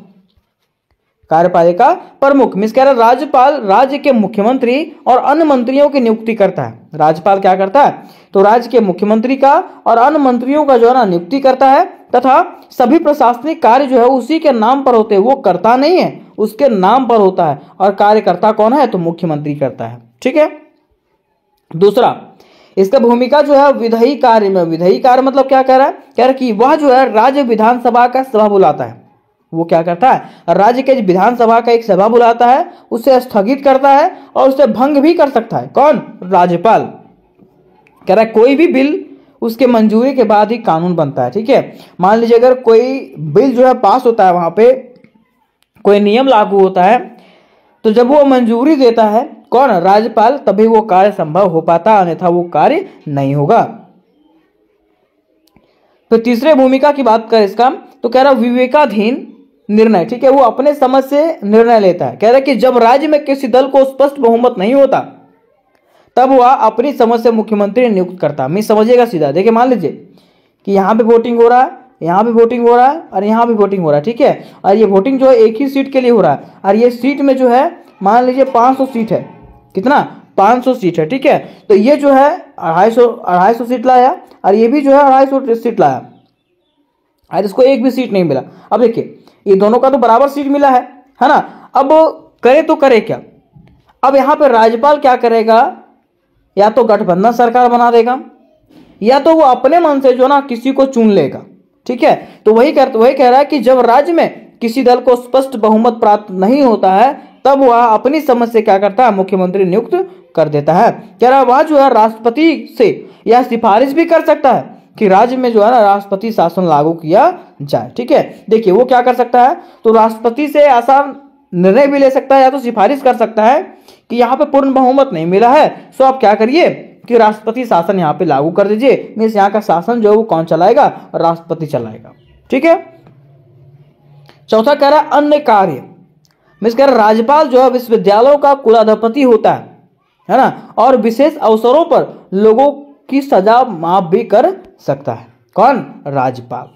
कार्यपालिका प्रमुख मीन्स कह रहा है राज्यपाल राज्य के मुख्यमंत्री और अन्य मंत्रियों की नियुक्ति करता है। राज्यपाल क्या करता है? तो राज्य के मुख्यमंत्री का और अन्य मंत्रियों का जो है ना नियुक्ति करता है, तथा सभी प्रशासनिक कार्य जो है उसी के नाम पर होते हैं, वो करता नहीं है, उसके नाम पर होता है। और कार्यकर्ता कौन है? तो मुख्यमंत्री करता है, ठीक है। दूसरा, इसका भूमिका जो है विधायी कार्य में। विधायी कार्य मतलब क्या कह रहा है? कह रहा है कि वह जो है राज्य विधानसभा का सभा बुलाता है। वो क्या करता है? राज्य के विधानसभा का एक सभा बुलाता है, उसे स्थगित करता है और उसे भंग भी कर सकता है। कौन? राज्यपाल। कह रहा है कोई भी बिल उसके मंजूरी के बाद ही कानून बनता है, ठीक है। मान लीजिए अगर कोई बिल जो है पास होता है, वहां पे कोई नियम लागू होता है, तो जब वो मंजूरी देता है कौन? राज्यपाल, तभी वो कार्य संभव हो पाता, अन्यथा वो कार्य नहीं होगा। तो तीसरे भूमिका की बात करें इसका, तो कह रहा विवेकाधीन निर्णय, ठीक है, वो अपने समझ से निर्णय लेता है। कह रहा है कि जब राज्य में किसी दल को स्पष्ट बहुमत नहीं होता तब वह अपनी समझ से मुख्यमंत्री नियुक्त करता। मैं समझिएगा सीधा, देखिए मान लीजिए कि यहाँ पे वोटिंग हो रहा है, यहाँ भी वोटिंग हो रहा है और यहाँ भी वोटिंग हो रहा है, ठीक है। और ये वोटिंग जो है एक ही सीट के लिए हो रहा है, और ये सीट में जो है मान लीजिए 500 सीट है। कितना? 500 सीट है, ठीक है। तो ये जो है 250 सीट लाया और ये भी जो है 250 सीट लाया, और इसको एक भी सीट नहीं मिला। अब देखिए ये दोनों का तो बराबर सीट मिला है ना। अब करे तो करे क्या? अब यहाँ पे राज्यपाल क्या करेगा? या तो गठबंधन सरकार बना देगा, या तो वो अपने मन से जो ना किसी को चुन लेगा, ठीक है। तो वही कह रहा है कि जब राज्य में किसी दल को स्पष्ट बहुमत प्राप्त नहीं होता है तब वह अपनी समझ से क्या करता है? मुख्यमंत्री नियुक्त कर देता है। कह रहा है वह जो है राष्ट्रपति से यह सिफारिश भी कर सकता है कि राज्य में जो है ना राष्ट्रपति शासन लागू किया जाए, ठीक है। देखिए वो क्या कर सकता है? तो राष्ट्रपति से आसान निर्णय भी ले सकता है, या तो सिफारिश कर सकता है कि यहाँ पे पूर्ण बहुमत नहीं मिला है, सो आप क्या करिए कि राष्ट्रपति शासन यहाँ पे लागू कर दीजिए। मीन्स यहाँ का शासन जो है वो कौन चलाएगा? राष्ट्रपति चलाएगा, ठीक है। चौथा कह रहा है अन्य कार्य, मीन्स कह रहा राज्यपाल जो है विश्वविद्यालयों का कुलाधिपति होता है ना, और विशेष अवसरों पर लोगों की सजा माफ भी कर सकता है। कौन? राज्यपाल।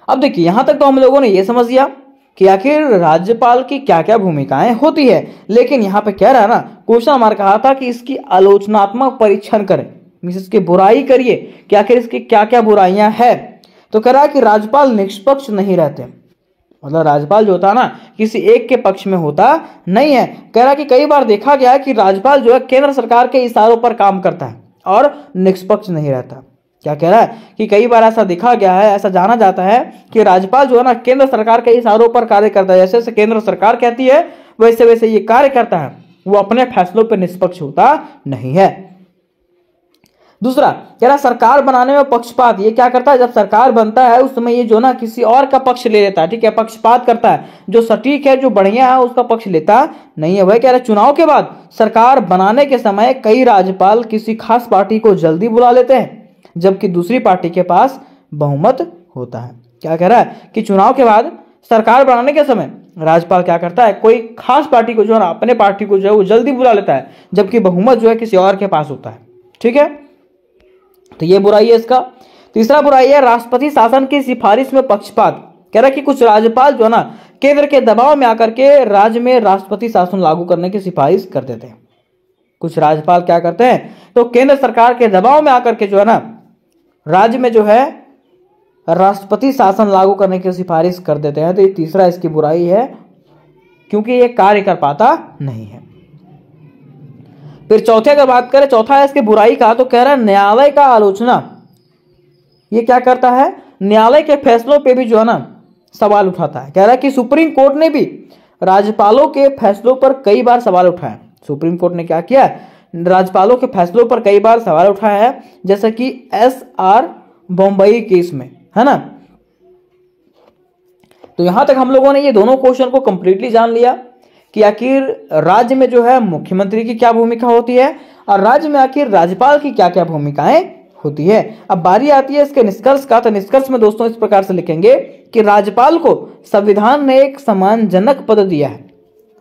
अब देखिए यहां तक तो हम लोगों ने यह समझ लिया कि आखिर राज्यपाल की क्या क्या भूमिकाएं होती है, लेकिन यहां पे कह रहा है ना क्वेश्चन हमारा कहा था कि इसकी आलोचनात्मक परीक्षण करें, मीन्स इसकी बुराई करिए कि आखिर इसकी क्या क्या बुराइयां हैं। तो कह रहा है कि राज्यपाल निष्पक्ष नहीं रहते, मतलब राज्यपाल जो होता है ना किसी एक के पक्ष में होता नहीं है। कह रहा है कि कई बार देखा गया है कि राज्यपाल जो है केंद्र सरकार के इशारों पर काम करता है और निष्पक्ष नहीं रहता। क्या कह रहा है कि कई बार ऐसा देखा गया है, ऐसा जाना जाता है कि राज्यपाल जो है ना केंद्र सरकार के इशारों पर कार्य करता है, जैसे जैसे केंद्र सरकार कहती है वैसे वैसे ये कार्य करता है, वो अपने फैसलों पर निष्पक्ष होता नहीं है। दूसरा कह रहा सरकार बनाने में पक्षपात, ये क्या करता है जब सरकार बनता है उस समय ये जो ना किसी और का पक्ष ले लेता है, ठीक है, पक्षपात करता है, जो सटीक है जो बढ़िया है उसका पक्ष लेता नहीं है। वह कह रहा है चुनाव के बाद सरकार बनाने के समय कई राज्यपाल किसी खास पार्टी को जल्दी बुला लेते हैं जबकि दूसरी पार्टी के पास बहुमत होता है। क्या कह रहा है कि चुनाव के बाद सरकार बनाने के समय राज्यपाल क्या करता है, कोई खास पार्टी को जो है ना अपने पार्टी को जो है वो जल्दी बुला लेता है जबकि बहुमत जो है किसी और के पास होता है, ठीक है। तो ये बुराई है इसका। तीसरा बुराई है राष्ट्रपति शासन की सिफारिश में पक्षपात। कह रहा है कि कुछ राज्यपाल जो है ना केंद्र के दबाव में आकर के राज्य में राष्ट्रपति शासन लागू करने की सिफारिश कर देते हैं। कुछ राज्यपाल क्या करते हैं तो केंद्र सरकार के दबाव में आकर के जो है ना राज्य में जो है राष्ट्रपति शासन लागू करने की सिफारिश कर देते हैं। तो ये तीसरा इसकी बुराई है क्योंकि ये कार्य कर पाता नहीं है। फिर चौथे का बात करें, चौथा है इसकी बुराई का, तो कह रहा है न्यायालय का आलोचना। ये क्या करता है, न्यायालय के फैसलों पे भी जो है ना सवाल उठाता है। कह रहा है कि सुप्रीम कोर्ट ने भी राज्यपालों के फैसलों पर कई बार सवाल उठाए। सुप्रीम कोर्ट ने क्या किया, राज्यपालों के फैसलों पर कई बार सवाल उठाया है, जैसे कि SR बम्बई केस में, है ना। तो यहां तक हम लोगों ने ये दोनों क्वेश्चन को कंप्लीटली जान लिया कि आखिर राज्य में जो है मुख्यमंत्री की क्या भूमिका होती है और राज्य में आखिर राज्यपाल की क्या क्या भूमिकाएं होती है। अब बारी आती है इसके निष्कर्ष का। तो निष्कर्ष में दोस्तों इस प्रकार से लिखेंगे कि राज्यपाल को संविधान ने एक सम्मानजनक पद दिया है।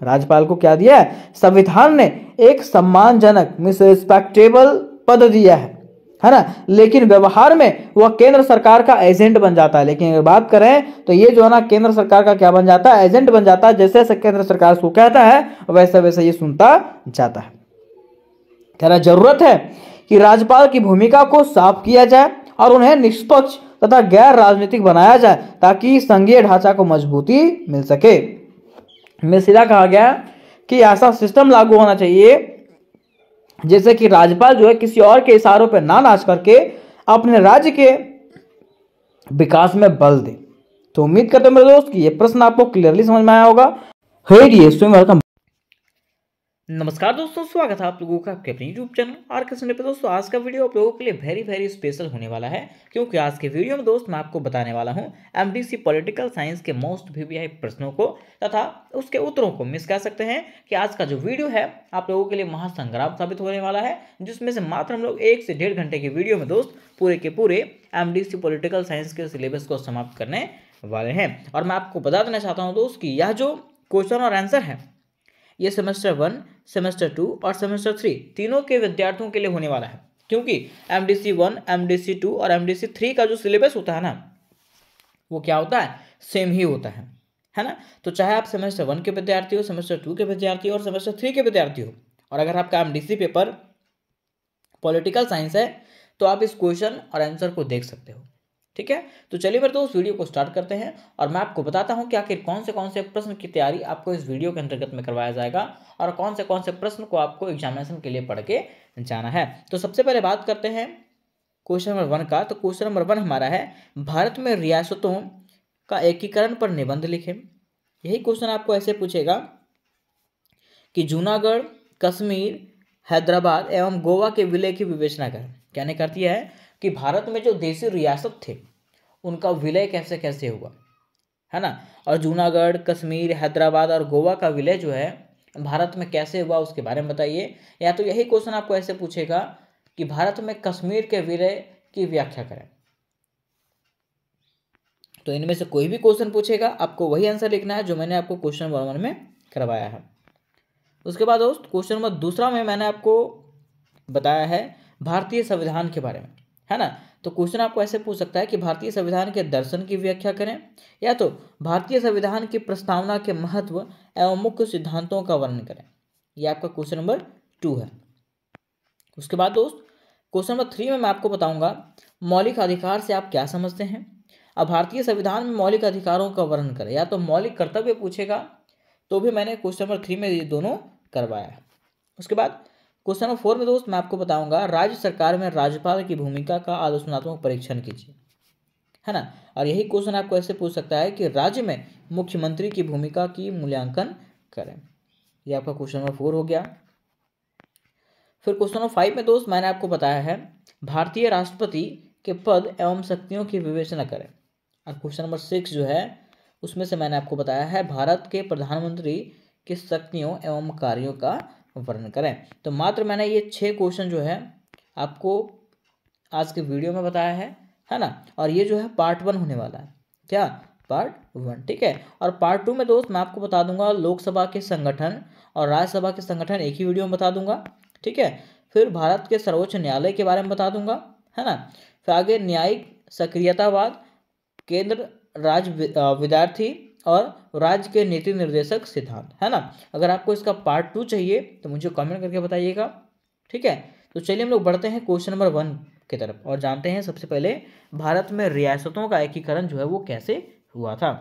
राज्यपाल को क्या दिया है, संविधान ने एक सम्मानजनक मींस रिस्पेक्टेबल पद दिया है ना, लेकिन व्यवहार में वह केंद्र सरकार का एजेंट बन जाता है। लेकिन अगर बात करें तो ये जो है ना केंद्र सरकार का क्या बन जाता है, एजेंट बन जाता है। जैसे जैसे केंद्र सरकार उसको कहता है वैसे वैसे ये सुनता जाता है। कह रहा जरूरत है कि राज्यपाल की भूमिका को साफ किया जाए और उन्हें निष्पक्ष तथा गैर राजनीतिक बनाया जाए ताकि संघीय ढांचा को मजबूती मिल सके। में सीधा कहा गया कि ऐसा सिस्टम लागू होना चाहिए जैसे कि राज्यपाल जो है किसी और के इशारों पर ना नाच करके अपने राज्य के विकास में बल दे। तो उम्मीद करते हैं मेरे दोस्त कि ये प्रश्न आपको क्लियरली समझ में आया होगा। Hey dear student, welcome. नमस्कार दोस्तों, स्वागत है आप लोगों का आपके अपने यूट्यूब चैनल आर के पे। दोस्तों आज का वीडियो आप लोगों के लिए वेरी वेरी स्पेशल होने वाला है क्योंकि आज के वीडियो में दोस्त मैं आपको बताने वाला हूं MDC पॉलिटिकल साइंस के मोस्ट VVI प्रश्नों को तथा उसके उत्तरों को। मिस कह सकते हैं कि आज का जो वीडियो है आप लोगों के लिए महासंग्राम साबित होने वाला है, जिसमें से मात्र हम लोग 1 से 1.5 घंटे के वीडियो में दोस्त पूरे के पूरे MDC पॉलिटिकल साइंस के सिलेबस को समाप्त करने वाले हैं। और मैं आपको बता देना चाहता हूँ दोस्त कि यह जो क्वेश्चन और आंसर है ये सेमेस्टर 1, सेमेस्टर 2 और सेमेस्टर 3 तीनों के विद्यार्थियों के लिए होने वाला है, क्योंकि MDC 1, MDC 2 और MDC 3 का जो सिलेबस होता है ना वो क्या होता है, सेम ही होता है ना। तो चाहे आप सेमेस्टर 1 के विद्यार्थी हो, सेमेस्टर 2 के विद्यार्थी हो और सेमेस्टर 3 के विद्यार्थी हो, और अगर आपका MDC पेपर पॉलिटिकल साइंस है तो आप इस क्वेश्चन और आंसर को देख सकते हो, ठीक है। तो चलिए मेरे दोस्त वीडियो को स्टार्ट करते हैं और मैं आपको बताता हूं कि आखिर कौन से प्रश्न की तैयारी आपको इस वीडियो के अंतर्गत में करवाया जाएगा और कौन से प्रश्न को आपको एग्जामिनेशन के लिए पढ़ के जाना है। तो सबसे पहले बात करते हैं क्वेश्चन नंबर 1 का। तो क्वेश्चन नंबर 1 हमारा है, भारत में रियासतों का एकीकरण पर निबंध लिखें। यही क्वेश्चन आपको ऐसे पूछेगा कि जूनागढ़, कश्मीर, हैदराबाद एवं गोवा के विलय की विवेचना करें। कहने का अर्थ यह है कि भारत में जो देशी रियासत थे उनका विलय कैसे कैसे हुआ, है ना। और जूनागढ़, कश्मीर, हैदराबाद और गोवा का विलय जो है भारत में कैसे हुआ उसके बारे में बताइए। या तो यही क्वेश्चन आपको ऐसे पूछेगा कि भारत में कश्मीर के विलय की व्याख्या करें। तो इनमें से कोई भी क्वेश्चन पूछेगा आपको वही आंसर लिखना है जो मैंने आपको क्वेश्चन नंबर 1 में करवाया है। उसके बाद दोस्त क्वेश्चन नंबर 2 में मैंने आपको बताया है भारतीय संविधान के बारे में, है ना। तो क्वेश्चन आपको ऐसे पूछ सकता है कि भारतीय संविधान के दर्शन की व्याख्या करें, या तो भारतीय संविधान की प्रस्तावना के महत्व एवं मुख्य सिद्धांतों का वर्णन करें। यह आपका क्वेश्चन नंबर 2 है। उसके बाद दोस्त क्वेश्चन नंबर 3 में मैं आपको बताऊंगा मौलिक अधिकार से आप क्या समझते हैं। अब भारतीय संविधान में मौलिक अधिकारों का वर्णन करें, या तो मौलिक कर्तव्य पूछेगा, तो भी मैंने क्वेश्चन नंबर 3 में ये दोनों करवाया है। उसके बाद क्वेश्चन नंबर 4 में दोस्त मैं आपको बताऊंगा राज्य सरकार में राज्यपाल की भूमिका का आलोचनात्मक परीक्षण कीजिए, है ना। और यही क्वेश्चन आपको ऐसे पूछ सकता है कि राज्य में मुख्यमंत्री की भूमिका की मूल्यांकन करें। ये आपका क्वेश्चन नंबर 4 हो गया। फिर क्वेश्चन नंबर 5 में दोस्त मैंने आपको बताया है भारतीय राष्ट्रपति के पद एवं शक्तियों की विवेचना करें। और क्वेश्चन नंबर 6 जो है उसमें से मैंने आपको बताया है भारत के प्रधानमंत्री की शक्तियों एवं कार्यों का वर्णन करें। तो मात्र मैंने ये 6 क्वेश्चन जो है आपको आज के वीडियो में बताया है ना। और ये जो है पार्ट 1 होने वाला है, क्या पार्ट 1, ठीक है। और पार्ट 2 में दोस्त मैं आपको बता दूंगा लोकसभा के संगठन और राज्यसभा के संगठन एक ही वीडियो में बता दूंगा, ठीक है। फिर भारत के सर्वोच्च न्यायालय के बारे में बता दूंगा, है ना। फिर आगे न्यायिक सक्रियतावाद, केंद्र राज्य विद्यार्थी और राज्य के नीति निर्देशक सिद्धांत, है ना। अगर आपको इसका पार्ट 2 चाहिए तो मुझे कमेंट करके बताइएगा, ठीक है। तो चलिए हम लोग बढ़ते हैं क्वेश्चन नंबर 1 की तरफ और जानते हैं सबसे पहले भारत में रियासतों का एकीकरण जो है वो कैसे हुआ था।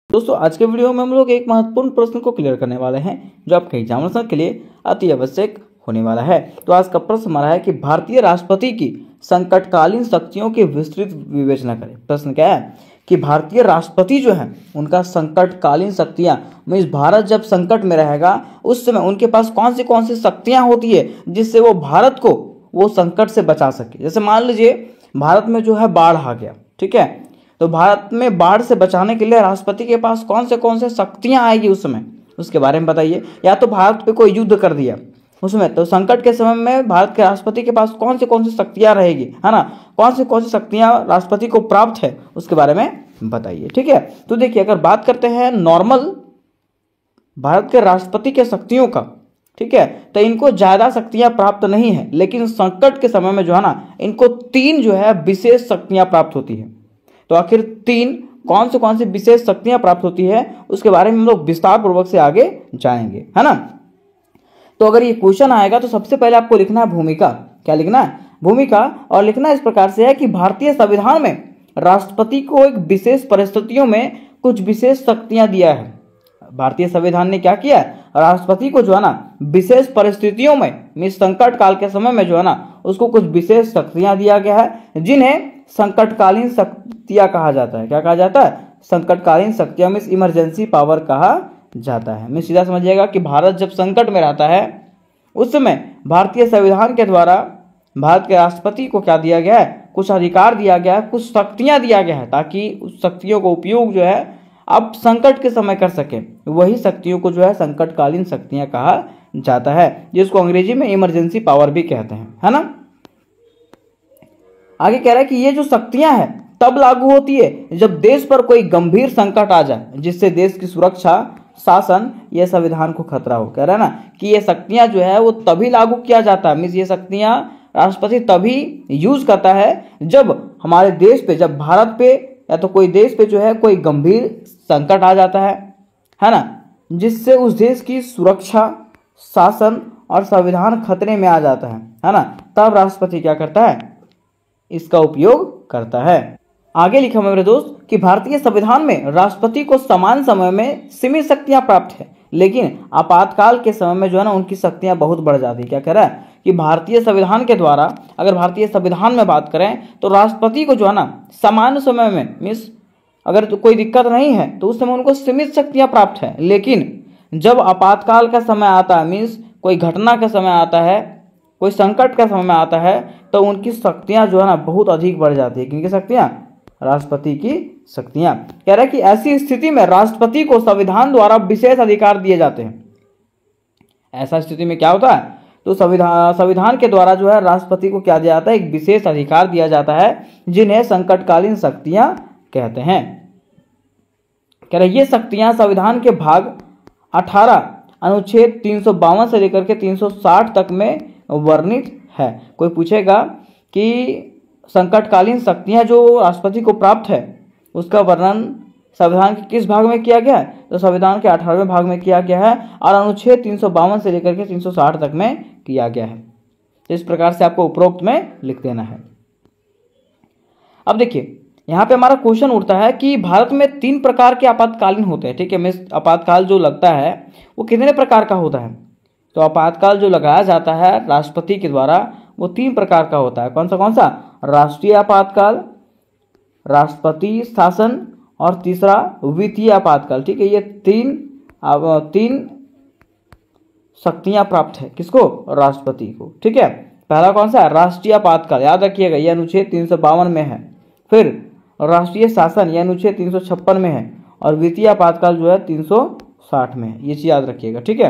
दोस्तों आज के वीडियो में हम लोग एक महत्वपूर्ण प्रश्न को क्लियर करने वाले हैं जो आपके एग्जामिनेशन के लिए अति आवश्यक होने वाला है। तो आज का प्रश्न हमारा है कि भारतीय राष्ट्रपति की संकटकालीन शक्तियों की विस्तृत विवेचना करें। प्रश्न क्या है कि भारतीय राष्ट्रपति जो है उनका संकटकालीन शक्तियां, मीन्स भारत जब संकट में रहेगा उस समय उनके पास कौन सी शक्तियां होती है जिससे वो भारत को वो संकट से बचा सके। जैसे मान लीजिए भारत में जो है बाढ़ आ गया, ठीक है, तो भारत में बाढ़ से बचाने के लिए राष्ट्रपति के पास कौन से शक्तियां आएगी उस समय, उसके बारे में बताइए। या तो भारत पे कोई युद्ध कर दिया उसमें, तो संकट के समय में भारत के राष्ट्रपति के पास कौन सी शक्तियां रहेगी, है ना, कौन सी शक्तियां राष्ट्रपति को प्राप्त है उसके बारे में बताइए, ठीक है। तो देखिए अगर बात करते हैं नॉर्मल भारत के राष्ट्रपति के शक्तियों का, ठीक है, तो इनको ज्यादा शक्तियां प्राप्त नहीं है, लेकिन संकट के समय में जो है ना इनको 3 जो है विशेष शक्तियां प्राप्त होती है। तो आखिर 3 कौन सी विशेष शक्तियां प्राप्त होती है उसके बारे में हम लोग विस्तार पूर्वक से आगे जाएंगे, है ना। तो अगर ये क्वेश्चन आएगा तो सबसे पहले आपको लिखना है भूमिका। क्या लिखना है? भूमिका। और लिखना इस प्रकार से है कि भारतीय संविधान में राष्ट्रपति को एक विशेष परिस्थितियों में कुछ विशेष शक्तियां दिया है। भारतीय संविधान ने क्या किया? राष्ट्रपति को जो है ना विशेष परिस्थितियों में संकट काल के समय में जो है ना उसको कुछ विशेष शक्तियां दिया गया है जिन्हें संकटकालीन शक्तियां कहा जाता है। क्या कहा जाता है? संकटकालीन शक्तियां मीन्स इमरजेंसी पावर कहा जाता है। मैं सीधा समझिएगा कि भारत जब संकट में रहता है उस समय भारतीय संविधान के द्वारा भारत के राष्ट्रपति को क्या दिया गया है? कुछ अधिकार दिया गया है, कुछ शक्तियां दिया गया है ताकि उस शक्तियों का उपयोग जो है अब संकट के समय कर सके। वही शक्तियों को जो है संकटकालीन शक्तियां कहा जाता है, जिसको अंग्रेजी में इमरजेंसी पावर भी कहते हैं, है ना। आगे कह रहा है कि ये जो शक्तियां हैं तब लागू होती है जब देश पर कोई गंभीर संकट आ जाए जिससे देश की सुरक्षा, शासन या संविधान को खतरा हो। कह रहा है ना कि ये शक्तियां जो है वो तभी लागू किया जाता है, मीन्स ये शक्तियां राष्ट्रपति तभी यूज करता है जब हमारे देश पे, जब भारत पे या तो कोई देश पे जो है कोई गंभीर संकट आ जाता है ना, जिससे उस देश की सुरक्षा, शासन और संविधान खतरे में आ जाता है ना, तब राष्ट्रपति क्या करता है? इसका उपयोग करता है। आगे लिखा मेरे दोस्त कि भारतीय संविधान में राष्ट्रपति को समान समय में सीमित शक्तियां प्राप्त है, लेकिन आपातकाल के समय में जो है ना उनकी शक्तियां बहुत बढ़ जाती है। क्या कह रहा है कि भारतीय संविधान के द्वारा, अगर भारतीय संविधान में बात करें तो राष्ट्रपति को जो है ना सामान्य समय में मीन्स अगर तो कोई दिक्कत नहीं है तो उस समय उनको सीमित शक्तियां प्राप्त है, लेकिन जब आपातकाल का समय आता है, मीन्स कोई घटना का समय आता है, कोई संकट का समय आता है, तो उनकी शक्तियां जो है ना बहुत अधिक बढ़ जाती है। किनकी शक्तियां? राष्ट्रपति की शक्तियां। कह रहा है कि ऐसी स्थिति में राष्ट्रपति को संविधान द्वारा विशेष अधिकार दिए जाते हैं। ऐसा स्थिति में क्या होता है? तो संविधान के द्वारा जो है राष्ट्रपति को क्या दिया जाता है? एक विशेष अधिकार दिया जाता है जिन्हें संकटकालीन शक्तियां कहते हैं। कह रहे ये शक्तियां संविधान के भाग 18 अनुच्छेद 352 से लेकर के 360 तक में वर्णित है। कोई पूछेगा कि संकटकालीन शक्तियां जो राष्ट्रपति को प्राप्त है उसका वर्णन संविधान के किस भाग में किया गया है? तो संविधान के 18वें भाग में किया गया है और अनुच्छेद 352 से लेकर के 360 तक में किया गया है। तो इस प्रकार से आपको उपरोक्त में लिख देना है। अब देखिए यहाँ पे हमारा क्वेश्चन उठता है कि भारत में 3 प्रकार के आपातकालीन होते हैं, ठीक है। में आपातकाल जो लगता है वो कितने प्रकार का होता है? तो आपातकाल जो लगाया जाता है राष्ट्रपति के द्वारा वो 3 प्रकार का होता है। कौन सा? राष्ट्रीय आपातकाल, राष्ट्रपति शासन और तीसरा वित्तीय आपातकाल, ठीक है। ये तीन शक्तियां प्राप्त है किसको? राष्ट्रपति को, ठीक है। पहला कौन सा है? राष्ट्रीय आपातकाल, याद रखिएगा ये अनुच्छेद 352 में है। फिर राष्ट्रीय शासन यह अनुच्छेद 356 में है और वित्तीय आपातकाल जो है 360 में है। ये चीज याद रखिएगा, ठीक है।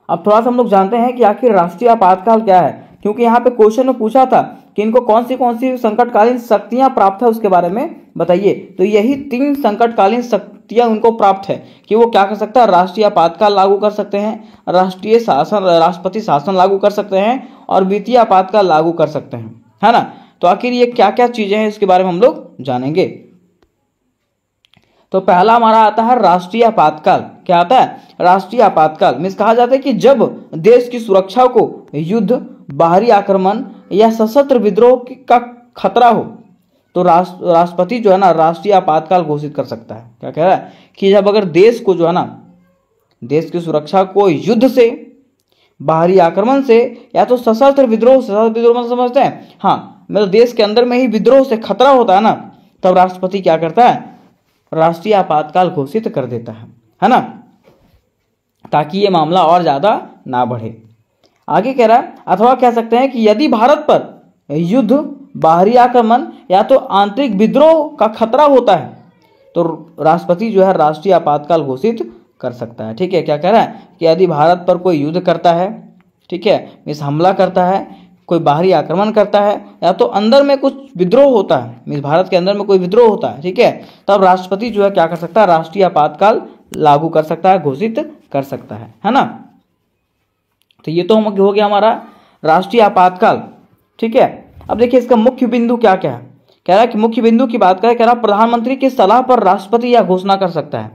अब थोड़ा सा हम लोग जानते हैं कि आखिर राष्ट्रीय आपातकाल क्या है, क्योंकि यहाँ पे क्वेश्चन में पूछा था कि इनको कौन सी संकटकालीन शक्तियां प्राप्त है उसके बारे में बताइए। तो यही 3 संकटकालीन शक्तियां उनको प्राप्त है कि वो क्या कर सकता है? राष्ट्रीय आपातकाल लागू कर सकते हैं, राष्ट्रीय शासन राष्ट्रपति शासन लागू कर सकते हैं और वित्तीय आपातकाल लागू कर सकते हैं, है ना। तो आखिर ये क्या क्या चीजें हैं इसके बारे में हम लोग जानेंगे। तो पहला हमारा आता है राष्ट्रीय आपातकाल। क्या आता है? राष्ट्रीय आपातकाल मीन्स कहा जाता है कि जब देश की सुरक्षा को युद्ध, बाहरी आक्रमण या सशस्त्र विद्रोह का खतरा हो तो राष्ट्रपति जो है ना राष्ट्रीय आपातकाल घोषित कर सकता है। क्या कह रहा है कि जब अगर देश को जो है ना देश की सुरक्षा को युद्ध से, बाहरी आक्रमण से या तो सशस्त्र विद्रोह मतलब समझते हैं, हाँ मतलब देश के अंदर में ही विद्रोह से खतरा होता है ना, तब राष्ट्रपति क्या करता है? राष्ट्रीय आपातकाल घोषित कर देता है ना, ताकि ये मामला और ज्यादा ना बढ़े। आगे कह रहा है अथवा कह सकते हैं कि यदि भारत पर युद्ध, बाहरी आक्रमण या तो आंतरिक विद्रोह का खतरा होता है तो राष्ट्रपति जो है राष्ट्रीय आपातकाल घोषित कर सकता है, ठीक है। क्या कह रहा है कि यदि भारत पर कोई युद्ध करता है, ठीक है, मीन्स हमला करता है, कोई बाहरी आक्रमण करता है या तो अंदर में कुछ विद्रोह होता है, मीन्स भारत के अंदर में कोई विद्रोह होता है, ठीक है, तब राष्ट्रपति जो है क्या कर सकता है? राष्ट्रीय आपातकाल लागू कर सकता है, घोषित कर सकता है ना। तो ये तो हो गया हमारा राष्ट्रीय आपातकाल, ठीक है। अब देखिए इसका मुख्य बिंदु क्या क्या है। कह रहा है कि मुख्य बिंदु की बात करें, कह रहा प्रधानमंत्री की सलाह पर राष्ट्रपति यह घोषणा कर सकता है।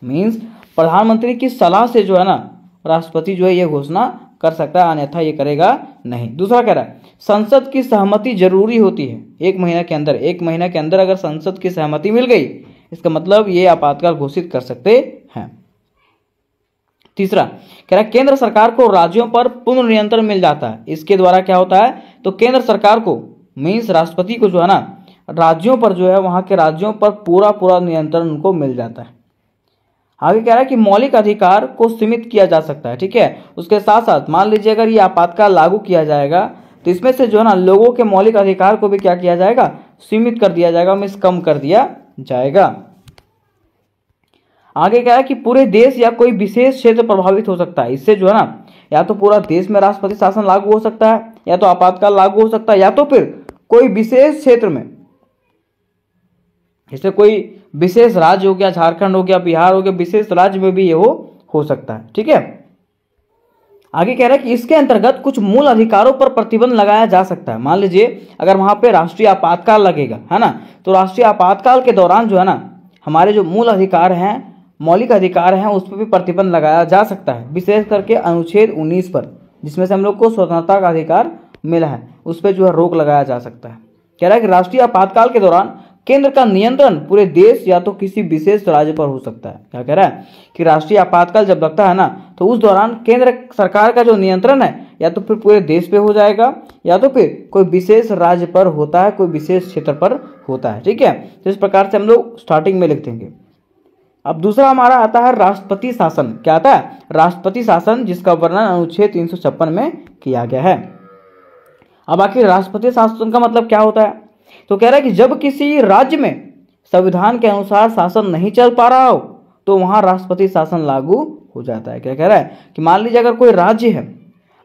मीन्स प्रधानमंत्री की सलाह से जो है ना राष्ट्रपति जो है ये घोषणा कर सकता है, अन्यथा ये करेगा नहीं। दूसरा कह रहा है संसद की सहमति जरूरी होती है 1 महीने के अंदर। 1 महीने के अंदर अगर संसद की सहमति मिल गई इसका मतलब ये आपातकाल घोषित कर सकते हैं। तीसरा कह रहा है केंद्र सरकार को राज्यों पर पूर्ण नियंत्रण मिल जाता है। इसके द्वारा क्या होता है? तो केंद्र सरकार को मीन्स राष्ट्रपति को जो है ना राज्यों पर जो है वहां के राज्यों पर पूरा नियंत्रण उनको मिल जाता है। आगे कह रहा है कि मौलिक अधिकार को सीमित किया जा सकता है, ठीक है। उसके साथ साथ मान लीजिए अगर ये आपातकाल लागू किया जाएगा तो इसमें से जो है ना लोगों के मौलिक अधिकार को भी क्या किया जाएगा? सीमित कर दिया जाएगा, मीन्स कम कर दिया जाएगा। आगे क्या है कि पूरे देश या कोई विशेष क्षेत्र प्रभावित हो सकता है। इससे जो है ना या तो पूरा देश में राष्ट्रपति शासन लागू हो सकता है, या तो आपातकाल लागू हो सकता है, या तो फिर कोई विशेष क्षेत्र में, जैसे कोई विशेष राज्य हो गया, झारखंड हो गया, बिहार हो गया, विशेष राज्य में भी ये हो सकता है, ठीक है। आगे कह रहा है कि इसके अंतर्गत कुछ मूल अधिकारों पर प्रतिबंध लगाया जा सकता है। मान लीजिए अगर वहां पे राष्ट्रीय आपातकाल लगेगा, है ना, तो राष्ट्रीय आपातकाल के दौरान जो है ना हमारे जो मूल अधिकार हैं, मौलिक अधिकार हैं, उस पर भी प्रतिबंध लगाया जा सकता है। विशेष करके अनुच्छेद 19 पर, जिसमें से हम लोग को स्वतंत्रता का अधिकार मिला है, उस पर जो है रोक लगाया जा सकता है। कह रहा है कि राष्ट्रीय आपातकाल के दौरान केंद्र का नियंत्रण पूरे देश या तो किसी विशेष राज्य पर हो सकता है। क्या कह रहा है कि राष्ट्रीय आपातकाल जब लगता है ना तो उस दौरान केंद्र सरकार का जो नियंत्रण है या तो फिर पूरे देश पे हो जाएगा या तो फिर कोई विशेष राज्य पर होता है, कोई विशेष क्षेत्र पर होता है, ठीक है। तो इस प्रकार से हम लोग स्टार्टिंग में लिख देंगे। अब दूसरा हमारा आता है राष्ट्रपति शासन। क्या आता है? राष्ट्रपति शासन, जिसका वर्णन अनुच्छेद 356 में किया गया है। अब आखिर राष्ट्रपति शासन का मतलब क्या होता है? तो कह रहा है कि जब किसी राज्य में संविधान के अनुसार शासन नहीं चल पा रहा हो तो वहां राष्ट्रपति शासन लागू हो जाता है। क्या कह रहा है कि मान लीजिए अगर कोई राज्य है,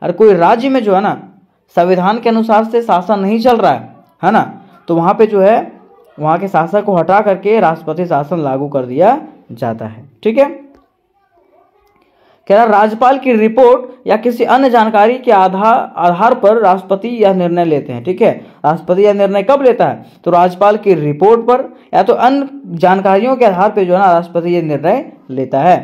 अगर कोई राज्य में जो है ना संविधान के अनुसार से शासन नहीं चल रहा है ना, तो वहां पे जो है वहां के शासक को हटा करके राष्ट्रपति शासन लागू कर दिया जाता है, ठीक है। कह रहा राज्यपाल की रिपोर्ट या किसी अन्य जानकारी के आधार पर राष्ट्रपति यह निर्णय लेते हैं, ठीक है। राष्ट्रपति यह निर्णय कब लेता है? तो राज्यपाल की रिपोर्ट पर या तो अन्य जानकारियों के आधार पर जो है ना राष्ट्रपति यह निर्णय लेता है।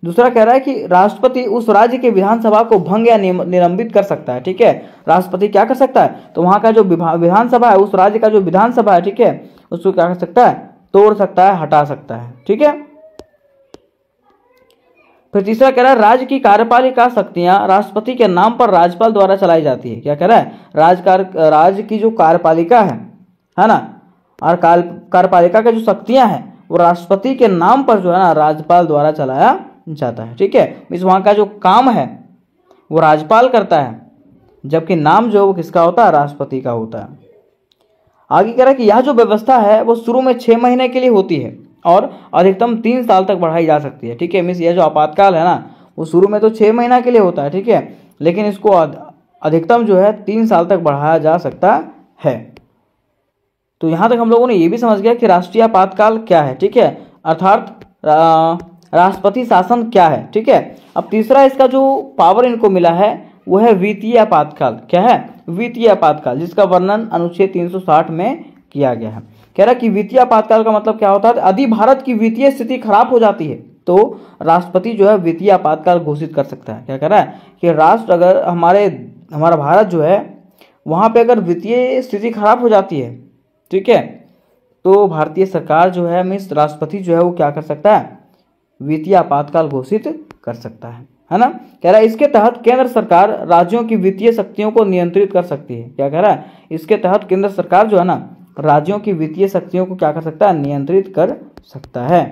दूसरा कह रहा है कि राष्ट्रपति उस राज्य के विधानसभा को भंग या निलंबित कर सकता है। ठीक है, राष्ट्रपति क्या कर सकता है, तो वहां का जो विधानसभा है, उस राज्य का जो विधानसभा है, ठीक है, उसको क्या कर सकता है, तोड़ सकता है, हटा सकता है। ठीक है, फिर तीसरा कह रहा है राज्य की कार्यपालिका शक्तियां राष्ट्रपति के नाम पर राज्यपाल द्वारा चलाई जाती है। क्या कह रहा है, राज्य की जो कार्यपालिका है ना, और कार्यपालिका की जो शक्तियां हैं वो राष्ट्रपति के नाम पर जो है ना राज्यपाल द्वारा चलाया जाता है। ठीक है, इस वहाँ का जो काम है वो राज्यपाल करता है, जबकि नाम जो वो किसका होता है, राष्ट्रपति का होता है। आगे कह रहा है कि यह जो व्यवस्था है वो शुरू में 6 महीने के लिए होती है और अधिकतम 3 साल तक बढ़ाई जा सकती है। ठीक है, मीन्स यह जो आपातकाल है ना वो शुरू में तो 6 महीना के लिए होता है। ठीक है, लेकिन इसको अधिकतम जो है 3 साल तक बढ़ाया जा सकता है। तो यहाँ तक हम लोगों ने ये भी समझ गया कि राष्ट्रीय आपातकाल क्या है। ठीक है, अर्थात राष्ट्रपति शासन क्या है। ठीक है, अब तीसरा इसका जो पावर इनको मिला है वो है वित्तीय आपातकाल। क्या है, वित्तीय आपातकाल, जिसका वर्णन अनुच्छेद 360 में किया गया है। कह रहा है कि वित्तीय आपातकाल का मतलब क्या होता है, यदि भारत की वित्तीय स्थिति खराब हो जाती है तो राष्ट्रपति जो है वित्तीय आपातकाल घोषित कर सकता है। क्या कह रहा है कि राष्ट्र अगर हमारा भारत जो है वहाँ पे अगर वित्तीय स्थिति खराब हो जाती है, ठीक है, तो भारतीय सरकार जो है मीन्स राष्ट्रपति जो है वो क्या कर सकता है, वित्तीय आपातकाल घोषित कर सकता है ना। कह रहा है इसके तहत केंद्र सरकार राज्यों की वित्तीय शक्तियों को नियंत्रित कर सकती है। क्या कह रहा है, इसके तहत केंद्र सरकार जो है ना राज्यों की वित्तीय शक्तियों को क्या कर सकता है, नियंत्रित कर सकता है।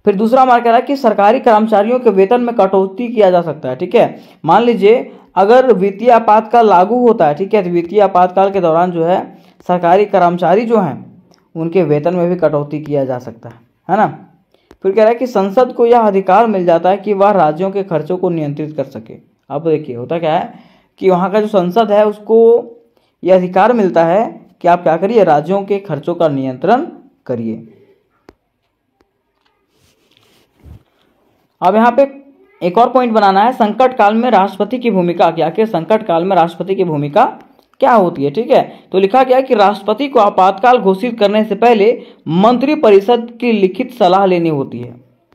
फिर दूसरा हमारा कह रहा है कि सरकारी कर्मचारियों के वेतन में कटौती किया जा सकता है। ठीक है, मान लीजिए अगर वित्तीय आपातकाल लागू होता है, ठीक है, तो वित्तीय आपातकाल के दौरान जो है सरकारी कर्मचारी जो हैं उनके वेतन में भी कटौती किया जा सकता है ना। फिर कह रहा है कि संसद को यह अधिकार मिल जाता है कि वह राज्यों के खर्चों को नियंत्रित कर सके। अब देखिए होता क्या है कि वहाँ का जो संसद है उसको यह अधिकार मिलता है कि आप क्या करिए, राज्यों के खर्चों का नियंत्रण करिए। अब यहाँ पे एक और पॉइंट बनाना है, संकट काल में राष्ट्रपति की भूमिका क्या, कि संकट काल में राष्ट्रपति की भूमिका क्या होती है। ठीक है, तो लिखा गया कि राष्ट्रपति को आपातकाल घोषित करने से पहले मंत्रिपरिषद की लिखित सलाह लेनी होती है।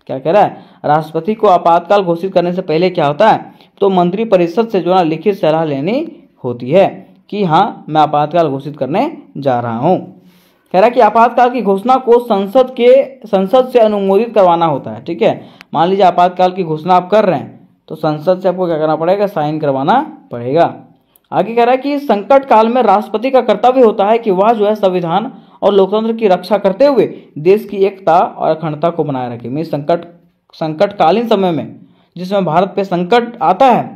क्या कह रहा है, राष्ट्रपति को आपातकाल घोषित करने से पहले क्या होता है, तो मंत्रिपरिषद से जो है लिखित सलाह लेनी होती है कि हाँ मैं आपातकाल घोषित करने जा रहा हूँ। कह रहा है कि आपातकाल की घोषणा को संसद से अनुमोदित करवाना होता है। ठीक है, मान लीजिए आपातकाल की घोषणा आप कर रहे हैं तो संसद से आपको क्या करना पड़ेगा, साइन करवाना पड़ेगा। आगे कह रहा है कि संकट काल में राष्ट्रपति का कर्तव्य होता है कि वह जो है संविधान और लोकतंत्र की रक्षा करते हुए देश की एकता और अखंडता को बनाए रखे। मीन्स संकटकालीन समय में जिसमें भारत पे संकट आता है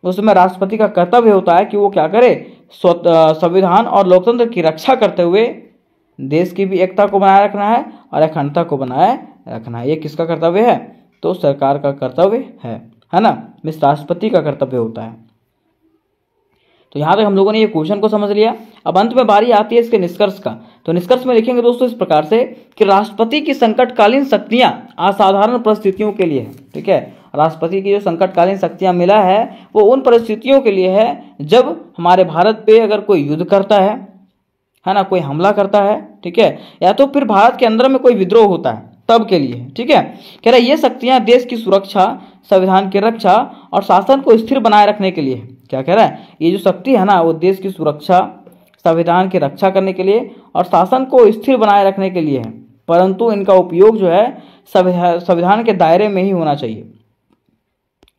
उसमें राष्ट्रपति का कर्तव्य होता है कि वो क्या करे, संविधान और लोकतंत्र की रक्षा करते हुए देश की भी एकता को बनाए रखना है और अखंडता को बनाए रखना है। ये किसका कर्तव्य है, तो सरकार का कर्तव्य है ना, मीन्स राष्ट्रपति का कर्तव्य होता है। तो यहाँ तक हम लोगों ने ये क्वेश्चन को समझ लिया। अब अंत में बारी आती है इसके निष्कर्ष का। तो निष्कर्ष में लिखेंगे दोस्तों इस प्रकार से कि राष्ट्रपति की संकटकालीन शक्तियाँ असाधारण परिस्थितियों के लिए है। ठीक है, राष्ट्रपति की जो संकटकालीन शक्तियाँ मिला है वो उन परिस्थितियों के लिए है जब हमारे भारत पे अगर कोई युद्ध करता है ना, कोई हमला करता है, ठीक है, या तो फिर भारत के अंदर में कोई विद्रोह होता है तब के लिए। ठीक है, कह रहा है ये शक्तियाँ देश की सुरक्षा, संविधान की रक्षा और शासन को स्थिर बनाए रखने के लिए है। क्या कह रहा है, ये जो शक्ति है ना वो देश की सुरक्षा, संविधान की रक्षा करने के लिए और शासन को स्थिर बनाए रखने के लिए है, परंतु इनका उपयोग जो है संविधान के दायरे में ही होना चाहिए।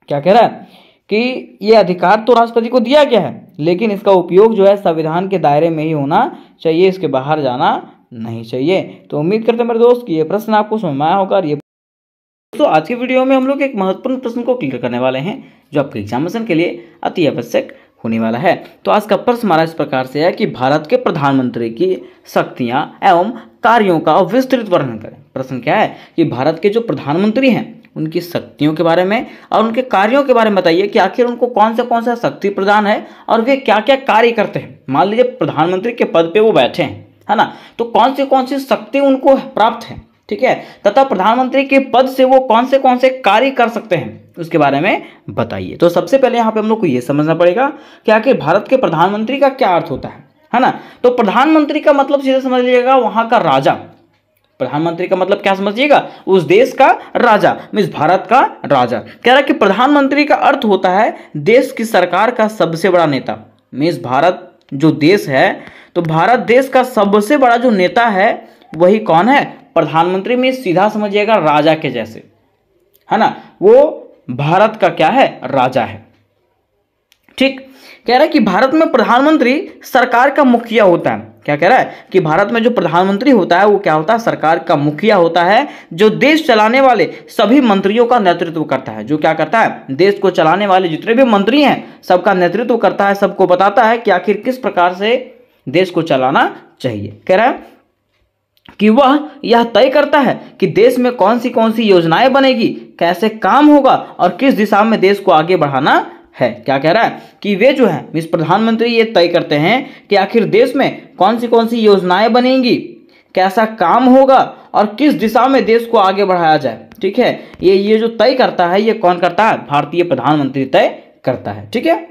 क्या कह रहा है कि ये अधिकार तो राष्ट्रपति को दिया गया है लेकिन इसका उपयोग जो है संविधान के दायरे में ही होना चाहिए, इसके बाहर जाना नहीं चाहिए। तो उम्मीद करते हैं मेरे दोस्त कि ये प्रश्न आपको समझ में आया होगा। ये दोस्तों आज की वीडियो में हम लोग एक महत्वपूर्ण प्रश्न को क्लियर करने वाले हैं जो आपके एग्जामिनेशन के लिए अति आवश्यक होने वाला है। तो आज का प्रश्न हमारा इस प्रकार से है कि भारत के प्रधानमंत्री की शक्तियां एवं कार्यों का विस्तृत वर्णन करें। प्रश्न क्या है कि भारत के जो प्रधानमंत्री हैं उनकी शक्तियों के बारे में और उनके कार्यों के बारे में बताइए कि आखिर उनको कौन सा शक्ति प्रदान है और वे क्या क्या कार्य करते हैं। मान लीजिए प्रधानमंत्री के पद पे वो बैठे हैं, है ना, तो कौन सी शक्ति उनको प्राप्त है, ठीक है, तथा प्रधानमंत्री के पद से वो कौन से कार्य कर सकते हैं उसके बारे में बताइए। तो सबसे पहले यहाँ पे हम लोग को ये समझना पड़ेगा कि आखिर भारत के प्रधानमंत्री का क्या अर्थ होता है ना। तो प्रधानमंत्री का मतलब सीधे समझ लीजिएगा वहाँ का राजा। प्रधानमंत्री का मतलब क्या समझिएगा, उस देश का राजा, मीन्स भारत का राजा। कह रहा है कि प्रधानमंत्री का अर्थ होता है देश की सरकार का सबसे बड़ा नेता। मीन्स भारत जो देश है, तो भारत देश का सबसे बड़ा जो नेता है वही कौन है, प्रधानमंत्री। में सीधा समझिएगा राजा के जैसे, है ना, वो भारत का क्या है, राजा है। ठीक, कह रहा है कि भारत में प्रधानमंत्री सरकार का मुखिया होता है। क्या कह रहा है कि भारत में जो प्रधानमंत्री होता है वो क्या होता है, सरकार का मुखिया होता है, जो देश चलाने वाले सभी मंत्रियों का नेतृत्व करता है। जो क्या करता है, देश को चलाने वाले जितने भी मंत्री हैं सबका नेतृत्व करता है, सबको बताता है कि आखिर किस प्रकार से देश को चलाना चाहिए। कह रहा है कि वह यह तय करता है कि देश में कौन सी योजनाएं बनेगी, कैसे काम होगा और किस दिशा में देश को आगे बढ़ाना है। क्या कह रहा है कि वे जो है मिस प्रधानमंत्री ये तय करते हैं कि आखिर देश में कौन सी योजनाएं बनेंगी, कैसा काम होगा और किस दिशा में देश को आगे बढ़ाया जाए। ठीक है, ये जो तय करता है ये कौन करता है, भारतीय प्रधानमंत्री तय करता है। ठीक है,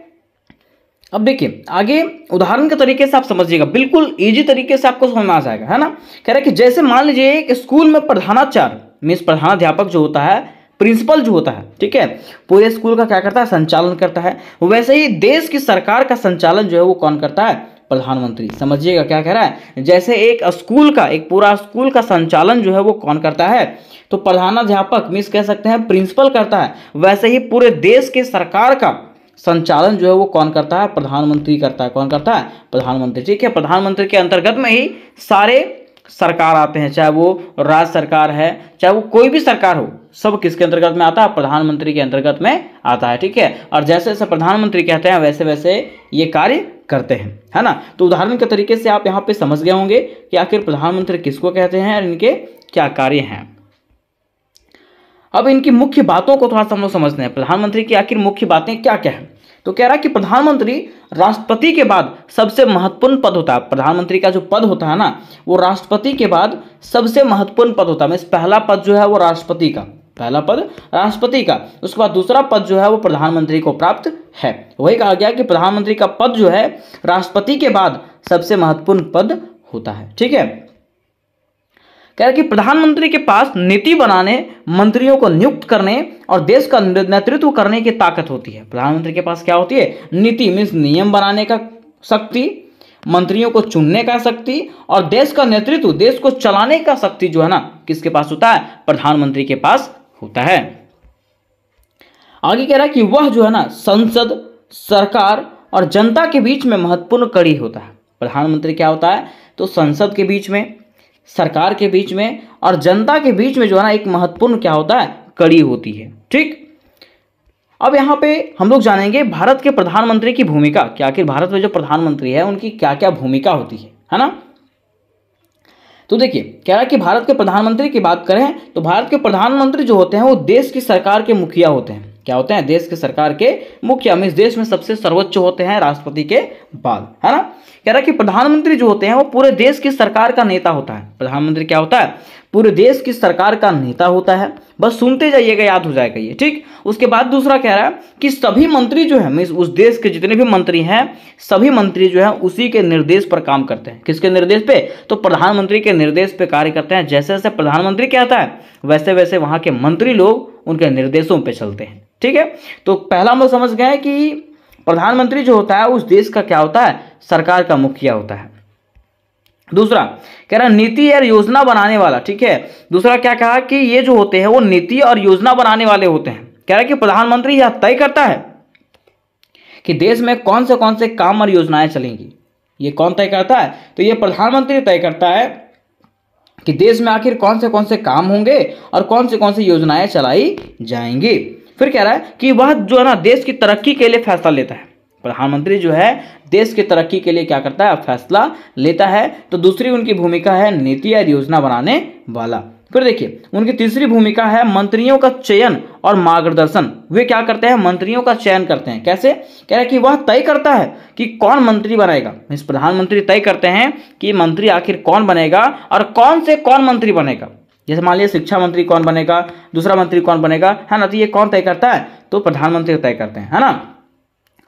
अब देखिए आगे उदाहरण के तरीके से आप समझिएगा, बिल्कुल इजी तरीके से आपको समझ में आ जाएगा, है ना। कह रहा है कि जैसे मान लीजिए एक स्कूल में प्रधानाचार्य मीन्स प्रधानाध्यापक जो होता है, प्रिंसिपल जो होता है, ठीक है, पूरे स्कूल का क्या करता है, संचालन करता है। वैसे ही देश की सरकार का संचालन जो है वो कौन करता है, प्रधानमंत्री। समझिएगा क्या कह रहा है, जैसे एक स्कूल का, एक पूरा स्कूल का संचालन जो है वो कौन करता है, तो प्रधानाध्यापक मीन्स कह सकते हैं प्रिंसिपल करता है। वैसे ही पूरे देश के सरकार का संचालन जो है वो कौन करता है, प्रधानमंत्री करता है। कौन करता है, प्रधानमंत्री। ठीक है, प्रधानमंत्री के अंतर्गत में ही सारे सरकार आते हैं, चाहे वो राज्य सरकार है, चाहे वो कोई भी सरकार हो, सब किसके अंतर्गत में आता है, प्रधानमंत्री के अंतर्गत में आता है। ठीक है, और जैसे जैसे प्रधानमंत्री कहते हैं वैसे वैसे ये कार्य करते हैं, है ना। तो उदाहरण के तरीके से आप यहाँ पे समझ गए होंगे कि आखिर प्रधानमंत्री किसको कहते हैं और इनके क्या कार्य हैं। अब इनकी मुख्य बातों को थोड़ा सा हम लोग समझते हैं, प्रधानमंत्री की आखिर मुख्य बातें क्या क्या है। तो कह रहा है कि प्रधानमंत्री राष्ट्रपति के बाद सबसे महत्वपूर्ण पद होता है। प्रधानमंत्री का जो पद होता है ना, वो राष्ट्रपति के बाद सबसे महत्वपूर्ण पद होता है। पहला पद जो है वो राष्ट्रपति का, पहला पद राष्ट्रपति का, उसके बाद दूसरा पद जो है वो प्रधानमंत्री को प्राप्त है। वही कहा गया कि प्रधानमंत्री का पद जो है राष्ट्रपति के बाद सबसे महत्वपूर्ण पद होता है। ठीक है, कह रहा है कि प्रधानमंत्री के पास नीति बनाने, मंत्रियों को नियुक्त करने और देश का नेतृत्व करने की ताकत होती है। प्रधानमंत्री के पास क्या होती है, नीति मीन्स नियम बनाने का शक्ति, मंत्रियों को चुनने का शक्ति और देश का नेतृत्व, देश को चलाने का शक्ति जो है ना किसके पास होता है, प्रधानमंत्री के पास होता है। आगे कह रहा है कि वह जो है ना संसद, सरकार और जनता के बीच में महत्वपूर्ण कड़ी होता है। प्रधानमंत्री क्या होता है, तो संसद के बीच में, सरकार के बीच में और जनता के बीच में जो है ना एक महत्वपूर्ण क्या होता है, कड़ी होती है। ठीक, अब यहाँ पे हम लोग जानेंगे भारत के प्रधानमंत्री की भूमिका, कि आखिर भारत में जो प्रधानमंत्री है उनकी क्या क्या भूमिका होती है ना। तो देखिए कह रहा है कि भारत के प्रधानमंत्री की बात करें तो भारत के प्रधानमंत्री जो होते हैं वो देश की सरकार के मुखिया होते हैं। क्या होते हैं, देश के सरकार के मुखिया, मीन्स देश में सबसे सर्वोच्च होते हैं राष्ट्रपति के बाद, है ना। कह रहा है कि प्रधानमंत्री जो होते हैं वो पूरे देश की सरकार का नेता होता है। प्रधानमंत्री क्या होता है, पूरे देश की सरकार का नेता होता है। बस सुनते जाइएगा, याद हो जाएगा ये। ठीक, उसके बाद दूसरा कह रहा है कि सभी मंत्री जो है मीन्स उस देश के जितने भी मंत्री हैं, सभी मंत्री जो है उसी के निर्देश पर काम करते हैं। किसके निर्देश पे, तो प्रधानमंत्री के निर्देश पे कार्य करते हैं। जैसे जैसे प्रधानमंत्री कहता है वैसे वैसे वहां के मंत्री लोग उनके निर्देशों पे चलते हैं। ठीक है, तो पहला हम लोग समझ गए कि प्रधानमंत्री जो होता है उस देश का क्या होता है, सरकार का मुखिया होता है। दूसरा कह रहा है नीति और योजना बनाने वाला। ठीक है, दूसरा क्या कहा कि ये जो होते हैं वो नीति और योजना बनाने वाले होते हैं। कह रहा है कि प्रधानमंत्री यह तय करता है कि देश में कौन से काम और योजनाएं चलेंगी। ये कौन तय करता है, तो ये प्रधानमंत्री तय करता है कि देश में आखिर कौन से काम होंगे और कौन सी योजनाएं चलाई जाएंगी। फिर कह रहा है कि वह जो है ना देश की तरक्की के लिए फैसला लेता है। प्रधानमंत्री जो है देश की तरक्की के लिए क्या करता है, फैसला लेता है। तो दूसरी उनकी भूमिका है नीति और योजना बनाने वाला। फिर देखिए उनकी तीसरी भूमिका है मंत्रियों का चयन और मार्गदर्शन। वे क्या करते हैं, मंत्रियों का चयन करते हैं। कैसे, कह रहा है कि वह तय करता है कि कौन मंत्री बनेगा। इस प्रधानमंत्री तय करते हैं कि मंत्री आखिर कौन बनेगा और कौन मंत्री बनेगा। जैसे मान लीजिए शिक्षा मंत्री कौन बनेगा, दूसरा मंत्री कौन बनेगा, है ना। तो ये कौन तय करता है, तो प्रधानमंत्री तय करते हैं, है ना।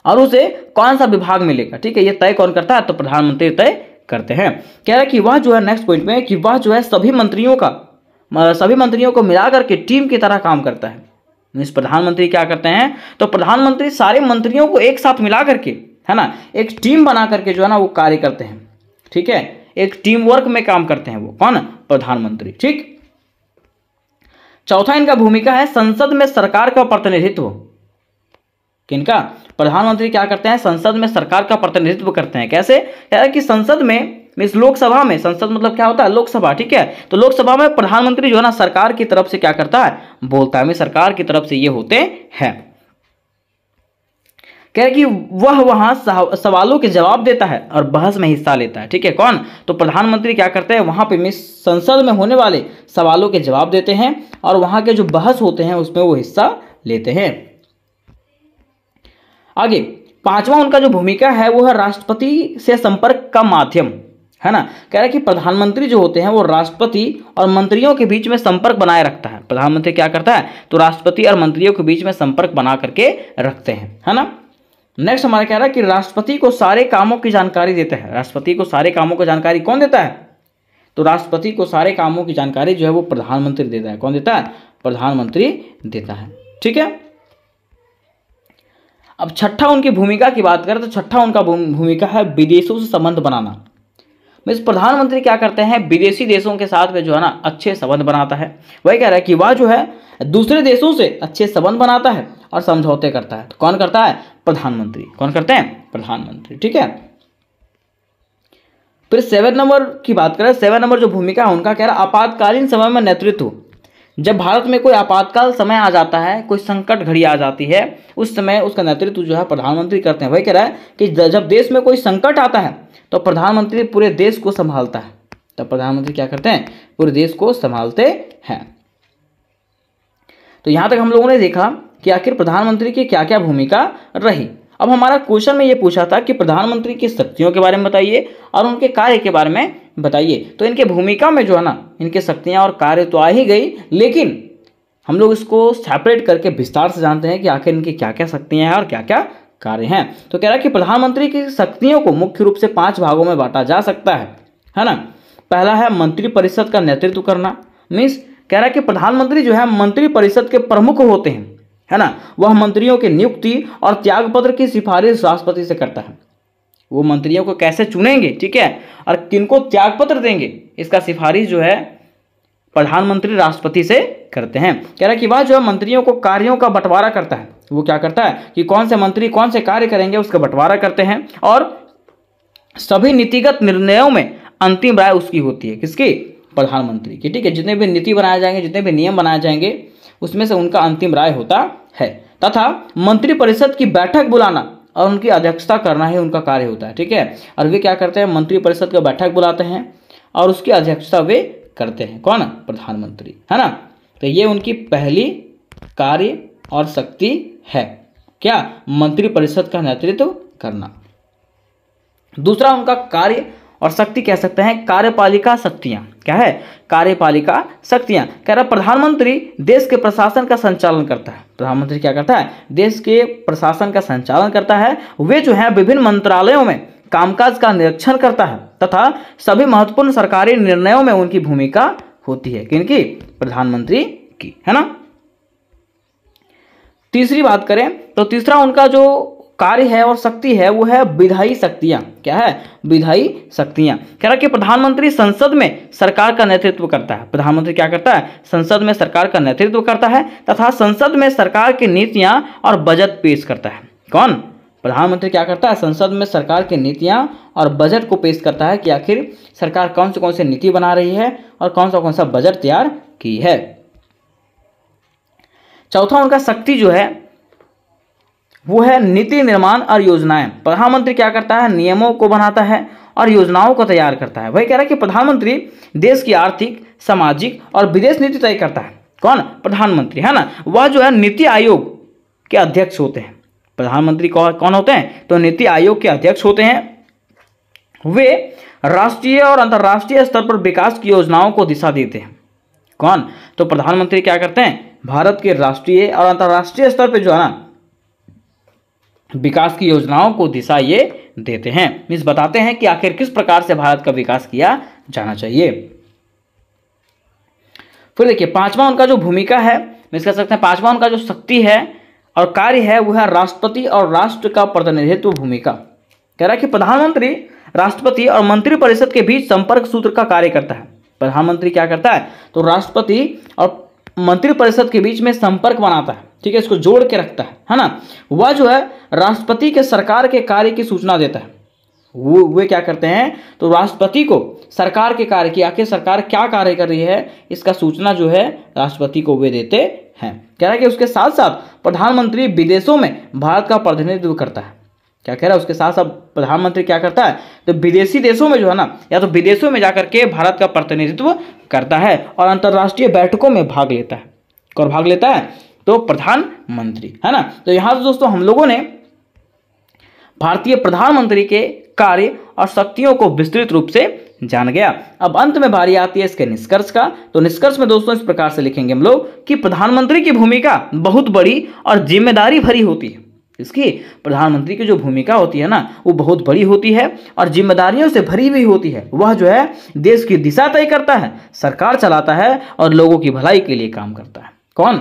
और उसे कौन सा विभाग मिलेगा, ठीक है, ये तय कौन करता है, तो प्रधानमंत्री तय करते हैं। कह रहा है कि वह जो है नेक्स्ट पॉइंट में कि वह जो है सभी मंत्रियों को मिलाकर के टीम की तरह काम करता है। मीन्स प्रधानमंत्री क्या करते हैं, तो प्रधानमंत्री सारे मंत्रियों को एक साथ मिला करके, है ना, एक टीम बना करके जो है ना वो कार्य करते हैं। ठीक है, एक टीम वर्क में काम करते हैं वो कौन, प्रधानमंत्री। ठीक, चौथा इनका भूमिका है संसद में सरकार का प्रतिनिधित्व। किनका, प्रधानमंत्री क्या करते हैं, संसद में सरकार का प्रतिनिधित्व करते हैं। कैसे, कह रहा है कि संसद में मीन्स लोकसभा में, संसद मतलब क्या होता है, लोकसभा। ठीक है, तो लोकसभा में प्रधानमंत्री जो है ना सरकार की तरफ से क्या करता है, बोलता है। सरकार की तरफ से ये होते हैं। कह रहे कि वह वहां सवालों के जवाब देता है और बहस में हिस्सा लेता है। ठीक है, कौन, तो प्रधानमंत्री क्या करते हैं, वहां पे मीन्स संसद में होने वाले सवालों के जवाब देते हैं और वहां के जो बहस होते हैं उसमें वो हिस्सा लेते हैं। आगे पांचवा उनका जो भूमिका है वो है राष्ट्रपति से संपर्क का माध्यम, है ना। कह रहा है कि प्रधानमंत्री जो होते हैं वो राष्ट्रपति और मंत्रियों के बीच में संपर्क बनाए रखता है। प्रधानमंत्री क्या करता है, तो राष्ट्रपति और मंत्रियों के बीच में संपर्क बना करके रखते हैं, है ना। नेक्स्ट हमारा कह रहा है कि राष्ट्रपति को सारे कामों की जानकारी देता है। राष्ट्रपति को सारे कामों की जानकारी कौन देता है, तो राष्ट्रपति को सारे कामों की जानकारी जो है वो प्रधानमंत्री देता है। कौन देता है, प्रधानमंत्री देता है। ठीक है, अब छठा उनकी भूमिका की बात करें तो छठा उनका भूमिका है विदेशों से संबंध बनाना। मीन्स प्रधानमंत्री क्या करते हैं, विदेशी देशों के साथ में जो है ना अच्छे संबंध बनाता है। वही कह रहा है कि वह जो है दूसरे देशों से अच्छे संबंध बनाता है और समझौते करता है। तो कौन करता है, प्रधानमंत्री। कौन करते हैं, प्रधानमंत्री। ठीक है, फिर 7 नंबर की बात करें, 7 नंबर जो भूमिका है उनका कह रहा है आपातकालीन समय में नेतृत्व। जब भारत में कोई आपातकाल समय आ जाता है, कोई संकट घड़ी आ जाती है, उस समय उसका नेतृत्व जो है प्रधानमंत्री करते हैं। वही कह रहा है कि जब देश में कोई संकट आता है तो प्रधानमंत्री पूरे देश को संभालता है। तब प्रधानमंत्री क्या करते हैं, पूरे देश को संभालते हैं। तो यहां तक हम लोगों ने देखा कि आखिर प्रधानमंत्री की क्या क्या भूमिका रही। अब हमारा क्वेश्चन में ये पूछा था कि प्रधानमंत्री की शक्तियों के बारे में बताइए और उनके कार्य के बारे में बताइए। तो इनके भूमिका में जो है ना इनके शक्तियां और कार्य तो आ ही गई, लेकिन हम लोग इसको सेपरेट करके विस्तार से जानते हैं कि आखिर इनकी क्या क्या शक्तियां हैं और क्या क्या कार्य हैं। तो कह रहा है कि प्रधानमंत्री की शक्तियों को मुख्य रूप से 5 भागों में बांटा जा सकता है ना। पहला है मंत्रिपरिषद का नेतृत्व करना। मीन्स कह रहा है कि प्रधानमंत्री जो है मंत्रिपरिषद के प्रमुख होते हैं, है ना। वह मंत्रियों की नियुक्ति और त्यागपत्र की सिफारिश राष्ट्रपति से करता है। वो मंत्रियों को कैसे चुनेंगे, ठीक है, और किनको त्यागपत्र देंगे, इसका सिफारिश जो है प्रधानमंत्री राष्ट्रपति से करते हैं। कह रहा है कि वह जो है मंत्रियों को कार्यों का बंटवारा करता है। वो क्या करता है कि कौन से मंत्री कौन से कार्य करेंगे उसका बंटवारा करते हैं, और सभी नीतिगत निर्णयों में अंतिम राय उसकी होती है। किसकी, प्रधानमंत्री की। ठीक है, जितने भी नीति बनाए जाएंगे, जितने भी नियम बनाए जाएंगे, उसमें से उनका अंतिम राय होता है। तथा मंत्रिपरिषद की बैठक बुलाना और उनकी अध्यक्षता करना ही उनका कार्य होता है। ठीक है, और वे क्या करते हैं, मंत्रिपरिषद की बैठक बुलाते हैं और उसकी अध्यक्षता वे करते हैं। कौन, प्रधानमंत्री, है ना। तो ये उनकी पहली कार्य और शक्ति है, क्या, मंत्रिपरिषद का नेतृत्व करना। दूसरा उनका कार्य और शक्ति कह सकते हैं कार्यपालिका शक्तियां। क्या है, कार्यपालिका शक्तियां। कह रहा प्रधानमंत्री देश के प्रशासन का संचालन करता है। प्रधानमंत्री क्या करता है, देश के प्रशासन का संचालन करता है। वे जो है विभिन्न मंत्रालयों में कामकाज का निरीक्षण करता है तथा सभी महत्वपूर्ण सरकारी निर्णयों में उनकी भूमिका होती है। किनकी, प्रधानमंत्री की, है ना। तीसरी बात करें तो तीसरा उनका जो कार्य है और शक्ति है वो है विधायी शक्तियां। क्या है, विधायी शक्तियां। कह रहा कि प्रधानमंत्री संसद में सरकार का नेतृत्व करता है। प्रधानमंत्री क्या करता है, संसद में सरकार का नेतृत्व करता है तथा संसद में सरकार की नीतियां और बजट पेश करता है। कौन, प्रधानमंत्री क्या करता है, संसद में सरकार की नीतियां और बजट को पेश करता है कि आखिर सरकार कौन सी नीति बना रही है और कौन सा बजट तैयार की है। चौथा उनका शक्ति जो है वो है नीति निर्माण और योजनाएं। प्रधानमंत्री क्या करता है, नियमों को बनाता है और योजनाओं को तैयार करता है। वही कह रहा है कि प्रधानमंत्री देश की आर्थिक, सामाजिक और विदेश नीति तय करता है। कौन, प्रधानमंत्री, है ना। वह जो है नीति आयोग के अध्यक्ष होते हैं। प्रधानमंत्री कौन होते हैं, तो नीति आयोग के अध्यक्ष होते हैं। वे राष्ट्रीय और अंतर्राष्ट्रीय स्तर पर विकास की योजनाओं को दिशा देते हैं। कौन, तो प्रधानमंत्री क्या करते हैं, भारत के राष्ट्रीय और अंतर्राष्ट्रीय स्तर पर जो है ना विकास की योजनाओं को दिशा ये देते हैं, मीन्स बताते हैं कि आखिर किस प्रकार से भारत का विकास किया जाना चाहिए। फिर देखिए पांचवा उनका जो भूमिका है, मीन्स कह सकते हैं पांचवा उनका जो शक्ति है और कार्य है वो है राष्ट्रपति और राष्ट्र का प्रतिनिधित्व भूमिका। कह रहा है कि प्रधानमंत्री राष्ट्रपति और मंत्रिपरिषद के बीच संपर्क सूत्र का कार्य करता है। प्रधानमंत्री क्या करता है, तो राष्ट्रपति और मंत्रिपरिषद के बीच में संपर्क बनाता है, ठीक है, इसको जोड़ के रखता है ना। वह जो है राष्ट्रपति के सरकार के कार्य की सूचना देता है। वे क्या करते हैं, तो राष्ट्रपति को सरकार के कार्य की, आखिर सरकार क्या कार्य कर रही है, इसका सूचना जो है राष्ट्रपति को वे देते हैं। कह रहा है कि उसके साथ साथ प्रधानमंत्री विदेशों में भारत का प्रतिनिधित्व करता है। क्या कह रहा है, उसके साथ साथ प्रधानमंत्री क्या करता है, तो विदेशी देशों में जो है ना, या तो विदेशों में जाकर के भारत का प्रतिनिधित्व करता है और अंतर्राष्ट्रीय बैठकों में भाग लेता है। कौन भाग लेता है, तो प्रधानमंत्री, है ना। तो यहां से दोस्तों हम लोगों ने भारतीय प्रधानमंत्री के कार्य और शक्तियों को विस्तृत रूप से जान गया। अब अंत में बारी आती है इसके निष्कर्ष का। तो निष्कर्ष में दोस्तों इस प्रकार से लिखेंगे हम लोग कि प्रधानमंत्री की भूमिका बहुत बड़ी और जिम्मेदारी भरी होती है। इसकी प्रधानमंत्री की जो भूमिका होती है ना, वो बहुत बड़ी होती है और जिम्मेदारियों से भरी हुई होती है। वह जो है देश की दिशा तय करता है, सरकार चलाता है और लोगों की भलाई के लिए काम करता है। कौन,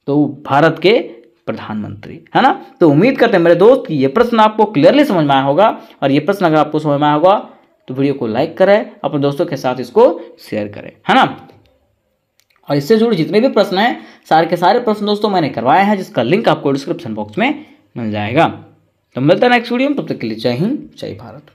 तो भारत के प्रधानमंत्री, है ना। तो उम्मीद करते हैं मेरे दोस्त कि ये प्रश्न आपको क्लियरली समझ में आया होगा, और ये प्रश्न अगर आपको समझ में आया होगा तो वीडियो को लाइक करें, अपने दोस्तों के साथ इसको शेयर करें, है ना। और इससे जुड़े जितने भी प्रश्न हैं, सारे के सारे प्रश्न दोस्तों मैंने करवाए हैं, जिसका लिंक आपको डिस्क्रिप्शन बॉक्स में मिल जाएगा। तो मिलता है नेक्स्ट वीडियो में, तब तक के लिए जय हिंद, जय भारत।